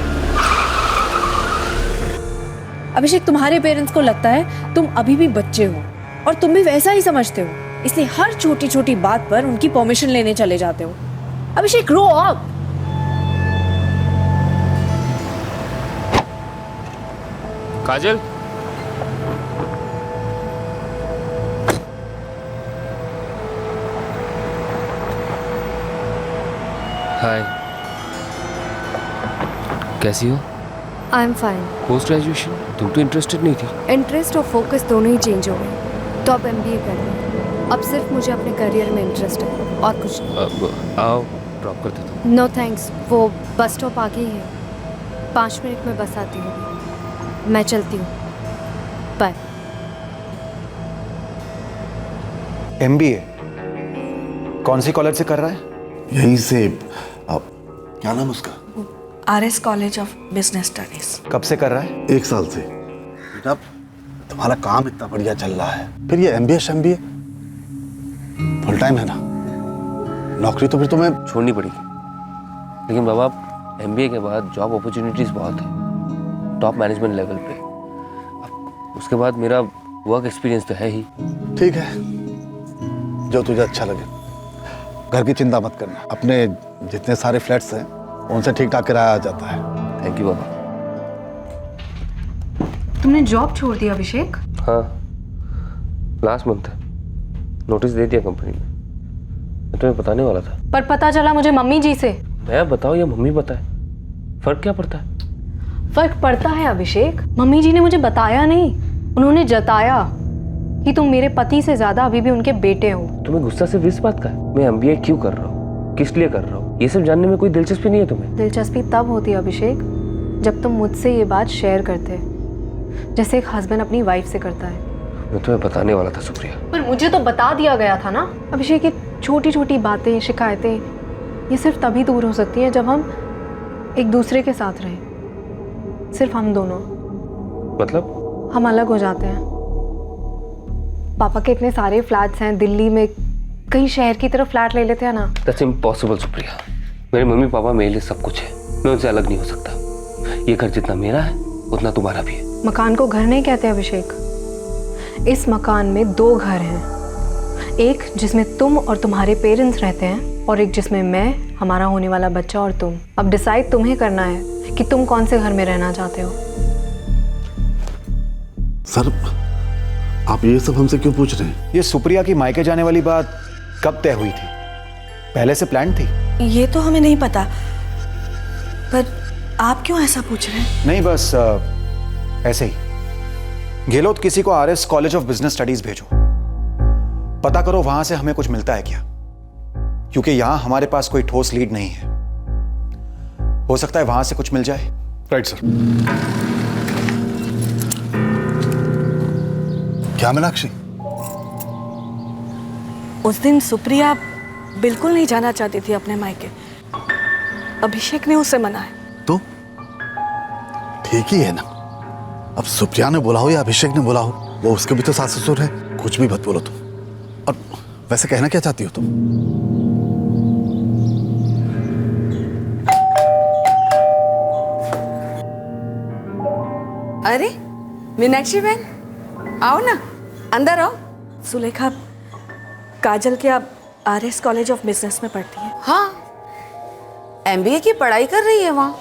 अभिषेक, तुम्हारे पेरेंट्स को लगता है तुम अभी भी बच्चे हो और तुम भी वैसा ही समझते हो, इसलिए हर छोटी छोटी बात पर उनकी परमिशन लेने चले जाते हो। अभिषेक, ग्रो अप। काजल, हाय, कैसी हो? I am fine. Post graduation तुम तो इंटरेस्टेड नहीं थी। इंटरेस्ट और फोकस दोनों ही चेंज हो गए, तो अब MBA कर रही हूँ। अब सिर्फ मुझे अपने करियर में इंटरेस्ट है और कुछ नहीं। अब आओ, ड्रॉप कर देता हूँ। नो थैंक्स, वो बस स्टॉप आगे ही है, 5 मिनट में बस आती होगी। मैं चलती हूँ, बाय। MBA कौन सी कॉलेज से कर रहा है? यहीं से क्या नाम उसका? RS college of business studies. कब से कर रहा है? 1 साल से। बेटा तुम्हारा काम इतना बढ़िया चल रहा है, फिर ये MBA फुल टाइम है ना, नौकरी तो फिर तुम्हें छोड़नी पड़ेगी। लेकिन बाबा, MBA के बाद जॉब अपॉर्चुनिटीज बहुत है, टॉप मैनेजमेंट लेवल पे। अब उसके बाद मेरा वर्क एक्सपीरियंस तो है ही। ठीक है, जो तुझे अच्छा लगे। घर की चिंता मत करना, अपने जितने सारे फ्लैट्स हैं उनसे ठीक ठाक किराया आ जाता है। थैंक यू बाबा। तुमने जॉब छोड़ दिया अभिषेक? हाँ, लास्ट मंथ नोटिस दे दिया कंपनी ने। मैं तुम्हें बताने वाला था। पर पता चला मुझे मम्मी जी से। मैं बताओ या मम्मी बताए, फर्क क्या पड़ता है? फर्क पड़ता है अभिषेक। मम्मी जी ने मुझे बताया नहीं, उन्होंने जताया कि तुम मेरे पति से ज्यादा अभी भी उनके बेटे हो। तुम्हें गुस्सा सिर्फ इस बात का है मैं MBA क्यों कर रहा हूँ, किस लिए कर रहा हूँ, ये सब जानने में कोई दिलचस्पी नहीं है तुम्हें? दिलचस्पी तब होती है अभिषेक जब तुम मुझसे ये बात शेयर करते, जैसे एक हस्बैंड अपनी वाइफ से करता है। मैं तुम्हें बताने वाला था सुप्रिया। पर मुझे तो बता दिया गया था ना अभिषेक। ये छोटी छोटी बातें, शिकायतें, ये सिर्फ तभी दूर हो सकती हैं जब हम एक दूसरे के साथ रहें। सिर्फ हम दोनों। मतलब? हम अलग हो जाते हैं। पापा के इतने सारे फ्लैट्स हैं दिल्ली में, कहीं शहर की तरफ फ्लैट ले लेते हैं ना। That's impossible Supriya. मेरे मम्मी पापा मेरे लिए सब कुछ है, मैं उनसे अलग नहीं हो सकता। ये घर जितना मेरा है उतना तुम्हारा भी है। मकान को घर नहीं कहते अभिषेक। इस मकान में 2 घर हैं, एक जिसमें तुम और तुम्हारे पेरेंट्स रहते हैं और एक जिसमें मैं, हमारा होने वाला बच्चा और तुम। अब डिसाइड तुम्हें करना है कि तुम कौन से घर में रहना चाहते हो। सर, आप ये सब हमसे क्यों पूछ रहे हैं? ये सुप्रिया की मायके जाने वाली बात कब तय हुई थी? पहले से प्लान थी? ये तो हमें नहीं पता, पर आप क्यों ऐसा पूछ रहे हैं? नहीं, बस ऐसे ही। गेहलोत किसी को RS college of business studies भेजो, पता करो वहां से हमें कुछ मिलता है क्या, क्योंकि यहां हमारे पास कोई ठोस लीड नहीं है। हो सकता है वहां से कुछ मिल जाए। Right sir. क्या मीनाक्षी? उस दिन सुप्रिया बिल्कुल नहीं जाना चाहती थी अपने मायके। अभिषेक ने उसे मनाया। तो ठीक ही है ना, अब सुप्रिया ने बोला हो या अभिषेक ने बोला हो, वो उसके भी तो सास ससुर है। कुछ भी मत बोलो तुम। और वैसे कहना क्या चाहती हो तुम? अरे मीनाक्षी बहन, आओ ना, अंदर आओ। सुलेखा, काजल क्या RS कॉलेज ऑफ बिजनेस में पढ़ती है? हाँ, MBA की पढ़ाई कर रही है वहाँ।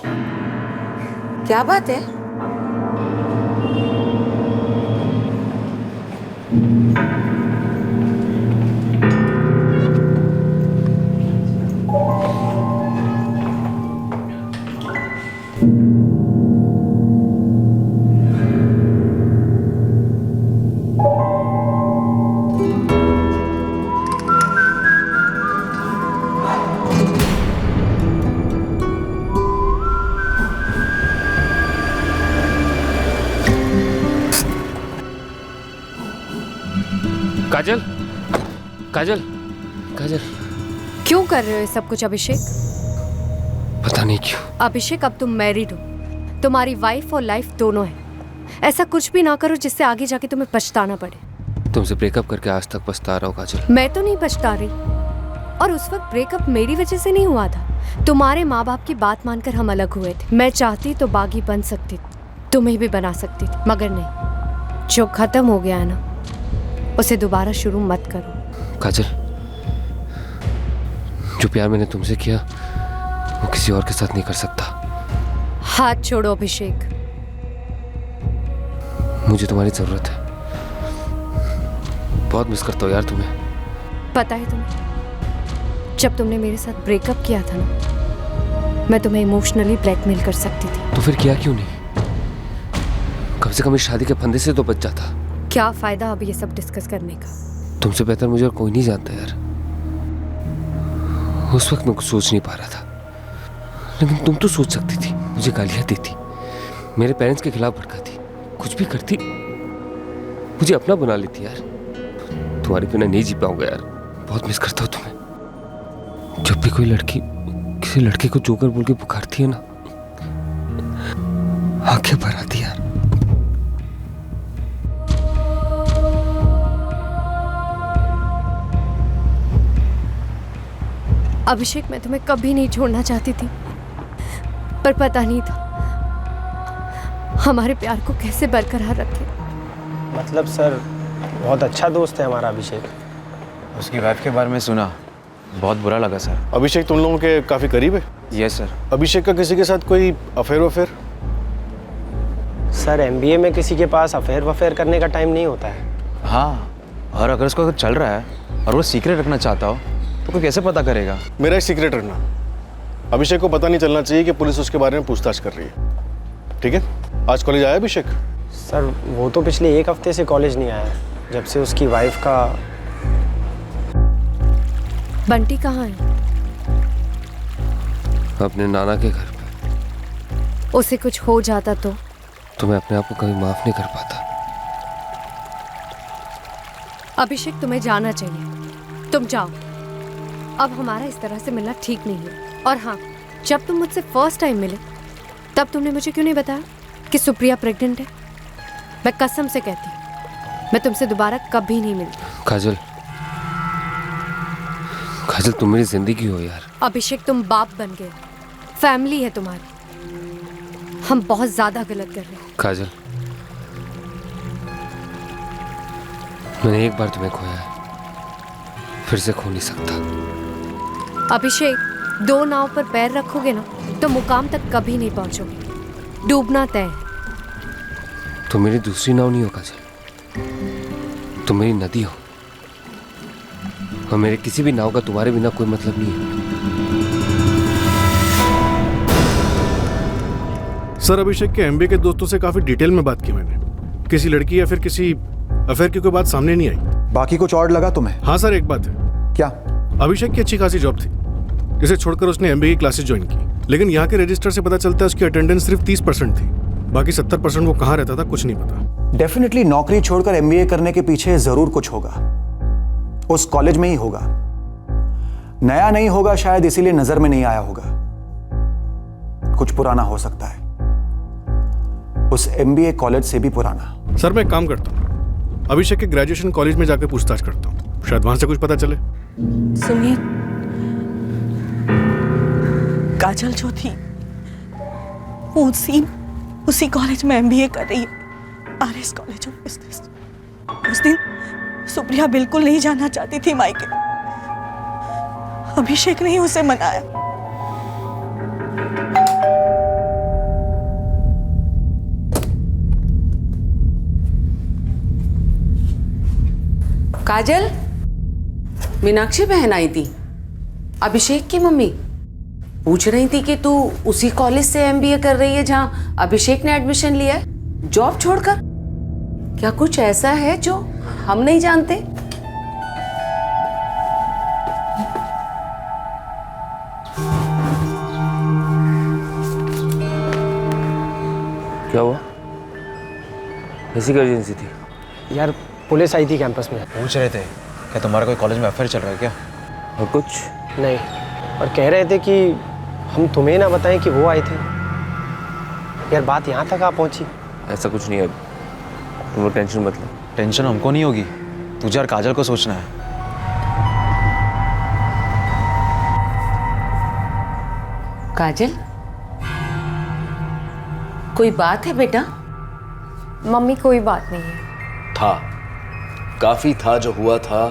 क्या बात है? काजल, काजल, काजल। क्यों कर रहे हो ये सब कुछ अभिषेक? पता नहीं क्यों। अभिषेक, अब तुम मैरिड हो, तुम्हारी वाइफ और लाइफ दोनों है। ऐसा कुछ भी ना करो जिससे आगे जाके तुम्हें पछताना पड़े। तुमसे ब्रेकअप करके आज तक पछता रहा हूँ काजल। मैं तो नहीं पछता रही, और उस वक्त ब्रेकअप मेरी वजह से नहीं हुआ था। तुम्हारे माँ बाप की बात मानकर हम अलग हुए थे। मैं चाहती तो बागी बन सकती, तुम्हें भी बना सकती थी, मगर नहीं। जो खत्म हो गया है ना, उसे दोबारा शुरू मत करो। काजल, जो प्यार मैंने तुमसे किया वो किसी और के साथ नहीं कर सकता। हाथ छोड़ो अभिषेक। मुझे तुम्हारी जरूरत है, बहुत मिस करता हूँ यार तुम्हें। पता है तुम्हें, जब तुमने मेरे साथ ब्रेकअप किया था ना, मैं तुम्हें इमोशनली ब्लैकमेल कर सकती थी। तो फिर किया क्यों नहीं? कम से कम इस शादी के फंदे से तो बच जाता। क्या फायदा अब ये सब डिस्कस करने का? तुमसे बेहतर मुझे और कोई नहीं जानता यार। उस वक्त मैं कुछ सोच नहीं पा रहा था, लेकिन तुम तो सोच सकती थी, मुझे गालियां देती, मेरे पेरेंट्स के खिलाफ भड़काती, कुछ भी करती, मुझे अपना बना लेती यार। तुम्हारे बिना नहीं जी पाऊंगा यार, बहुत मिस करता हूँ तुम्हें। जब भी कोई लड़की किसी लड़के को जोकर बोल के पुकारती है ना, आंखें भर आती यार। अभिषेक, मैं तुम्हें कभी नहीं छोड़ना चाहती थी, पर पता नहीं था हमारे प्यार को कैसे बरकरार रखे। मतलब सर, बहुत अच्छा दोस्त है हमारा अभिषेक। उसकी वाइफ के बारे में सुना, बहुत बुरा लगा सर। अभिषेक तुम लोगों के काफी करीब है? Yes sir. अभिषेक का किसी के साथ कोई अफेयर वफेयर? सर, एमबीए में किसी के पास अफेयर वफेयर करने का टाइम नहीं होता है। हाँ, और अगर उसको चल रहा है और वो सीक्रेट रखना चाहता हो तो कोई कैसे पता करेगा? मेरा एक सीक्रेट रखना। अभिषेक को पता नहीं चलना चाहिए कि पुलिस उसके बारे में पूछताछ कर रही है, ठीक है? आज कॉलेज आया अभिषेक? सर, वो तो पिछले 1 हफ्ते से कॉलेज नहीं आया, जब से उसकी वाइफ का। बंटी कहाँ है? अपने नाना के घर पे। उसे कुछ हो जाता तो मैं अपने आप को कभी माफ नहीं कर पाता। अभिषेक, तुम्हें जाना चाहिए, तुम जाओ। अब हमारा इस तरह से मिलना ठीक नहीं है। और हाँ, जब तुम मुझसे फर्स्ट टाइम मिले तब तुमने मुझे क्यों नहीं बताया कि सुप्रिया प्रेग्नेंट है? मैं कसम से कहती हूँ, मैं तुमसे दोबारा कभी नहीं मिलती। काजल, काजल तुम मेरी जिंदगी हो यार। अभिषेक, तुम बाप बन गए, फैमिली है तुम्हारी। हम बहुत ज्यादा गलत कर रहे हैं। काजल, मैंने एक बार तुम्हें खोया है, फिर से खो नहीं सकता। अभिषेक, 2 नाव पर पैर रखोगे ना तो मुकाम तक कभी नहीं पहुंचोगे। डूबना तय है। तुम मेरी दूसरी नाव नहीं हो काजल, तुम मेरी नदी हो, और मेरे किसी भी नाव का तुम्हारे बिना कोई मतलब नहीं है। सर, अभिषेक के एमबीए के दोस्तों से काफी डिटेल में बात की मैंने। किसी लड़की या फिर किसी अफेयर की कोई बात सामने नहीं आई। बाकी कुछ और लगा तुम्हें? हाँ सर, एक बात है। क्या? अभिषेक की अच्छी खासी जॉब थी, जिसे छोड़कर उसने एमबीए की क्लासेस ज्वाइन की, लेकिन यहाँ के रजिस्टर से पता चलता है उसकी अटेंडेंस सिर्फ 30% थी। बाकी 70% वो कहाँ रहता था कुछ नहीं पता। डेफिनेटली नौकरी छोड़कर एमबीए करने के पीछे जरूर कुछ होगा, उस कॉलेज में ही होगा। नया नहीं होगा शायद, इसीलिए नजर में नहीं आया होगा। कुछ पुराना हो सकता है, उस एमबीए कॉलेज से भी पुराना। सर, मैं एक काम करता हूँ, अभिषेक के ग्रेजुएशन कॉलेज में जाकर पूछताछ करता हूँ, शायद वहां से कुछ पता चले। सुनिए, काजल जो थी वो उसी कॉलेज में एमबीए कर रही है, आरएस कॉलेज ऑफ बिजनेस। उस दिन सुप्रिया बिल्कुल नहीं जाना चाहती थी मायके। अभिषेक ने ही उसे मनाया। काजल, मीनाक्षी बहन आई थी, अभिषेक की मम्मी। पूछ रही थी कि तू उसी कॉलेज से एमबीए कर रही है जहां अभिषेक ने एडमिशन लिया है, जॉब छोड़कर। क्या कुछ ऐसा है जो हम नहीं जानते? क्या हुआ? ऐसी क्या अर्जेंसी थी? यार, पुलिस आई थी कैंपस में। पूछ रहे थे क्या तुम्हारा कोई कॉलेज में अफेयर चल रहा है क्या? और कुछ नहीं, और कह रहे थे कि हम तुम्हें ना बताएं कि वो आए थे। यार, बात यहाँ तक आ पहुंची। ऐसा कुछ नहीं है, तुम लोग टेंशन मत लो। टेंशन हमको नहीं होगी, तुझे और काजल को सोचना है। काजल, कोई बात है बेटा? मम्मी कोई बात नहीं है। था, काफी था जो हुआ था,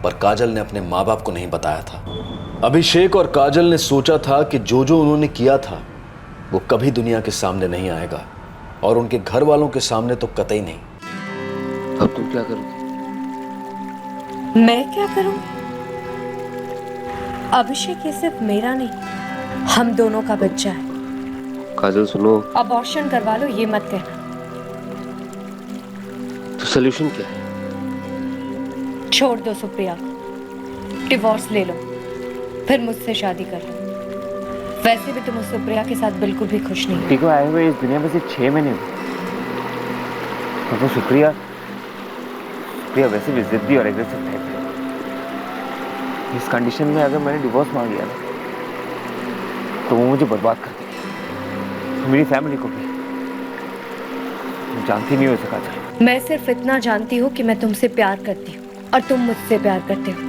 पर काजल ने अपने माँ बाप को नहीं बताया था। अभिषेक और काजल ने सोचा था कि जो उन्होंने किया था वो कभी दुनिया के सामने नहीं आएगा, और उनके घर वालों के सामने तो कतई नहीं। अब तुम क्या करोगी? मैं क्या करूं? अभिषेक ये सिर्फ मेरा नहीं, हम दोनों का बच्चा है। काजल सुनो, अबॉर्शन करवा लो ये मत कहना। तो सोल्यूशन क्या है? छोड़ दो सुप्रिया, डिवोर्स ले लो, फिर मुझसे शादी कर लो। वैसे भी तुम उस सुप्रिया के साथ बिल्कुल भी खुश नहीं हो। टीको आए हुए इस दुनिया में सिर्फ 6 महीने हुए, और वो सुप्रिया वैसे भी जिद्दी और एग्रेसिव टाइप है। इस कंडीशन में अगर मैंने डिवोर्स मांग लिया ना, तो वो मुझे बर्बाद कर देगी, मेरी फैमिली को भी। जानती नहीं हो सका था। मैं सिर्फ इतना जानती हूँ कि मैं तुमसे प्यार करती हूँ और तुम मुझसे प्यार करते हो।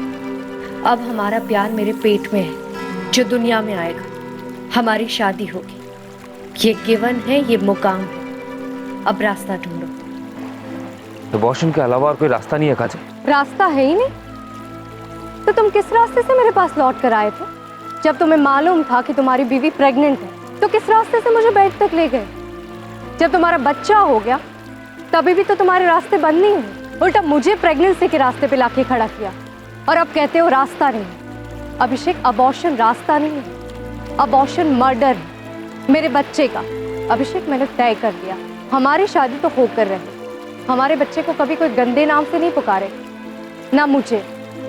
अब हमारा प्यार मेरे पेट में है, जो दुनिया में आएगा। हमारी शादी होगी, ये गिवन है, ये मुकाम है। अब रास्ता ढूंढो। अबॉर्शन के अलावा और कोई रास्ता नहीं है काजल? रास्ता है ही नहीं तो तुम किस रास्ते से मेरे पास लौट कर आए थे? जब तुम्हें मालूम था कि तुम्हारी बीवी प्रेग्नेंट है, तो किस रास्ते से मुझे बेड तक ले गए? जब तुम्हारा बच्चा हो गया तभी भी तो तुम्हारे रास्ते बंद नहीं हुए, उल्टा मुझे प्रेगनेंसी के रास्ते पे लाके खड़ा किया। और अब कहते हो रास्ता नहीं। अभिषेक, अबॉर्शन रास्ता नहीं है, अबॉर्शन मर्डर है मेरे बच्चे का। अभिषेक, मैंने तय कर लिया, हमारी शादी तो होकर रहे। हमारे बच्चे को कभी कोई गंदे नाम से नहीं पुकारे, ना मुझे।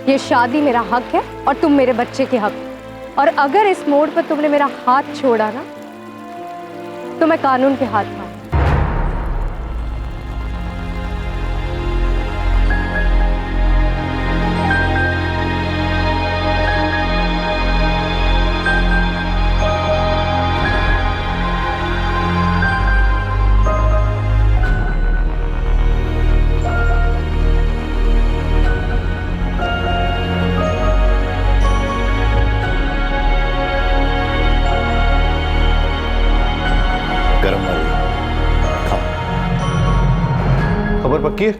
ये शादी मेरा हक है और तुम मेरे बच्चे के हक। और अगर इस मोड़ पर तुमने मेरा हाथ छोड़ा ना, तो मैं कानून के हाथ में। खबर पक्की है?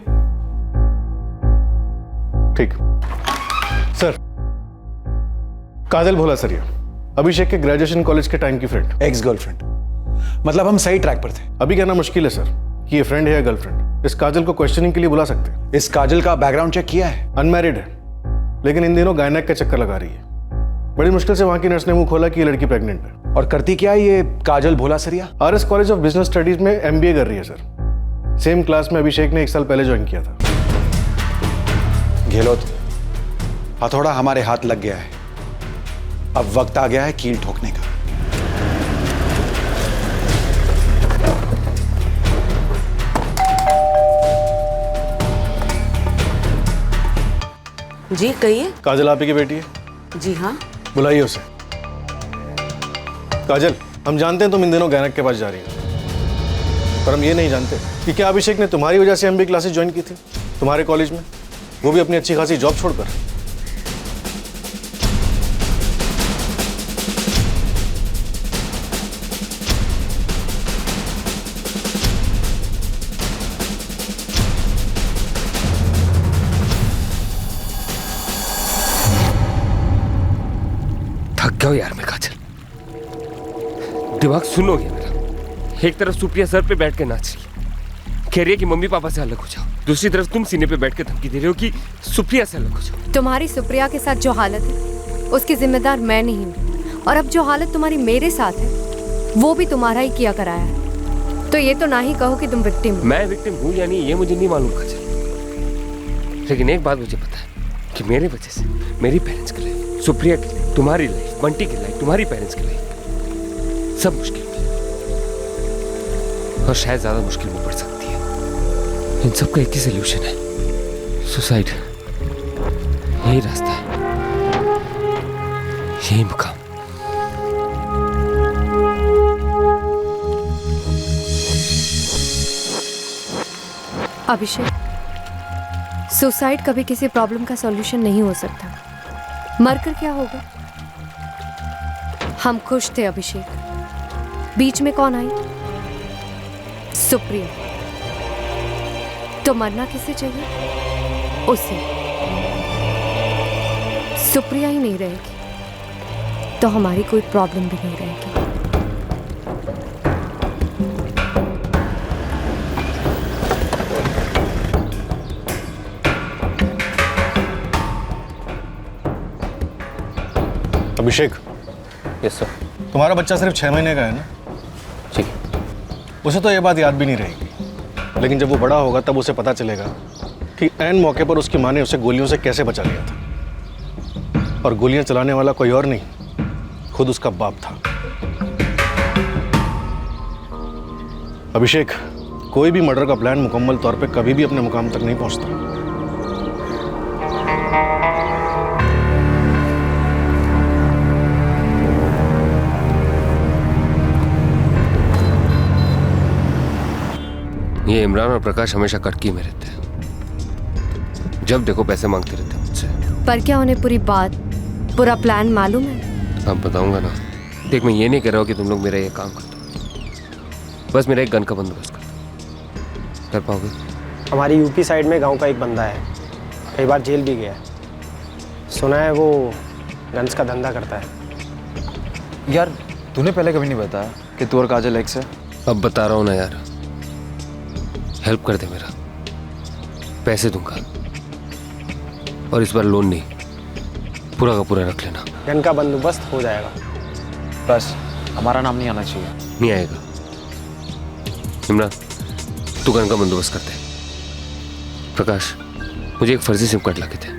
ठीक सर। काजल भोला सरिया, अभिषेक के ग्रेजुएशन कॉलेज के टाइम की फ्रेंड, एक्स गर्लफ्रेंड। मतलब हम सही ट्रैक पर थे। अभी कहना मुश्किल है सर कि ये फ्रेंड है या गर्लफ्रेंड। इस काजल को क्वेश्चनिंग के लिए बुला सकते हैं। इस काजल का बैकग्राउंड चेक किया है? अनमैरिड है, लेकिन इन दिनों गायनेक का चक्कर लगा रही है। बड़ी मुश्किल से वहां की नर्स ने मुंह खोला कि ये लड़की प्रेग्नेंट है। और करती क्या है ये काजल भोला सरिया? RS college of business studies में MBA कर रही है सर। सेम क्लास में अभिषेक ने 1 साल पहले ज्वाइन किया था। गहलोत, हथौड़ा हमारे हाथ लग गया है, अब वक्त आ गया है कील ठोकने का। जी कहिए। काजल आप ही की बेटी है? जी हाँ। बुलाइए उसे। काजल, हम जानते हैं तुम इन दिनों गायनेक के पास जा रही हो, पर हम ये नहीं जानते कि क्या अभिषेक ने तुम्हारी वजह से MBA क्लासेस ज्वाइन की थी तुम्हारे कॉलेज में, वो भी अपनी अच्छी खासी जॉब छोड़कर। थक गया यार मैं काजल, दिमाग सुन हो गया मेरा। एक तरफ सुप्रिया सर पे बैठ के नाच रही है, कह रही है कि मम्मी पापा से अलग हो जाओ। दूसरी तरफ तुम सीने पे बैठ के धमकी दे रहे हो कि सुप्रिया से अलग हो जाओ। तुम्हारी सुप्रिया के साथ जो हालत है उसकी जिम्मेदार मैं नहीं हूँ, और अब जो हालत तुम्हारी मेरे साथ है वो भी तुम्हारा ही किया कराया है। तो ये तो ना ही कहो कि तुम विक्टिम हो। मैं विक्टिम हूँ या नहीं ये मुझे नहीं मालूम काजल, लेकिन एक बात मुझे पता है कि मेरी वजह से मेरी पेरेंट्स की लाइफ, सुप्रिया की लाइफ, तुम्हारी लाइफ, बंटी की लाइफ, तुम्हारी पेरेंट्स की लाइफ, सब मुश्किल में, और शायद ज्यादा मुश्किल में पड़ सकती है। इन सब का एक ही सोल्यूशन है, सुसाइड। यही रास्ता है, यही मुकाम। अभिषेक, सुसाइड कभी किसी प्रॉब्लम का सॉल्यूशन नहीं हो सकता। मरकर क्या होगा? हम खुश थे अभिषेक, बीच में कौन आई? सुप्रिया। तो मरना किसे चाहिए? उसे। सुप्रिया ही नहीं रहेगी तो हमारी कोई प्रॉब्लम भी नहीं रहेगी। अभिषेक। Yes sir. तुम्हारा बच्चा सिर्फ 6 महीने का है ना? ठीक। उसे तो ये बात याद भी नहीं रहेगी, लेकिन जब वो बड़ा होगा तब उसे पता चलेगा कि ऐन मौके पर उसकी माँ ने उसे गोलियों से कैसे बचा लिया था। और गोलियां चलाने वाला कोई और नहीं, खुद उसका बाप था। अभिषेक, कोई भी मर्डर का प्लान मुकम्मल तौर पे कभी भी अपने मुकाम तक नहीं पहुंचता। ये इमरान और प्रकाश हमेशा कटकी में रहते हैं। जब देखो पैसे मांगते रहते हैं मुझसे। पर क्या उन्हें पूरी बात, पूरा प्लान मालूम है? अब बताऊंगा ना। देख, मैं ये नहीं कह रहा हूँ कि तुम लोग मेरा ये काम कर दो, बस मेरा एक गन का बंदोबस्त कर दो। कर पाओगे? हमारी यूपी साइड में गांव का एक बंदा है, कई बार जेल भी गया है। सुना है वो गन्स का धंधा करता है। यार तूने पहले कभी नहीं बताया कि तू और काजल एक्स है। अब बता रहा हूँ ना यार, हेल्प कर दे मेरा, पैसे दूंगा। और इस बार लोन नहीं, पूरा का पूरा रख लेना। गन का बंदोबस्त हो जाएगा, बस हमारा नाम नहीं आना चाहिए। नहीं आएगा। इमरान, तू गन का बंदोबस्त कर दे। प्रकाश, मुझे एक फर्जी सिम कार्ड ला के दे।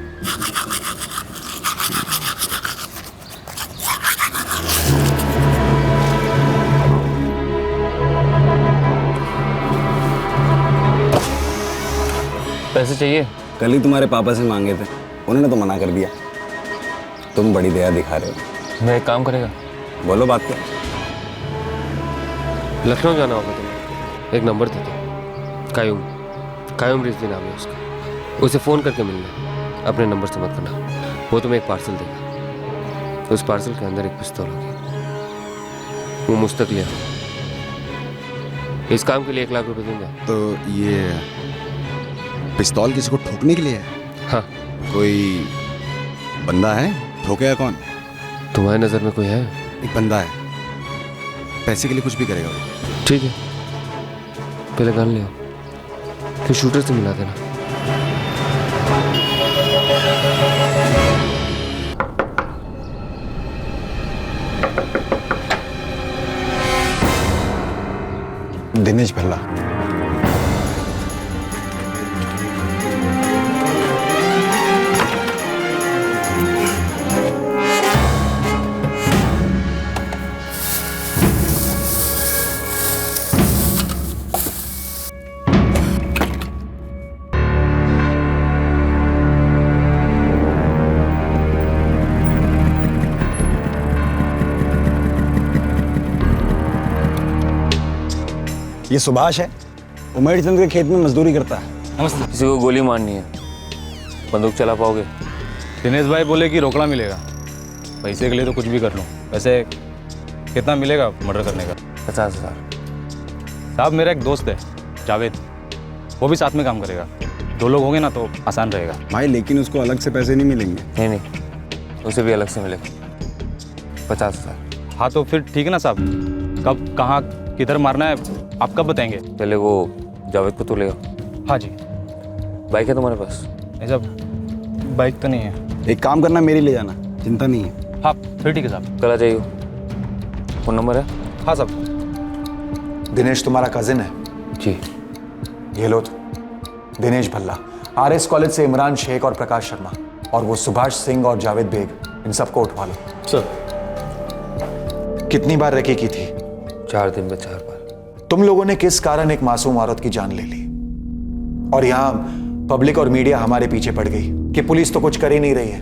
पैसे चाहिए? कल ही तुम्हारे पापा से मांगे थे, उन्होंने तो मना कर दिया। तुम बड़ी दया दिखा रहे हो। मैं एक काम करेगा? बोलो बात क्या? लखनऊ जाना होगा तुम्हें, एक नंबर दे दो। कायम रिजवी नाम है उसका। उसे फ़ोन करके मिलना, अपने नंबर से मत करना। वो तुम्हें एक पार्सल देगा, उस पार्सल के अंदर एक पिस्तौल होगी, वो मुझ तक ले आओ। इस काम के लिए 1 लाख रुपए दूंगा। तो ये पिस्तौल किसी को ठोकने के लिए है? हाँ। कोई बंदा है? ठोकेगा कौन? तुम्हारी नज़र में कोई है? एक बंदा है, पैसे के लिए कुछ भी करेगा वो। ठीक है, पहले गन ले आओ, फिर शूटर से मिला देना। दिनेश भल्ला। ये सुभाष है, उमेड़ चंद के खेत में मजदूरी करता है। नमस्ते। किसी को गोली मारनी है, बंदूक चला पाओगे? दिनेश भाई बोले कि रोकड़ा मिलेगा, पैसे के लिए तो कुछ भी कर लूँ। वैसे कितना मिलेगा मर्डर करने का? 50,000। साहब मेरा एक दोस्त है जावेद, वो भी साथ में काम करेगा। 2 लोग होंगे ना तो आसान रहेगा। भाई लेकिन उसको अलग से पैसे नहीं मिलेंगे। नहीं, उसे भी अलग से मिलेगा 50,000। हाँ तो फिर ठीक है ना साहब, कब कहाँ किधर मारना है आप कब बताएंगे? पहले वो जावेद को तो ले आओ। हाँ जी। बाइक है तुम्हारे पास? नहीं साहब, बाइक तो नहीं है। एक काम करना, मेरी ले जाना, चिंता नहीं है। हाँ फिर ठीक है साहब। कल आ जाइए। फोन नंबर है? हाँ साहब। दिनेश तुम्हारा कजिन है? जी। ये लो दिनेश भल्ला, RS कॉलेज से इमरान शेख और प्रकाश शर्मा, और वो सुभाष सिंह और जावेद बेग, इन सबको उठवा लो। सर। कितनी बार रेकी की थी? 4 दिन में 4 बार। तुम लोगों ने किस कारण एक मासूम औरत की जान ले ली? और यहां पब्लिक और मीडिया हमारे पीछे पड़ गई कि पुलिस तो कुछ कर ही नहीं रही है।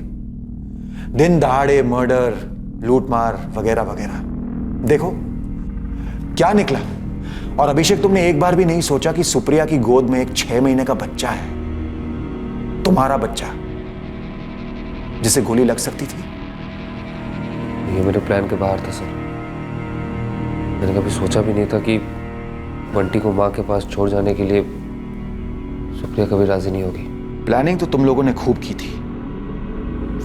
दिन दहाड़े मर्डर, लूटमार वगैरह वगैरह। देखो क्या निकला। और अभिषेक, तुमने एक बार भी नहीं सोचा कि सुप्रिया की गोद में एक 6 महीने का बच्चा है, तुम्हारा बच्चा, जिसे गोली लग सकती थी? ये मेरे प्लान के बाहर था सर। मैंने कभी सोचा भी नहीं था कि बंटी को माँ के पास छोड़ जाने के लिए सुप्रिया कभी राजी नहीं होगी। प्लानिंग तो तुम लोगों ने खूब की थी।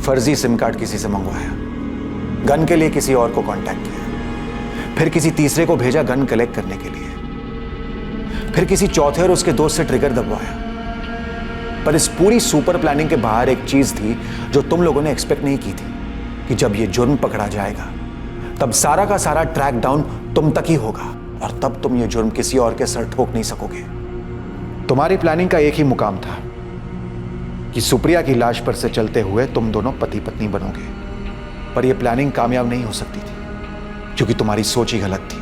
फर्जी सिम कार्ड किसी से मंगवाया, गन के लिए किसी और को कांटेक्ट किया, फिर किसी तीसरे को भेजा गन कलेक्ट करने के लिए, फिर किसी चौथे और उसके दोस्त से ट्रिगर दबवाया। पर इस पूरी सुपर प्लानिंग के बाहर एक चीज थी जो तुम लोगों ने एक्सपेक्ट नहीं की थी, कि जब ये जुर्म पकड़ा जाएगा तब सारा का सारा ट्रैक डाउन तुम तक ही होगा, और तब तुम ये जुर्म किसी और के सर ठोक नहीं सकोगे। तुम्हारी प्लानिंग का एक ही मुकाम था कि सुप्रिया की लाश पर से चलते हुए तुम दोनों पति पत्नी बनोगे, पर यह प्लानिंग कामयाब नहीं हो सकती थी क्योंकि तुम्हारी सोच ही गलत थी।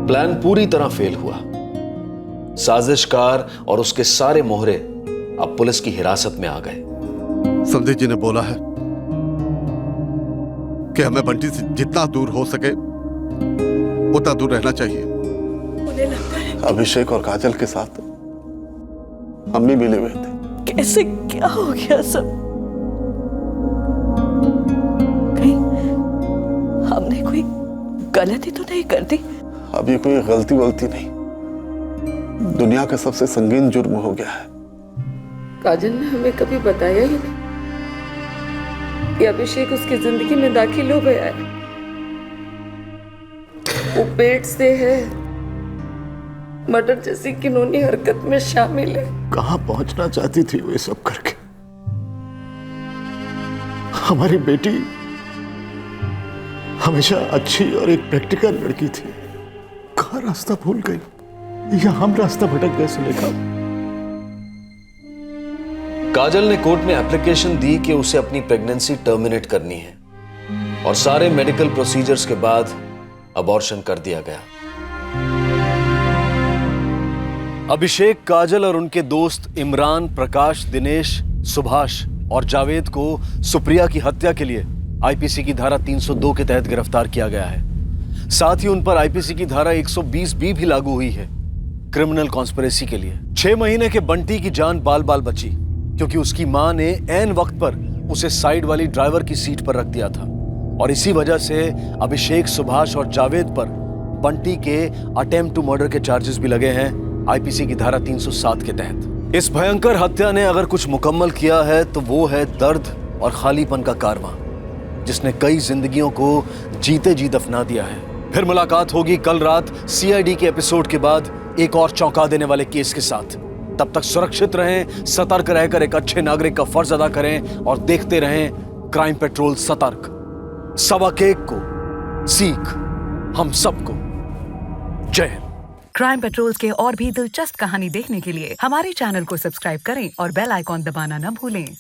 प्लान पूरी तरह फेल हुआ। साजिशकार और उसके सारे मोहरे अब पुलिस की हिरासत में आ गए। संदीप जी ने बोला है कि हमें बंटी से जितना दूर हो सके उतना दूर रहना चाहिए। उन्हें लगता है अभिषेक और काजल के साथ हम भी मिले हुए थे। कैसे क्या हो गया सब? कहीं हमने कोई गलती तो नहीं कर दी? अभी कोई गलती वलती नहीं, दुनिया का सबसे संगीन जुर्म हो गया है। काजल ने हमें कभी बताया ही नहीं कि अभिषेक उसकी जिंदगी में दाखिल हो गया है। वो पेट से है, मर्डर जैसी घिनौनी हरकत में शामिल है। कहां पहुंचना चाहती थी वो ये सब करके? हमारी बेटी हमेशा अच्छी और एक प्रैक्टिकल लड़की थी, कहां रास्ता भूल गई, या हम रास्ता भटक गए सुलेखा? काजल ने कोर्ट में एप्लीकेशन दी कि उसे अपनी प्रेगनेंसी टर्मिनेट करनी है, और सारे मेडिकल प्रोसीजर्स के बाद अबॉर्शन कर दिया गया। अभिषेक, काजल और उनके दोस्त इमरान, प्रकाश, दिनेश, सुभाष और जावेद को सुप्रिया की हत्या के लिए आईपीसी की धारा 302 के तहत गिरफ्तार किया गया है। साथ ही उन पर आईपीसी की धारा 120B भी लागू हुई है, क्रिमिनल कॉन्स्पिरेसी के लिए। 6 महीने के बंटी की जान बाल बाल बची क्योंकि उसकी मां ने ऐन वक्त पर उसे साइड वाली ड्राइवर की सीट पर रख दिया था, और इसी वजह से अभिषेक, सुभाष और जावेद पर बंटी के अटेम्प्ट टू मर्डर के चार्जेस भी लगे हैं आईपीसी की धारा 307 के तहत। इस भयंकर हत्या ने अगर कुछ मुकम्मल किया है तो वो है दर्द और खालीपन का कारवां, जिसने कई जिंदगियों को जीते जी दफना दिया है। फिर मुलाकात होगी कल रात सीआईडी के एपिसोड के बाद एक और चौंका देने वाले केस के साथ। तब तक सुरक्षित रहें, सतर्क रहकर एक अच्छे नागरिक का फर्ज अदा करें और देखते रहें क्राइम पेट्रोल सतर्क। सबक एक को सीख हम सबको। जय हिंद। क्राइम पेट्रोल के और भी दिलचस्प कहानी देखने के लिए हमारे चैनल को सब्सक्राइब करें और बेल आइकॉन दबाना न भूलें।